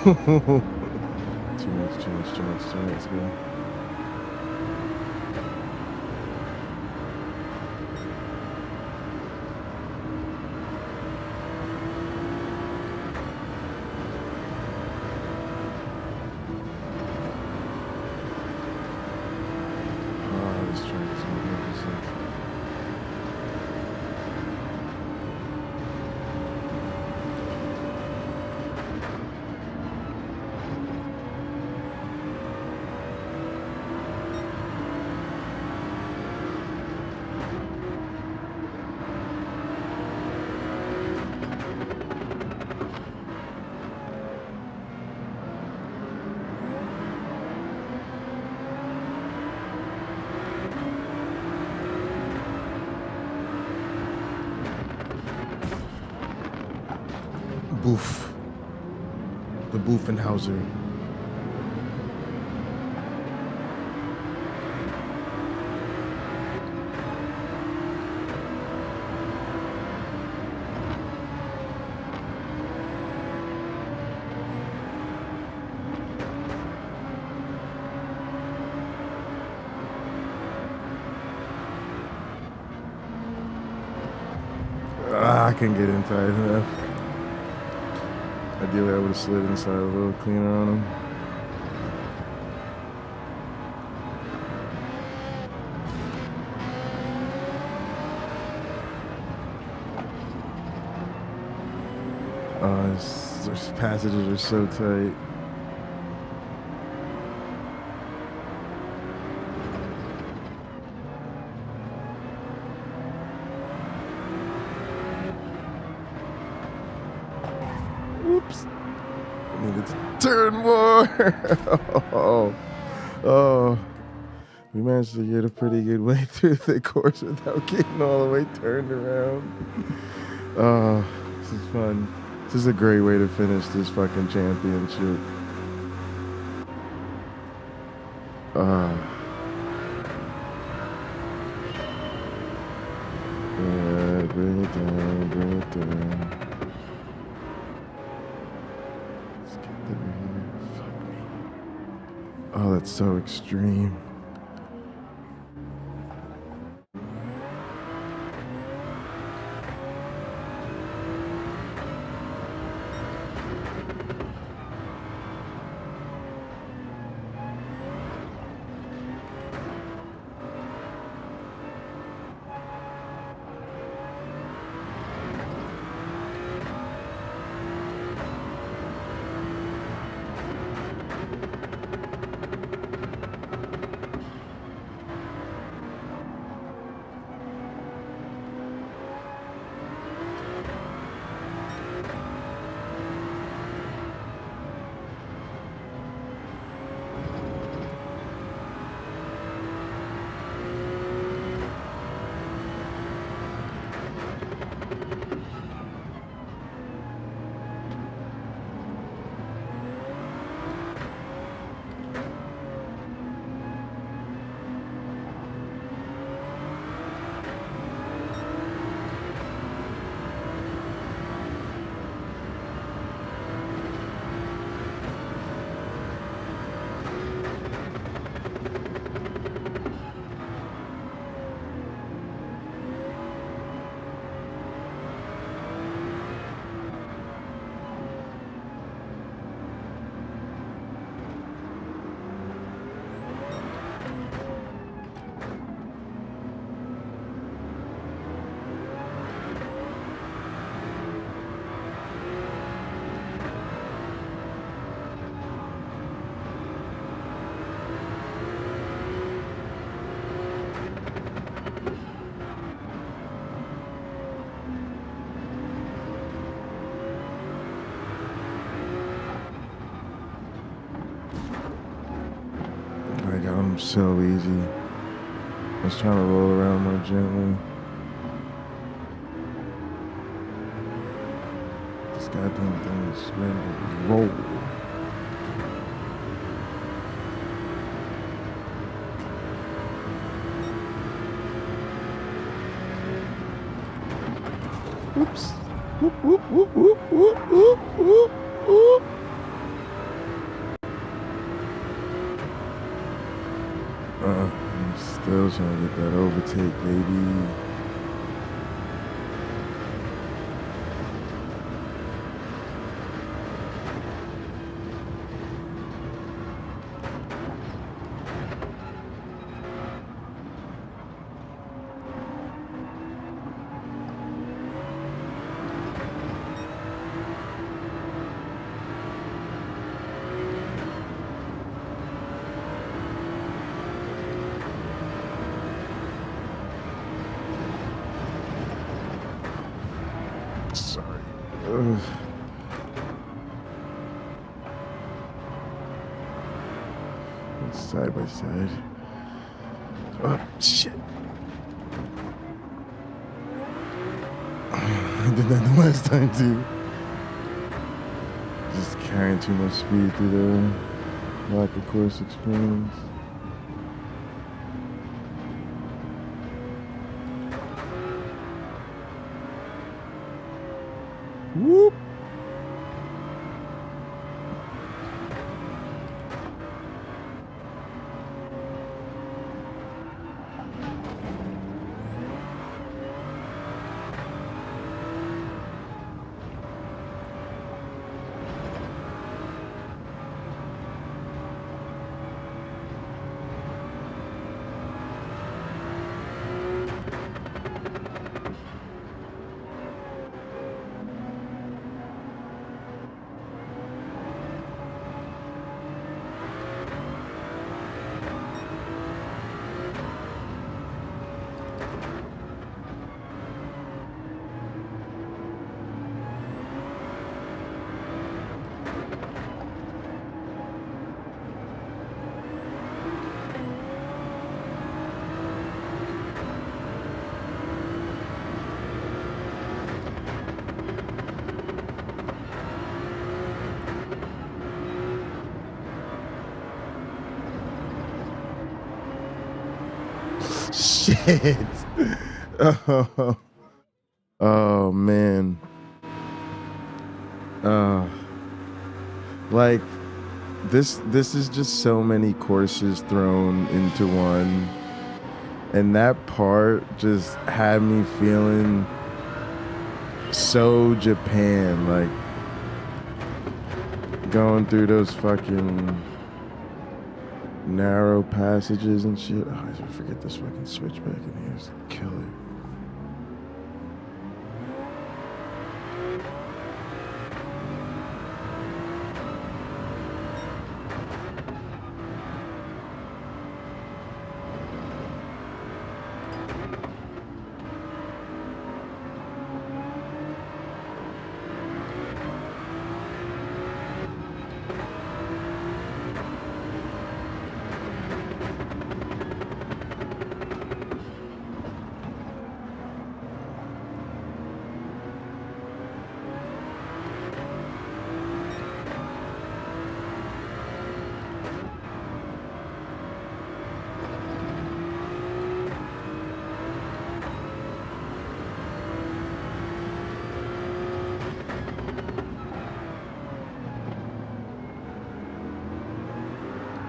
Too much. Let's go. booth. The Buffenhauser. I couldn't get in tight enough. Ideally, I would have slid inside a little cleaner on him. These passages are so tight. Whoops. I needed to turn more. Oh. We managed to get a pretty good way through the course without getting all the way turned around. Oh, this is fun. This is a great way to finish this fucking championship. Yeah, bring it down, bring it down. Let's get through here. Fuck me. Oh, that's so extreme. So easy. I was trying to roll around more gently. This goddamn thing is ready to roll. Oops. Whoop, whoop, whoop, whoop, whoop, whoop, whoop, whoop. I'm still trying to get that overtake, baby. Side by side. Oh, shit. I did that the last time, too. carrying too much speed through the lack of course experience. Whoop. Shit. Oh man. Like this is just so many courses thrown into one, and that part just had me feeling so Japan, like going through those fucking narrow passages and shit. Oh, I forget this fucking switchback in here is killer.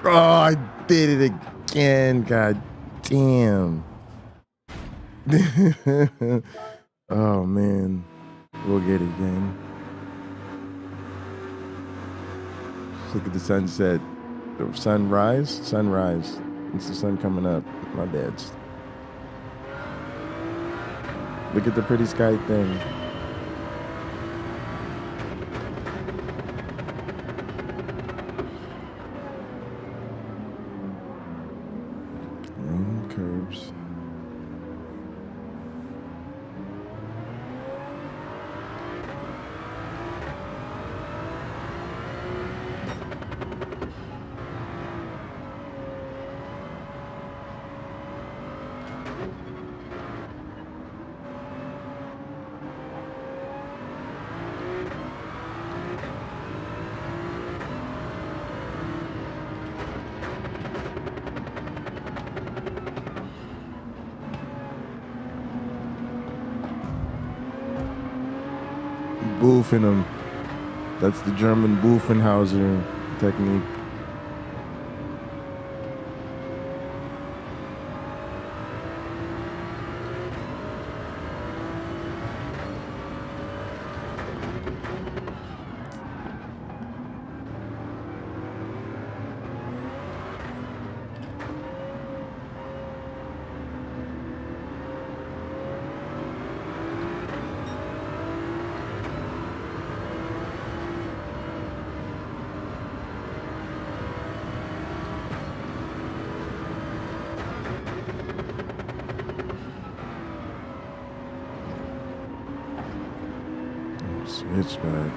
Oh, I did it again. God damn. Oh, man. We'll get it again. Look at the sunset. Sunrise? Sunrise. It's the sun coming up. My bad. Look at the pretty sky thing. Curbs. Boofing them. That's the German Boofenhauser technique. Switchback.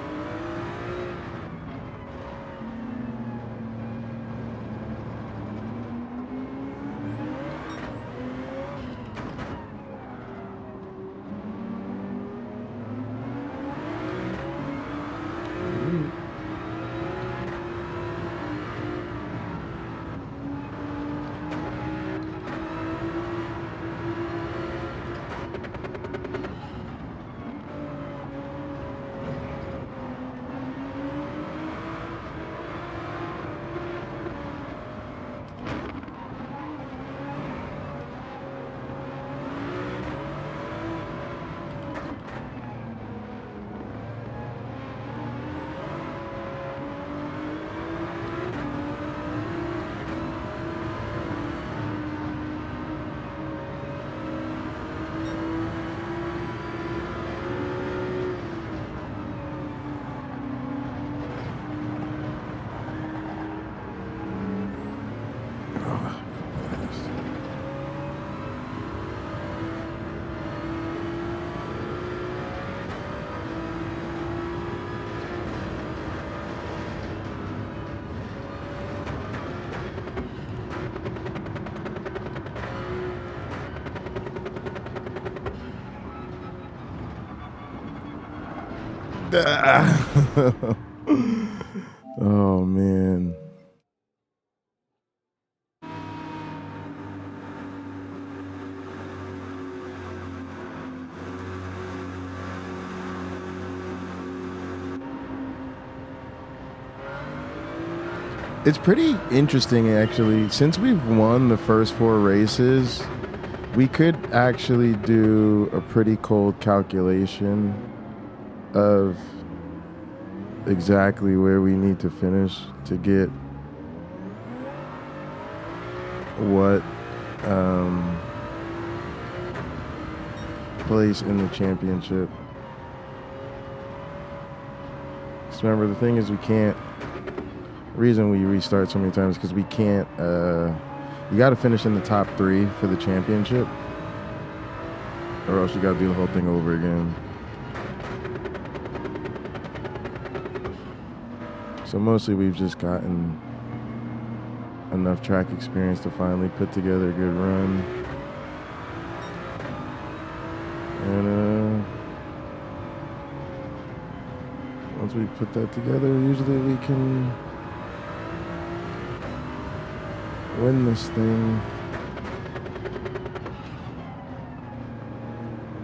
Oh man. It's pretty interesting, actually. Since we've won the first 4 races, we could actually do a pretty cold calculation of exactly where we need to finish to get what place in the championship. Just remember, the thing is, we can't. Reason we restart so many times because we can't. You got to finish in the top 3 for the championship, or else you got to do the whole thing over again. So mostly we've just gotten enough track experience to finally put together a good run, and once we put that together, usually we can win this thing.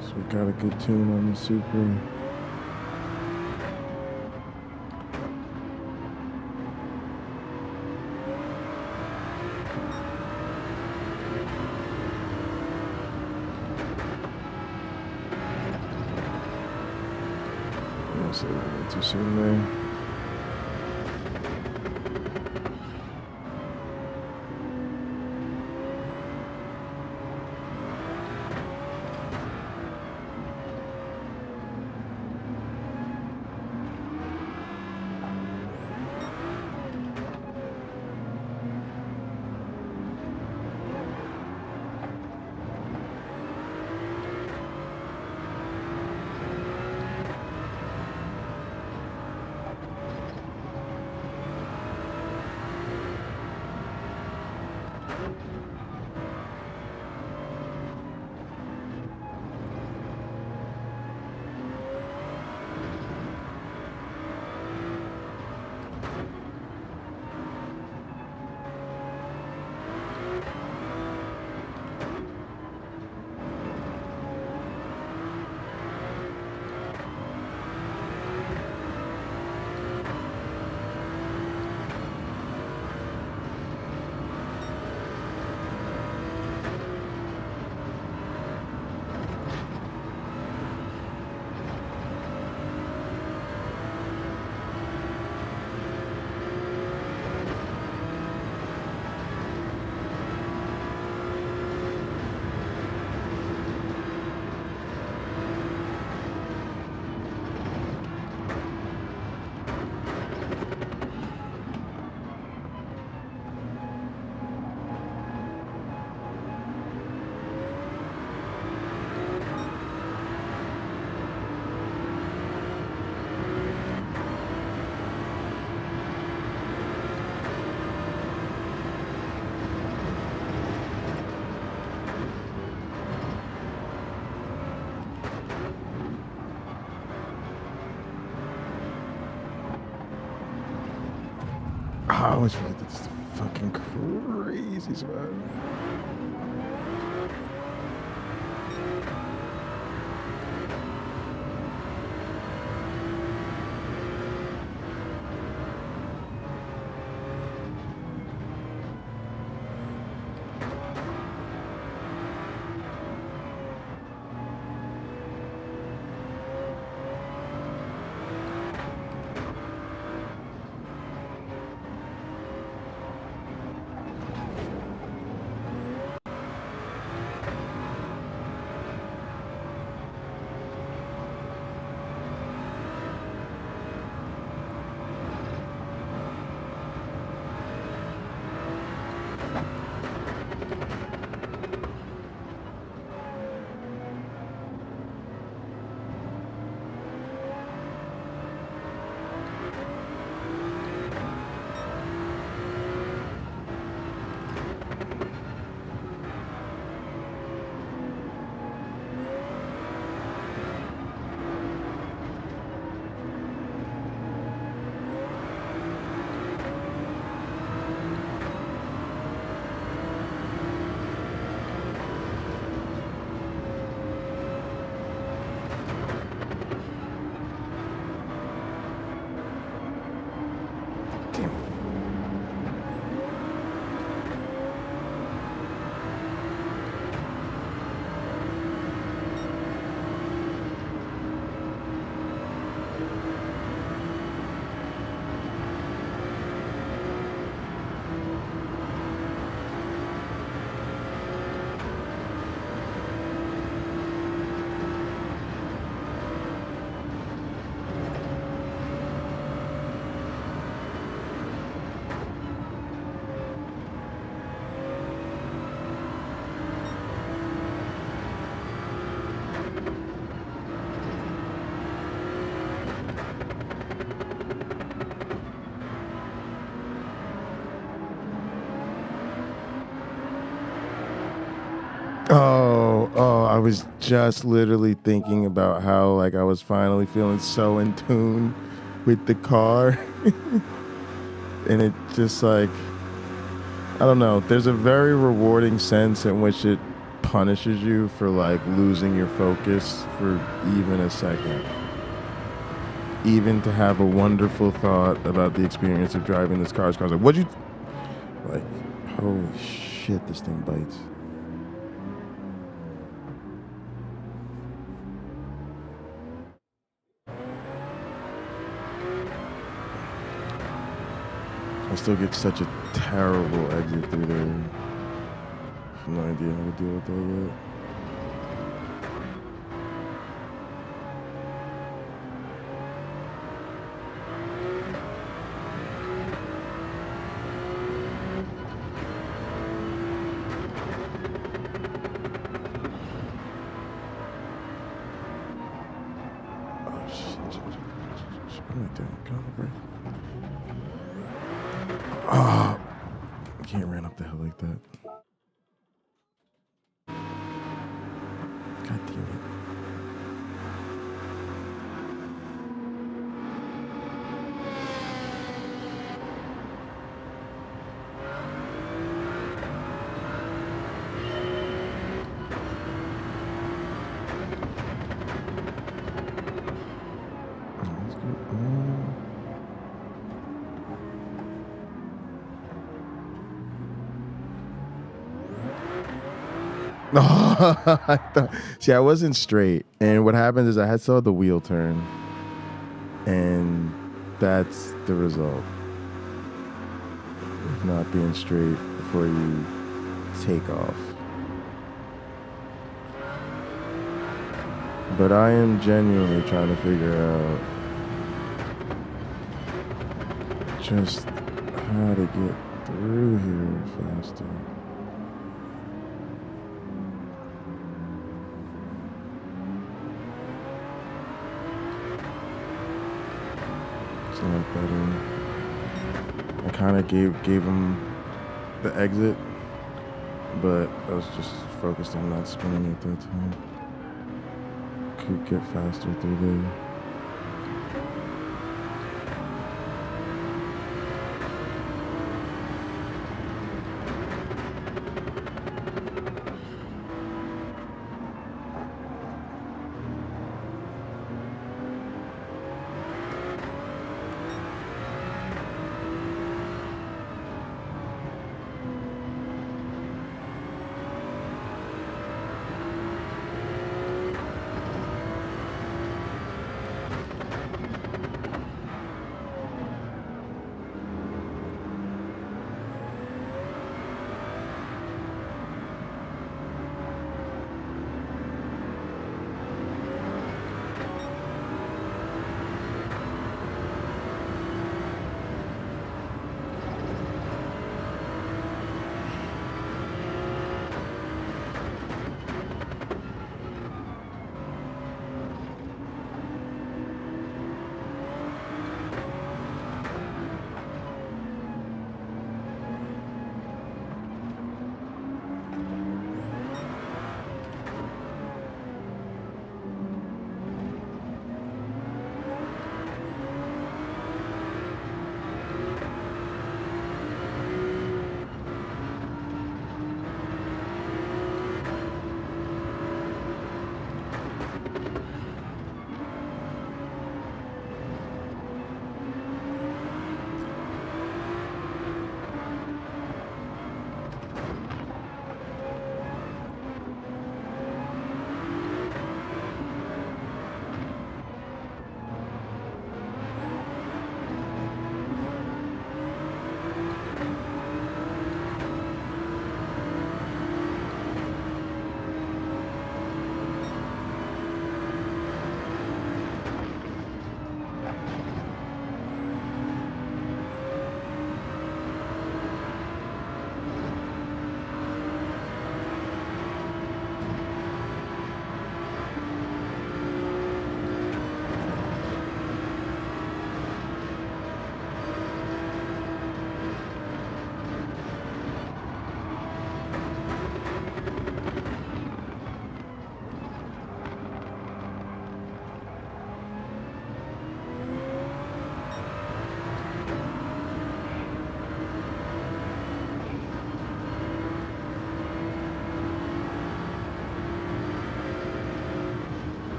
So we got a good tune on the super. Yeah, so not too soon there. I always forget that this is fucking crazy spot. Oh, I was just literally thinking about how like I was finally feeling so in tune with the car. And it just like, I don't know, there's a very rewarding sense in which it punishes you for like losing your focus for even a second. Even to have a wonderful thought about the experience of driving this car. Like, what'd you, like, holy shit, this thing bites. I still get such a terrible exit through there. I have no idea how to deal with that yet. Oh shit. What am I doing? Get on the brake. Oh, I can't run up the hill like that. God damn it. See, I wasn't straight, and what happens is I saw the wheel turn, and that's the result of not being straight before you take off. But I am genuinely trying to figure out just how to get through here faster. Like better. I kind of gave him the exit, but I was just focused on not spinning at that time. Could get faster through there.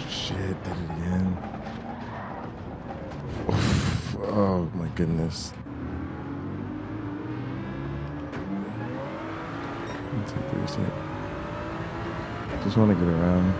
Shit, did it again. Oh my goodness. Let's take the reset. Just want to get around.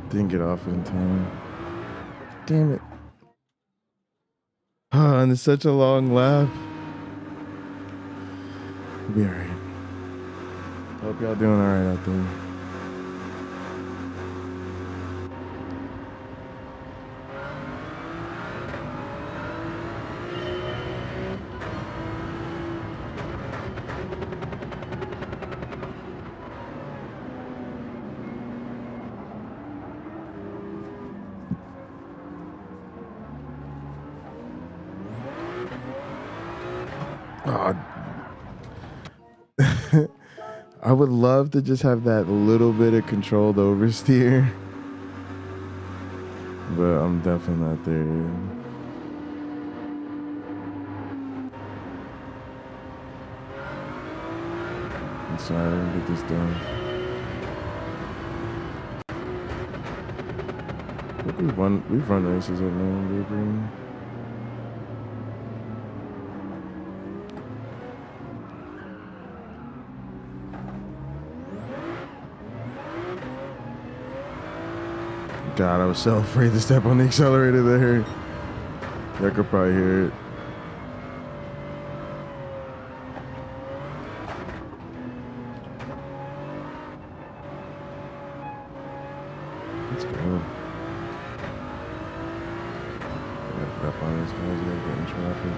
Didn't get off in time. Damn it. And it's such a long lap. We'll be alright. Hope y'all doing alright out there. I would love to just have that little bit of controlled oversteer, but I'm definitely not there yet. I'm sorry, I didn't get this done. I think we've run races at Blue Green. God, I was so afraid to step on the accelerator there. Y'all could probably hear it. Let's go. I gotta put up on these guys, gotta get in traffic.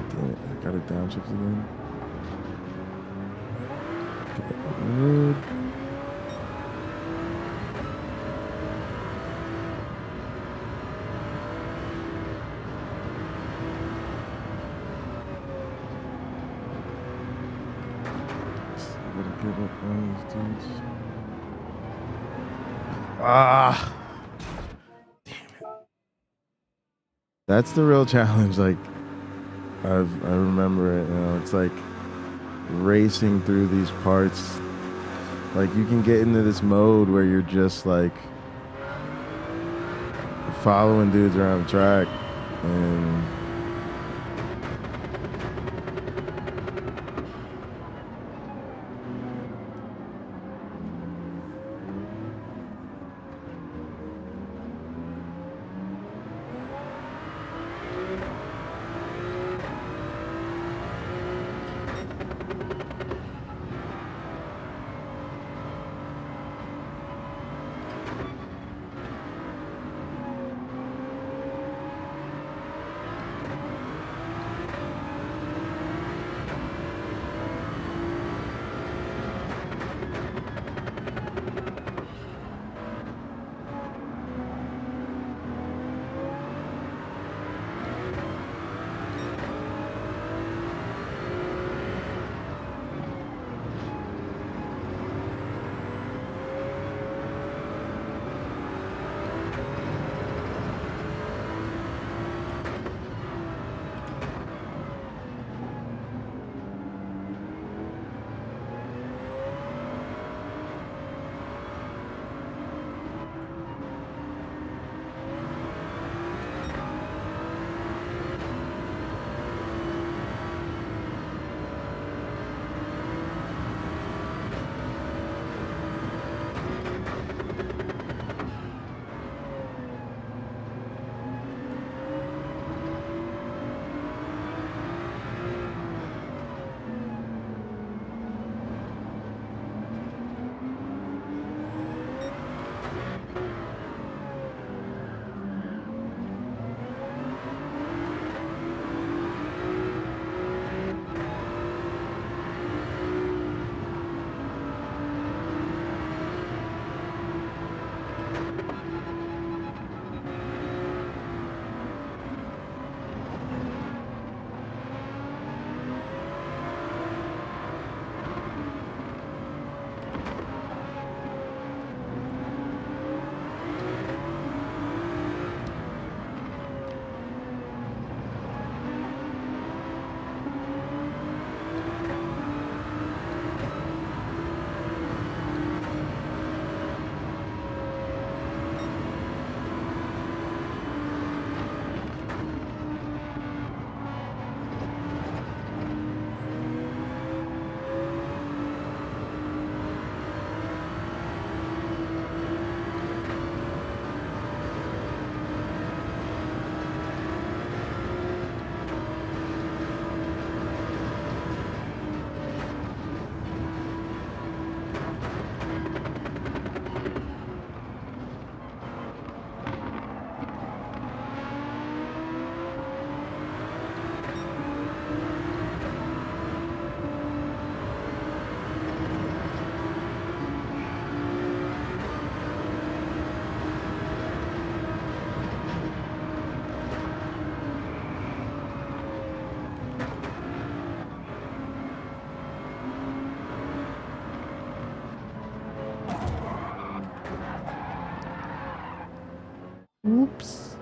Damn it, I got it downshift again. Get that red. I gotta give up on these dudes. Ah! Damn it. That's the real challenge, like, I remember it, you know, it's like racing through these parts. Like you can get into this mode where you're just like following dudes around the track and Oops.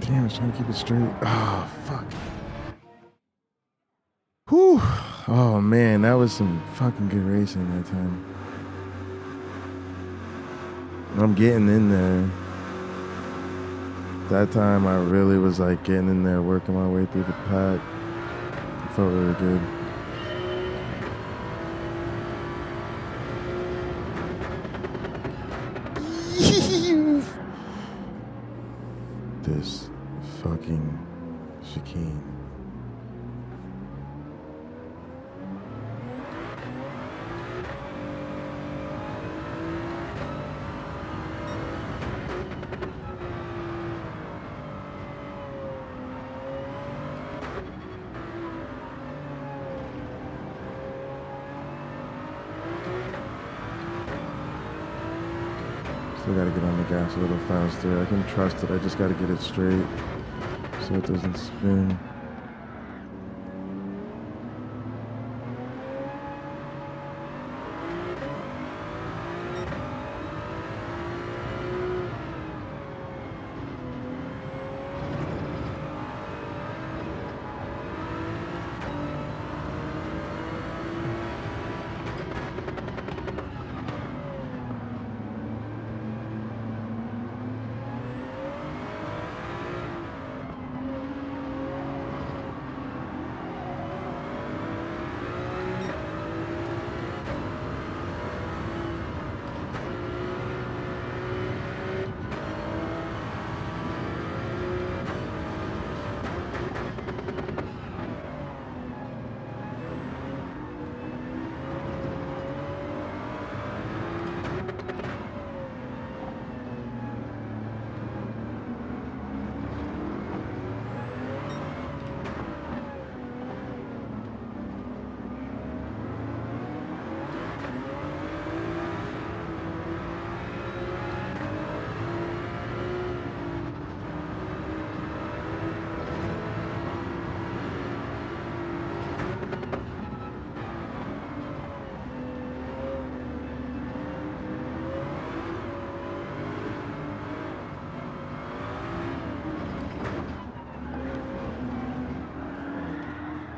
Damn, I was trying to keep it straight. Oh, fuck. Whew. Oh, man, that was some fucking good racing that time. I'm getting in there. That time I really was like getting in there, working my way through the pack. It felt really good. This fucking chicane. Still gotta get on the gas a little faster. I can trust it, I just gotta get it straight so it doesn't spin.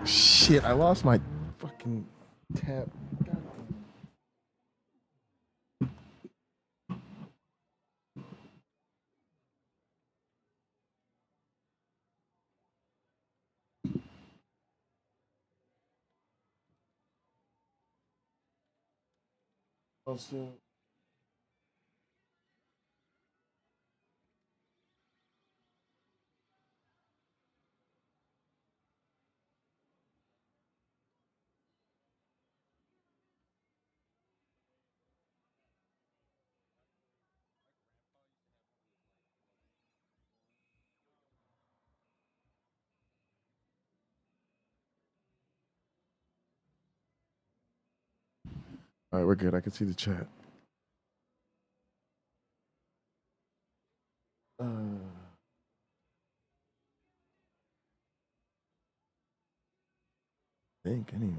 Shit, I lost my fucking tab. Also, all right, we're good. I can see the chat. I think anyway.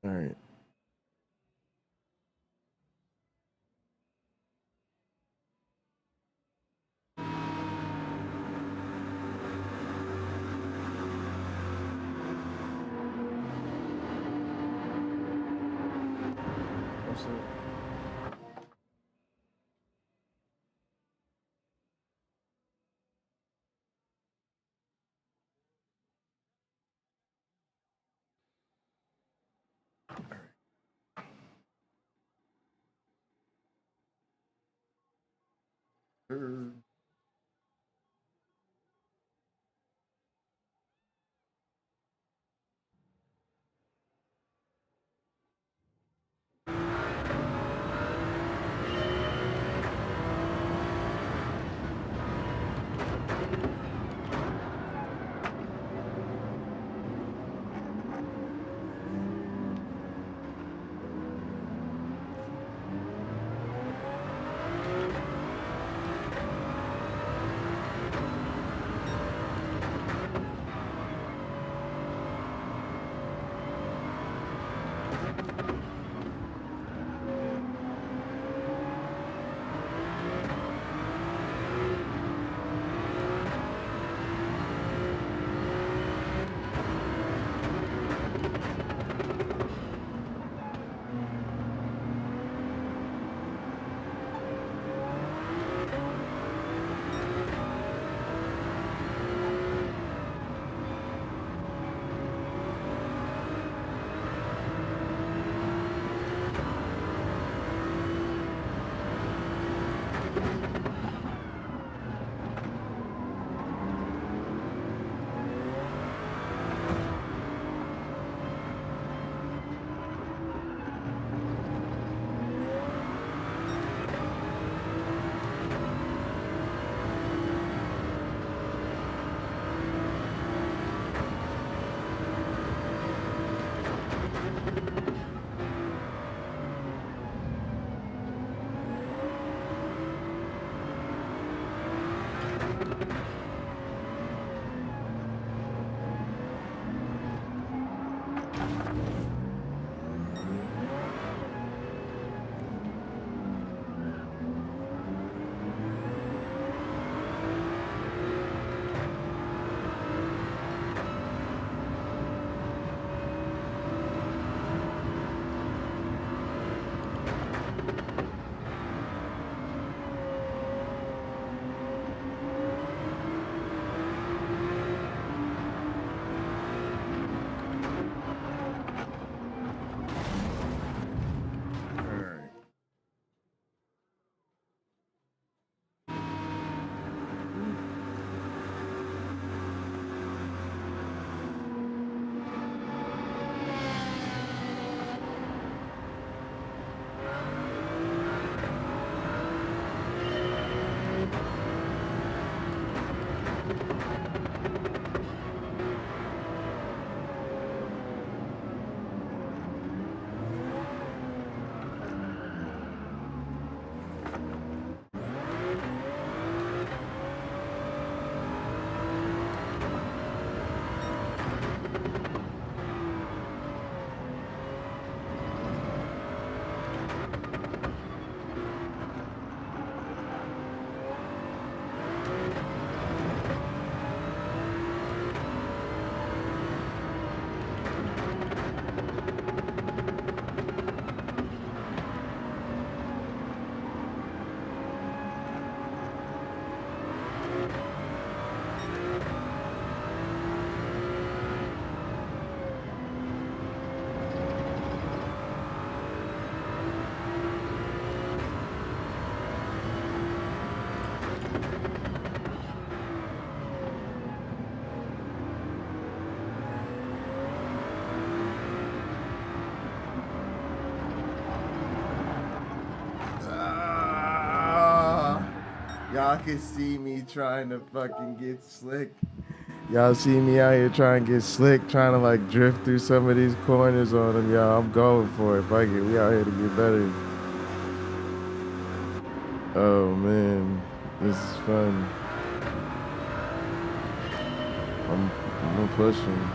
All right. Y'all can see me trying to fucking get slick. Y'all see me out here trying to get slick, trying to like drift through some of these corners on them. Y'all, I'm going for it. Fuck it. We out here to get better. Oh man, this is fun. I'm pushing.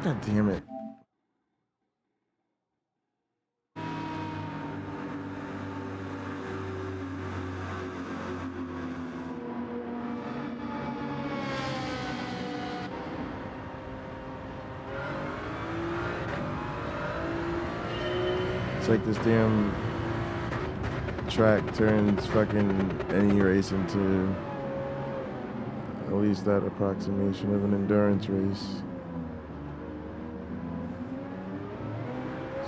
God damn it. It's like this damn track turns fucking any race into at least that approximation of an endurance race.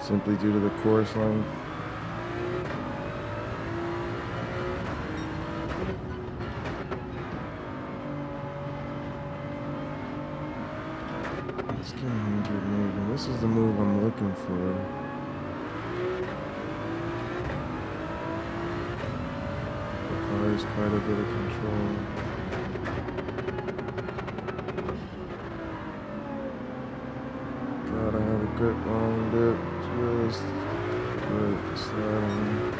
Simply due to the course length. Let's get in here, moving. This is the move I'm looking for. Requires quite a bit of control. Gotta have a grip on it. Just good sliding.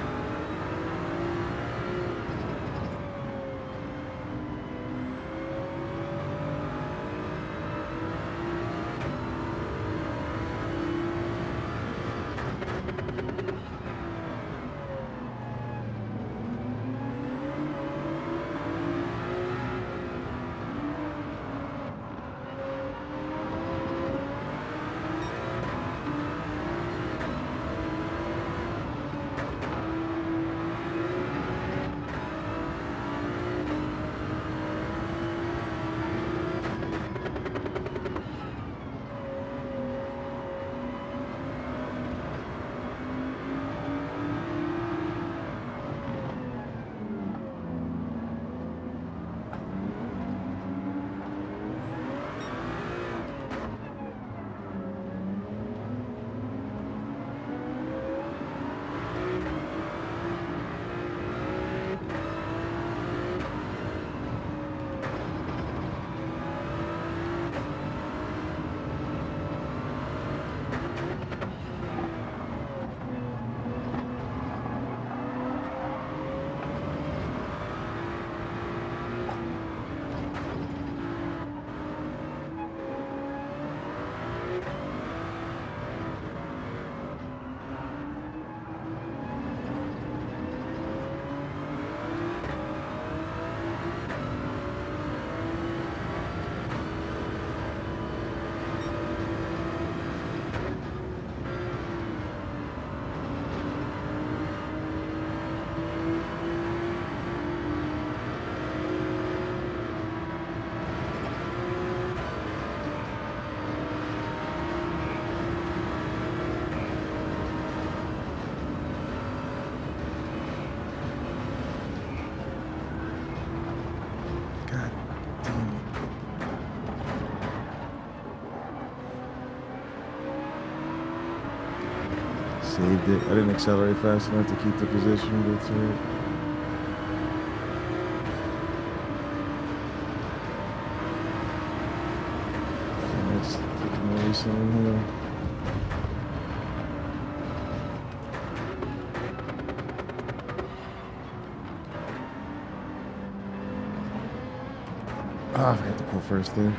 saved it. I didn't accelerate fast enough to keep the position, but it's alright. That's freaking racing in here. Ah, I forgot to pull first there.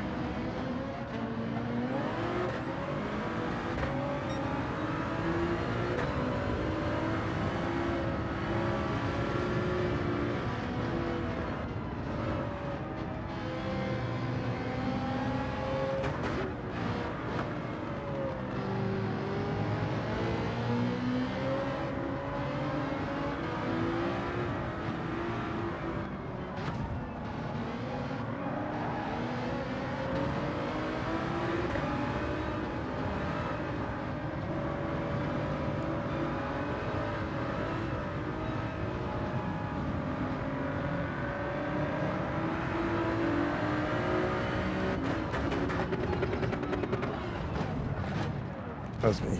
That's me.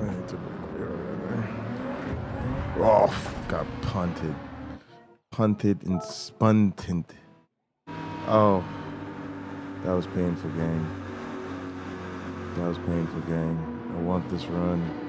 I need to break there. Oh, got punted. Punted and spunted. Oh, that was painful, gang. That was painful, gang. I want this run.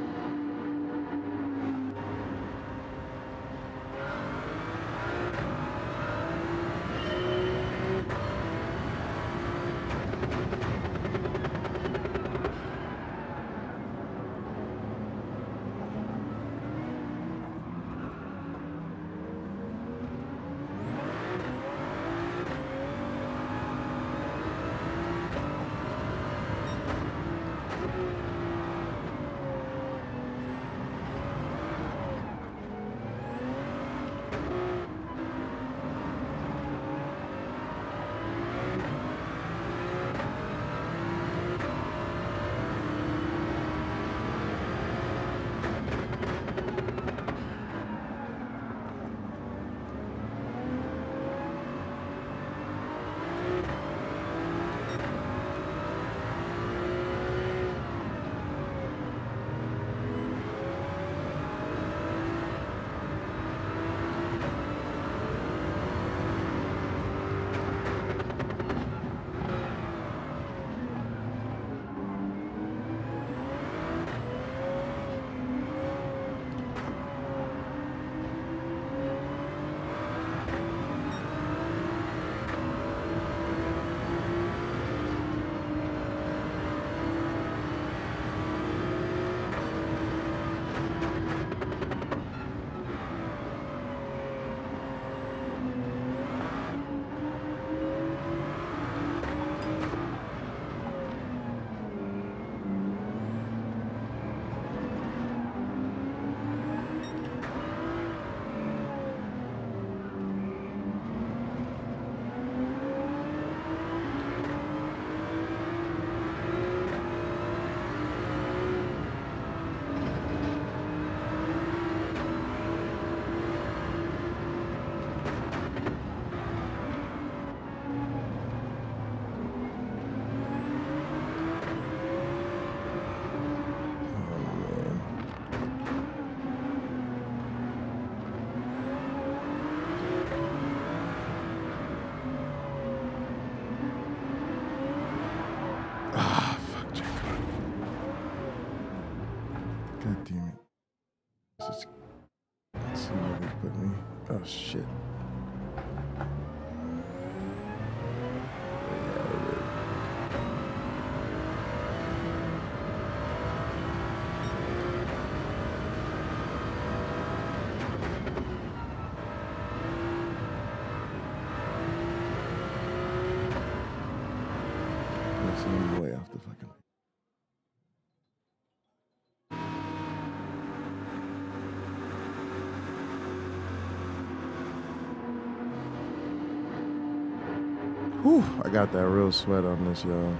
God damn it. Let's see where they put me. Oh, shit. I'm way off the fucking. Whew, I got that real sweat on this, y'all.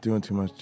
Doing too much.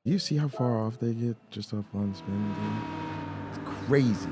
You see how far off they get just off one spin, dude? It's crazy.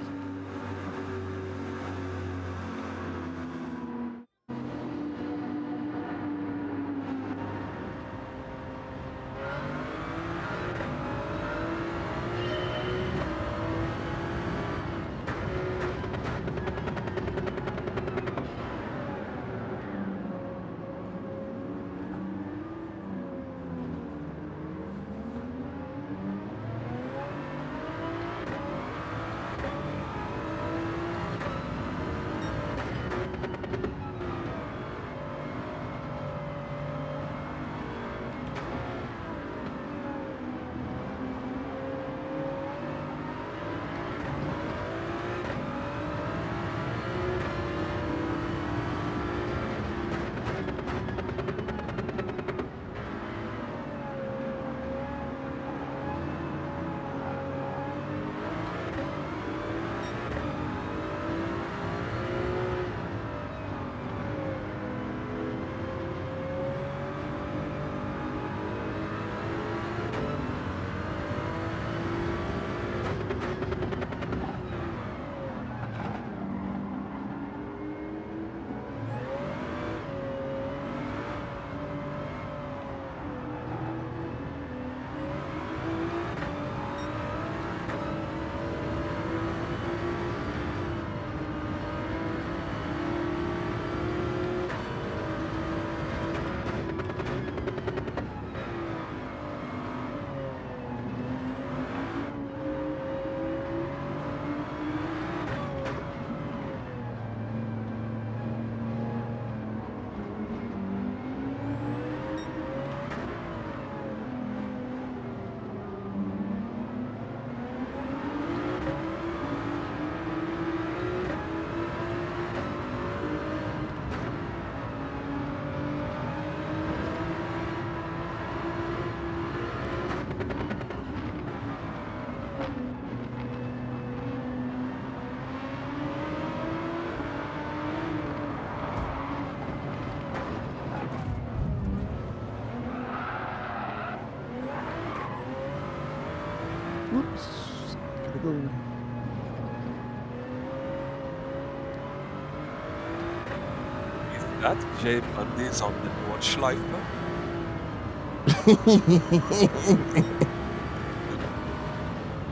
That Jay Bundy's on the Nordschleife.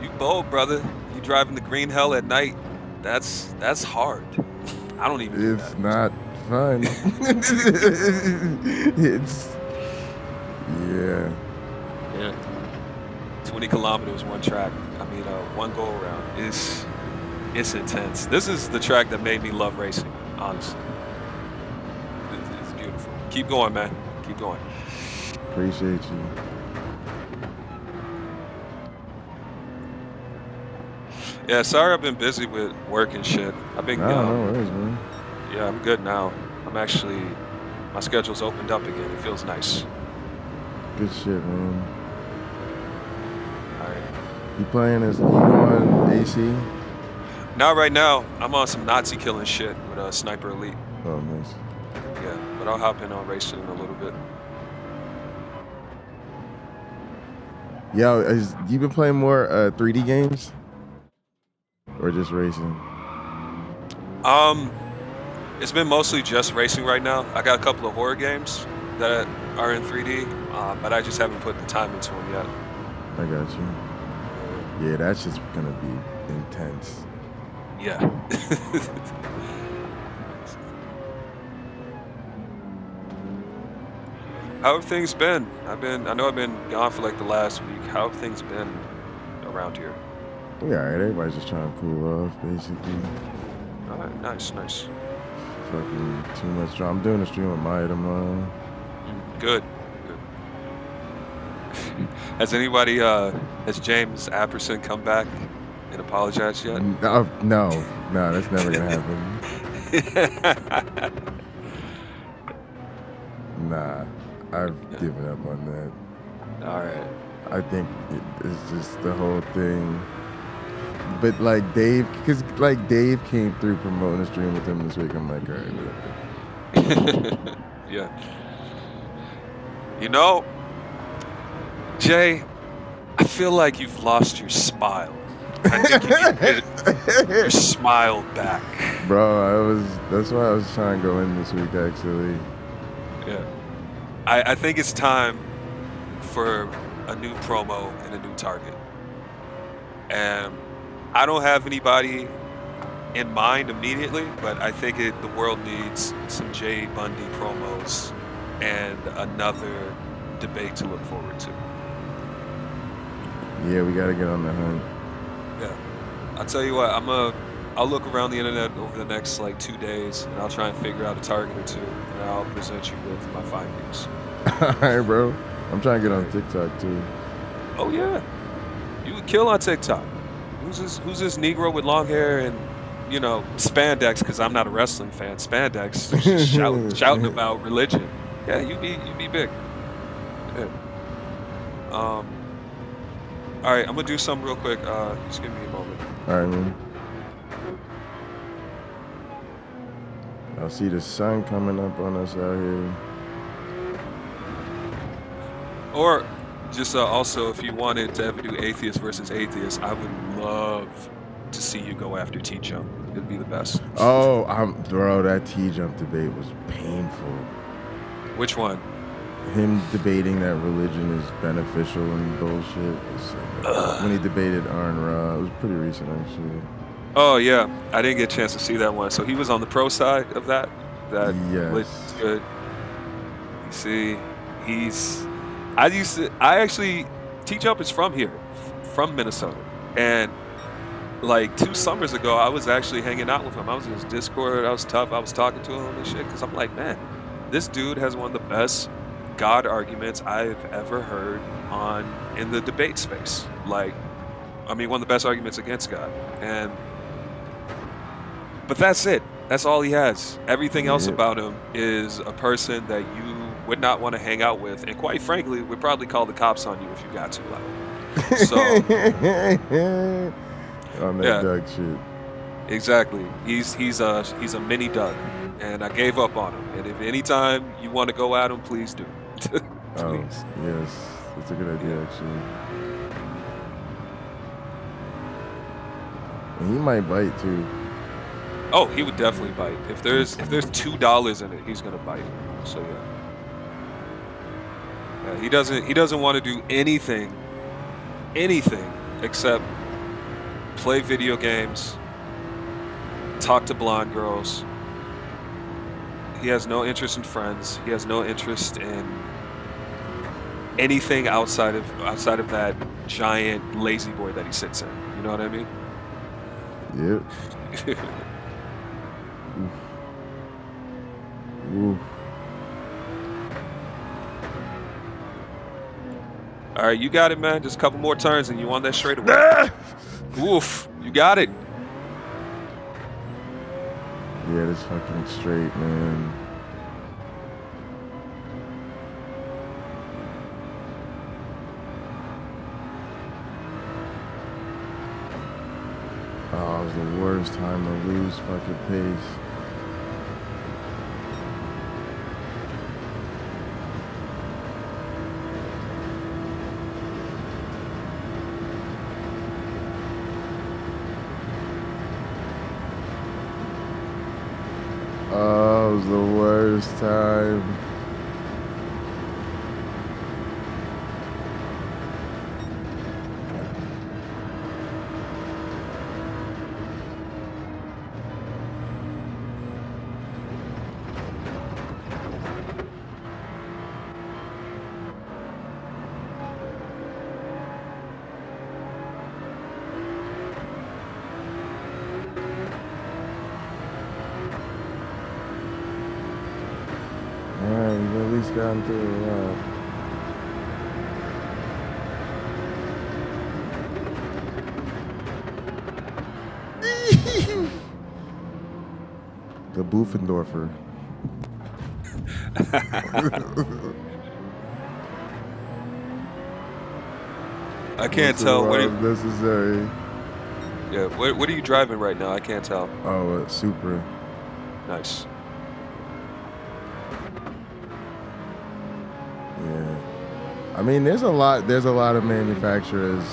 You bold, brother. You driving the green hell at night. That's hard. I don't even do It's that. not fun. It's yeah. 20 kilometers, one track. I mean, one go around. It's intense. This is the track that made me love racing, honestly. It's beautiful. Keep going, man. Keep going. Appreciate you. Yeah, sorry I've been busy with work and shit. I've been No worries, man. Yeah, I'm good now. My schedule's opened up again. It feels nice. Good shit, man. Alright. You on AC? Not right now. I'm on some Nazi killing shit with Sniper Elite. Oh, nice. Yeah, but I'll hop in on racing in a little bit. Yo, you been playing more 3D games? Or just racing? It's been mostly just racing right now. I got a couple of horror games that are in 3D, but I just haven't put the time into them yet. I got you. Yeah, that's just gonna be intense. Yeah. How have things been? I know I've been gone for like the last week. How have things been around here? Yeah, alright. Everybody's just trying to cool off, basically. All right, nice. Fucking too much drama. I'm doing a stream with Maya tomorrow. Good. Has anybody, has James Apperson come back and apologized yet? No, that's never gonna happen. Nah, I've given up on that. All right. I think it's just the whole thing. But like Dave, because like Dave came through promoting a stream with him this week. I'm like, all right, whatever. Yeah. You know, Jay, I feel like you've lost your smile. I think you can get your smile back. Bro, that's why I was trying to go in this week, actually. Yeah. I think it's time for a new promo and a new target. And I don't have anybody in mind immediately, but I think the world needs some Jay Bundy promos and another debate to look forward to. Yeah, we gotta get on the hunt. Yeah. I'll tell you what, I'll look around the internet over the next like 2 days and I'll try and figure out a target or two and I'll present you with my findings. Alright, bro. I'm trying to get on TikTok too. Oh yeah. You would kill on TikTok. Who's this Negro with long hair and, you know, spandex, because I'm not a wrestling fan. Spandex, just shouting about religion. Yeah, you'd be big. Yeah. All right, I'm gonna do something real quick. Just give me a moment. All right, man. I see the sun coming up on us out here. Or just also, if you wanted to ever do atheist versus atheist, I would love to see you go after T-Jump. It'd be the best. Oh, bro, that T-Jump debate was painful. Which one? Him debating that religion is beneficial and bullshit. When he debated Arn Ra, it was pretty recent, actually. Oh yeah, I didn't get a chance to see that one. So he was on the pro side of that. That yes. Good. You see, T-Jump is from here, from Minnesota, and like 2 summers ago, I was actually hanging out with him. I was in his Discord. I was tough. I was talking to him and shit because I'm like, man, this dude has one of the best God arguments I've ever heard in the debate space. Like, I mean, one of the best arguments against God. But that's it. That's all he has. Everything else about him is a person that you would not want to hang out with, and quite frankly, would probably call the cops on you if you got too loud. So, on that Doug shit. Exactly. He's a mini Doug, and I gave up on him. And if anytime you want to go at him, please do. Please. Oh, yes, that's a good idea, actually. And he might bite too. Oh, he would definitely bite. If there's $2 in it, he's gonna bite. So yeah, he doesn't want to do anything except play video games, talk to blonde girls. He has no interest in friends. He has no interest in anything outside of that giant lazy boy that he sits in. You know what I mean? Yep. Ooh. All right, you got it, man. Just a couple more turns and you on that straightaway. Oof, you got it. Yeah, this fucking straight, man. Oh, it was the worst time to lose fucking pace. Oh, it was the worst time. least gotten through a lot. The Buffendorfer. I can't tell. What necessary. Yeah, what are you driving right now? I can't tell. Oh, Supra. Nice. Yeah. I mean, there's a lot of manufacturers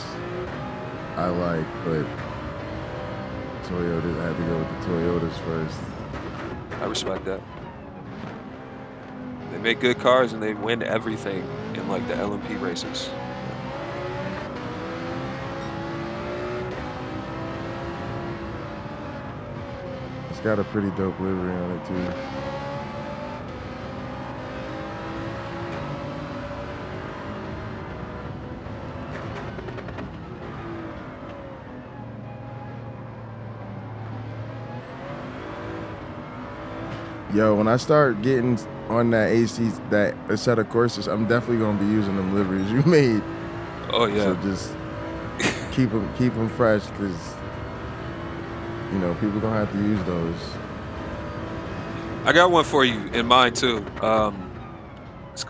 I like, but Toyota, I had to go with the Toyotas first. I respect that. They make good cars and they win everything in like the LMP races. It's got a pretty dope livery on it too. Yo, when I start getting on that AC, that a set of courses, I'm definitely gonna be using them liveries you made. Oh yeah. So just keep them fresh, because you know people gonna have to use those. I got one for you in mind too. It's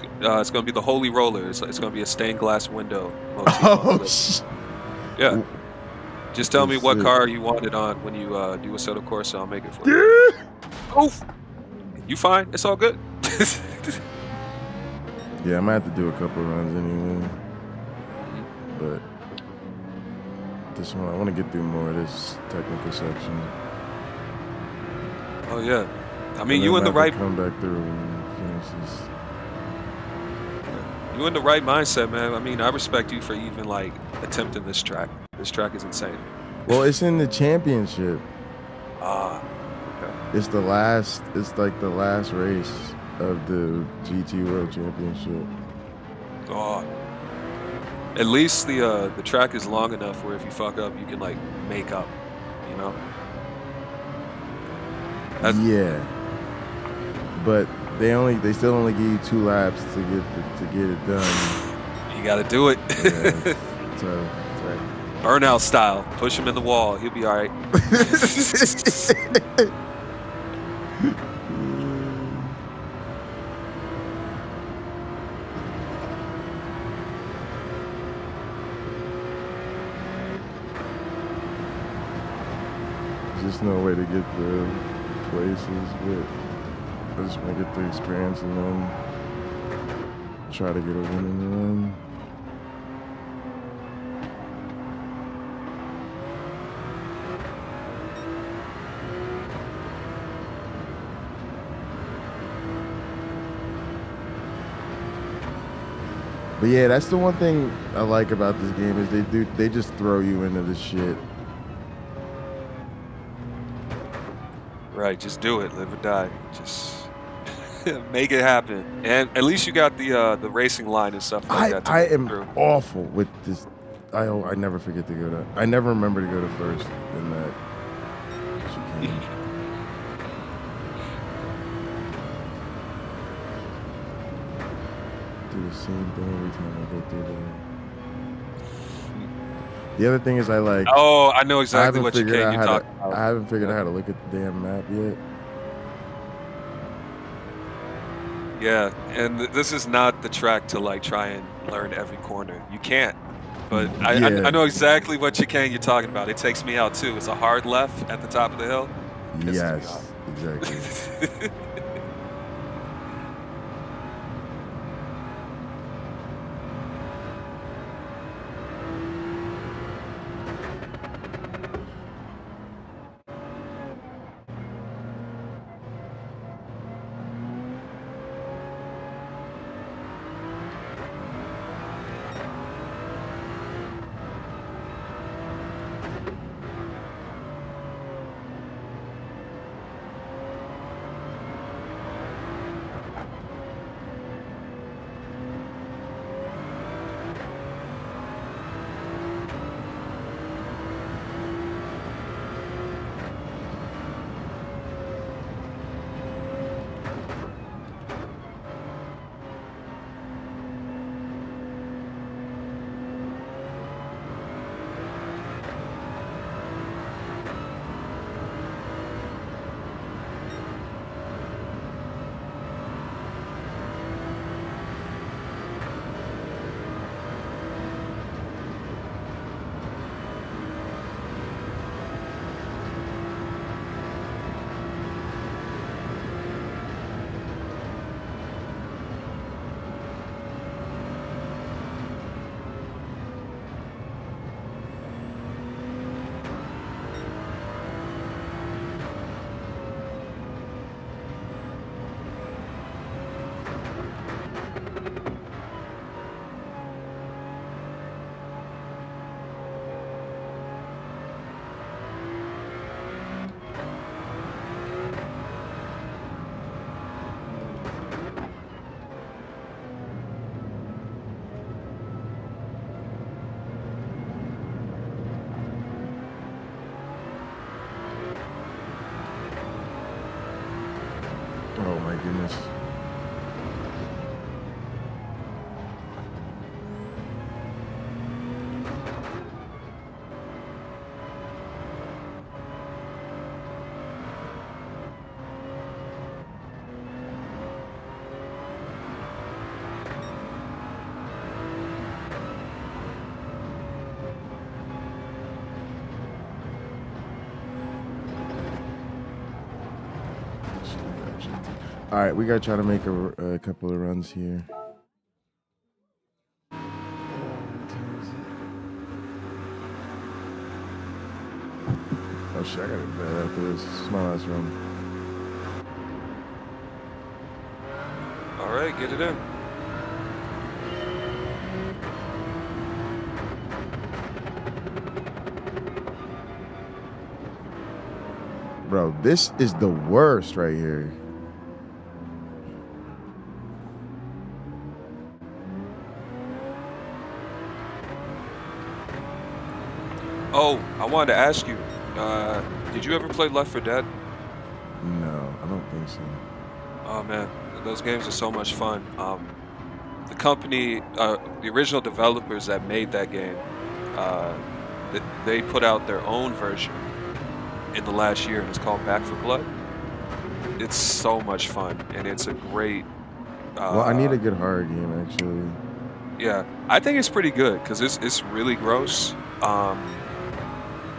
gonna be the Holy Roller. It's gonna be a stained glass window. Oh shit. Yeah. Just tell me what car you want it on when you do a Soto Corsa. I'll make it for you. Oof. You fine? It's all good. Yeah, I might have to do a couple runs anyway. But this one, I want to get through more of this technical section. Oh yeah. I mean, And you then in the I right. can come back through and finish this. You in the right mindset, man. I mean, I respect you for even like attempting this track. This track is insane. Well, it's in the championship. Ah. It's like the last race of the GT World Championship. Oh. At least the track is long enough where if you fuck up, you can like make up. You know. Yeah. But they still only give you 2 laps to get it done. You got to do it. Yeah, so. Burnout style. Push him in the wall. He'll be all right. There's just no way to get the places, but I just want to get the experience and then try to get a winning run. But yeah, that's the one thing I like about this game is they just throw you into the shit. Right, just do it, live or die. Just make it happen. And at least you got the racing line and stuff like that. I am awful with this. I never forget to go to. I never remember to go to first in that chicane. Do the same thing every time I go through there. The other thing is I like. Oh, I know exactly what chicane you're talking about. I haven't figured out how to look at the damn map yet. Yeah, and this is not the track to like try and learn every corner. You can't. But I know exactly what chicane you're talking about. It takes me out too. It's a hard left at the top of the hill. Yes, exactly. Oh my goodness. All right, we gotta try to make a couple of runs here. Oh shit, I gotta bet after this. This is my last run. All right, get it in. Bro, this is the worst right here. Oh, I wanted to ask you, did you ever play Left 4 Dead? No, I don't think so. Oh man, those games are so much fun. The company, the original developers that made that game, they put out their own version in the last year, and it's called Back 4 Blood. It's so much fun, and it's a great. Well, I need a good horror game actually. Yeah, I think it's pretty good because it's really gross.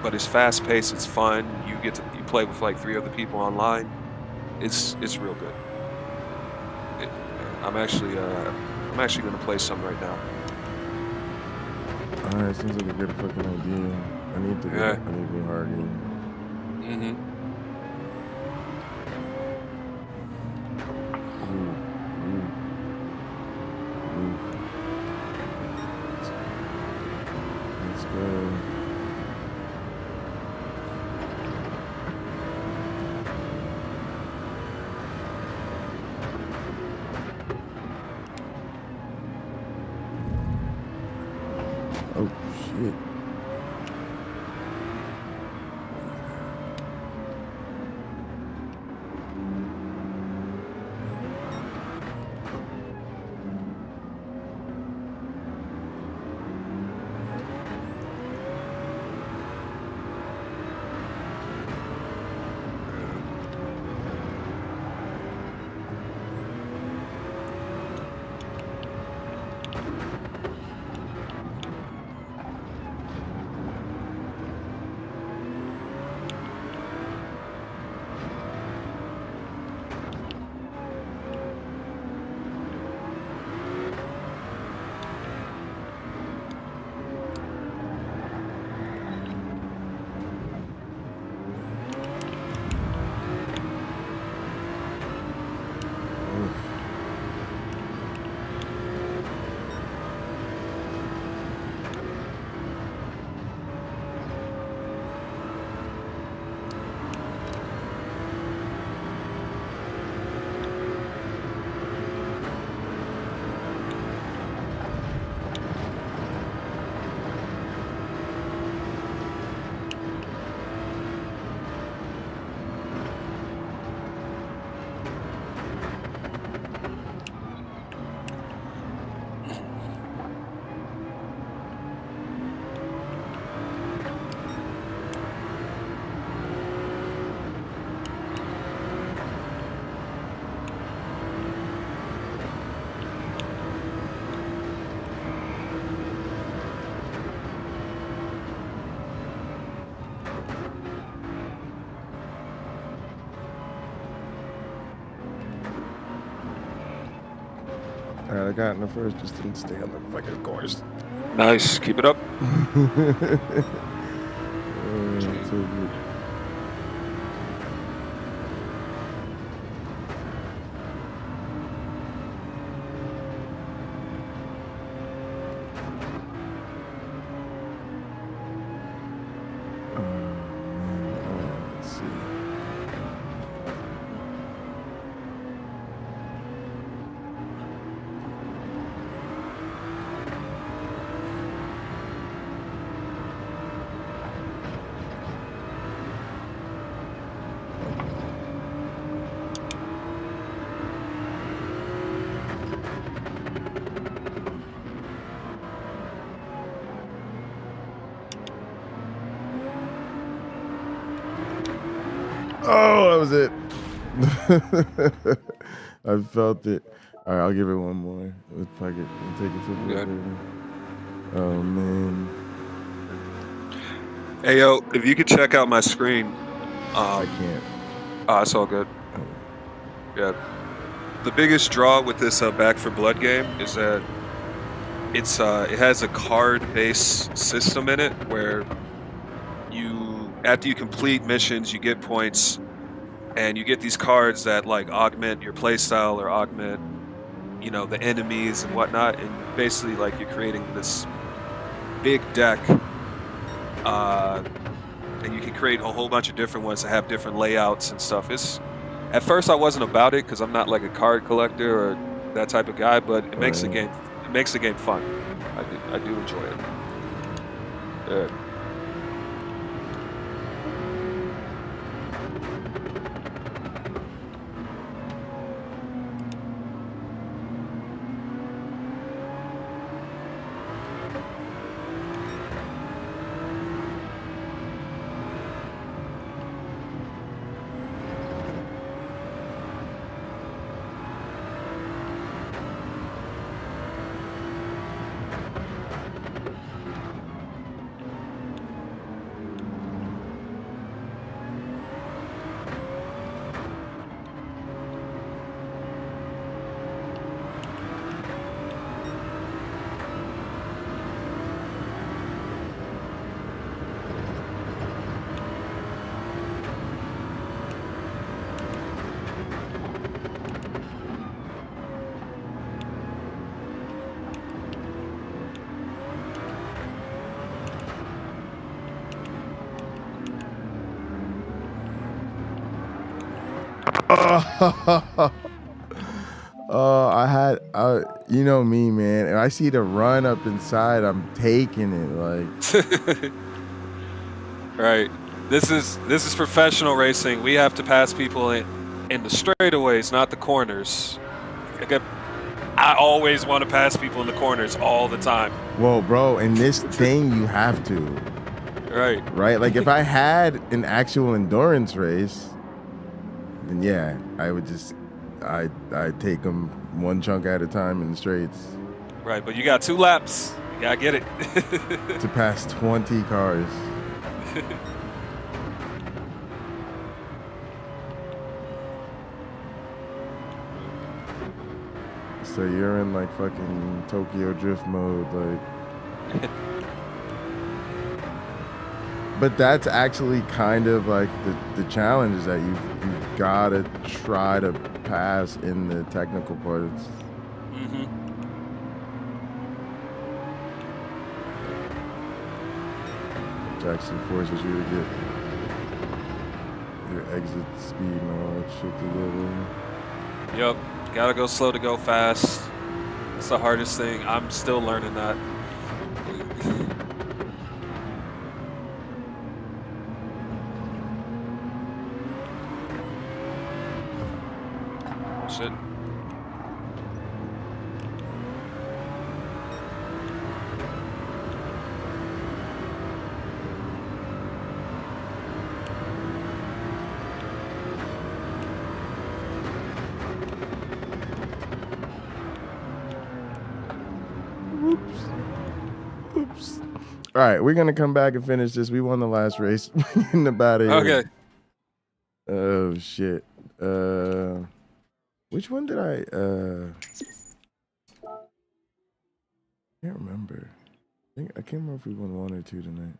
But it's fast paced. It's fun. You play with like 3 other people online. It's real good. I'm actually gonna play some right now. All right, seems like a good fucking idea. I need to get a horror game. Mm-hmm. Let's go. Oh shit. All right, I got in the first, just didn't stay on the fucking course. Nice, keep it up. So good. Let's see. Oh, that was it. I felt it. All right, I'll give it one more. Let's take it to the Good. Oh man. Hey yo, if you could check out my screen. I can't. Oh, it's all good. Yeah. The biggest draw with this Back for Blood game is that it has a card-based system in it where after you complete missions, you get points, and you get these cards that like augment your playstyle or augment, the enemies and whatnot, and basically like you're creating this big deck, and you can create a whole bunch of different ones that have different layouts and stuff. At first I wasn't about it because I'm not like a card collector or that type of guy, but it makes the game fun. I do enjoy it. Yeah. You know me, man. If I see the run up inside, I'm taking it. Like, right. This is professional racing. We have to pass people in the straightaways, not the corners. I always want to pass people in the corners all the time. Well, bro, in this thing, you have to. Right. Right. Like, if I had an actual endurance race, then yeah, I would just, I'd take them one chunk at a time in the straights. Right, but you got 2 laps. You gotta get it. To pass 20 cars. So you're in like fucking Tokyo Drift mode, like. But that's actually kind of like the challenge is that you've gotta try to pass in the technical parts. Mm-hmm. Which actually forces you to get your exit speed and all that shit together. Yep. Gotta go slow to go fast. It's the hardest thing. I'm still learning that. Shit. Oops. All right, we're gonna come back and finish this. We won the last race. In about here. Okay. Oh shit. Which one did I can't remember. I can't remember if we won 1 or 2 tonight.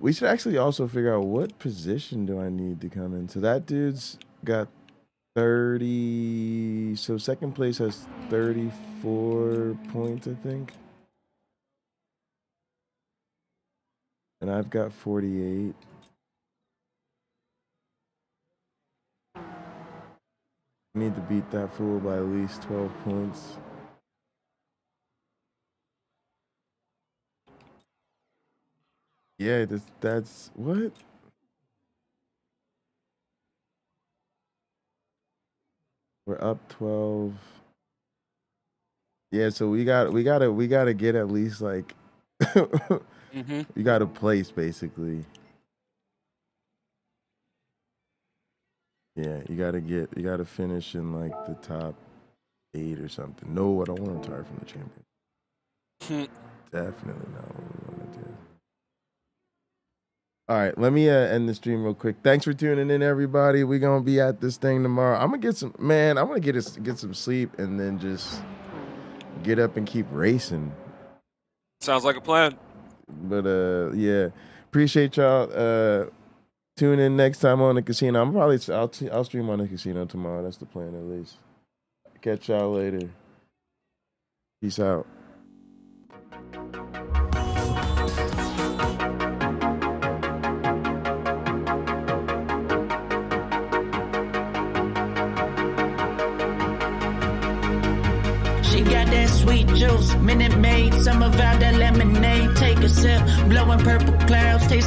We should actually also figure out what position do I need to come in. So that dude's got 30. So second place has 34 points, I think. And I've got 48. I need to beat that fool by at least 12 points. Yeah, that's what? We're up 12. Yeah, so we gotta get at least like You got to place basically. Yeah, you got to finish in like the top 8 or something. No, I don't want to retire from the champion. Definitely not what we want to do. All right, let me end the stream real quick. Thanks for tuning in, everybody. We're gonna be at this thing tomorrow. I'm gonna get some, man. I'm gonna get some sleep and then just get up and keep racing. Sounds like a plan. But yeah, appreciate y'all. Tune in next time on the casino. I'll stream on the casino tomorrow. That's the plan at least. Catch y'all later. Peace out. She got that sweet juice, Minute Maid, some of out that lemonade. Take a sip, blowing purple clouds, taste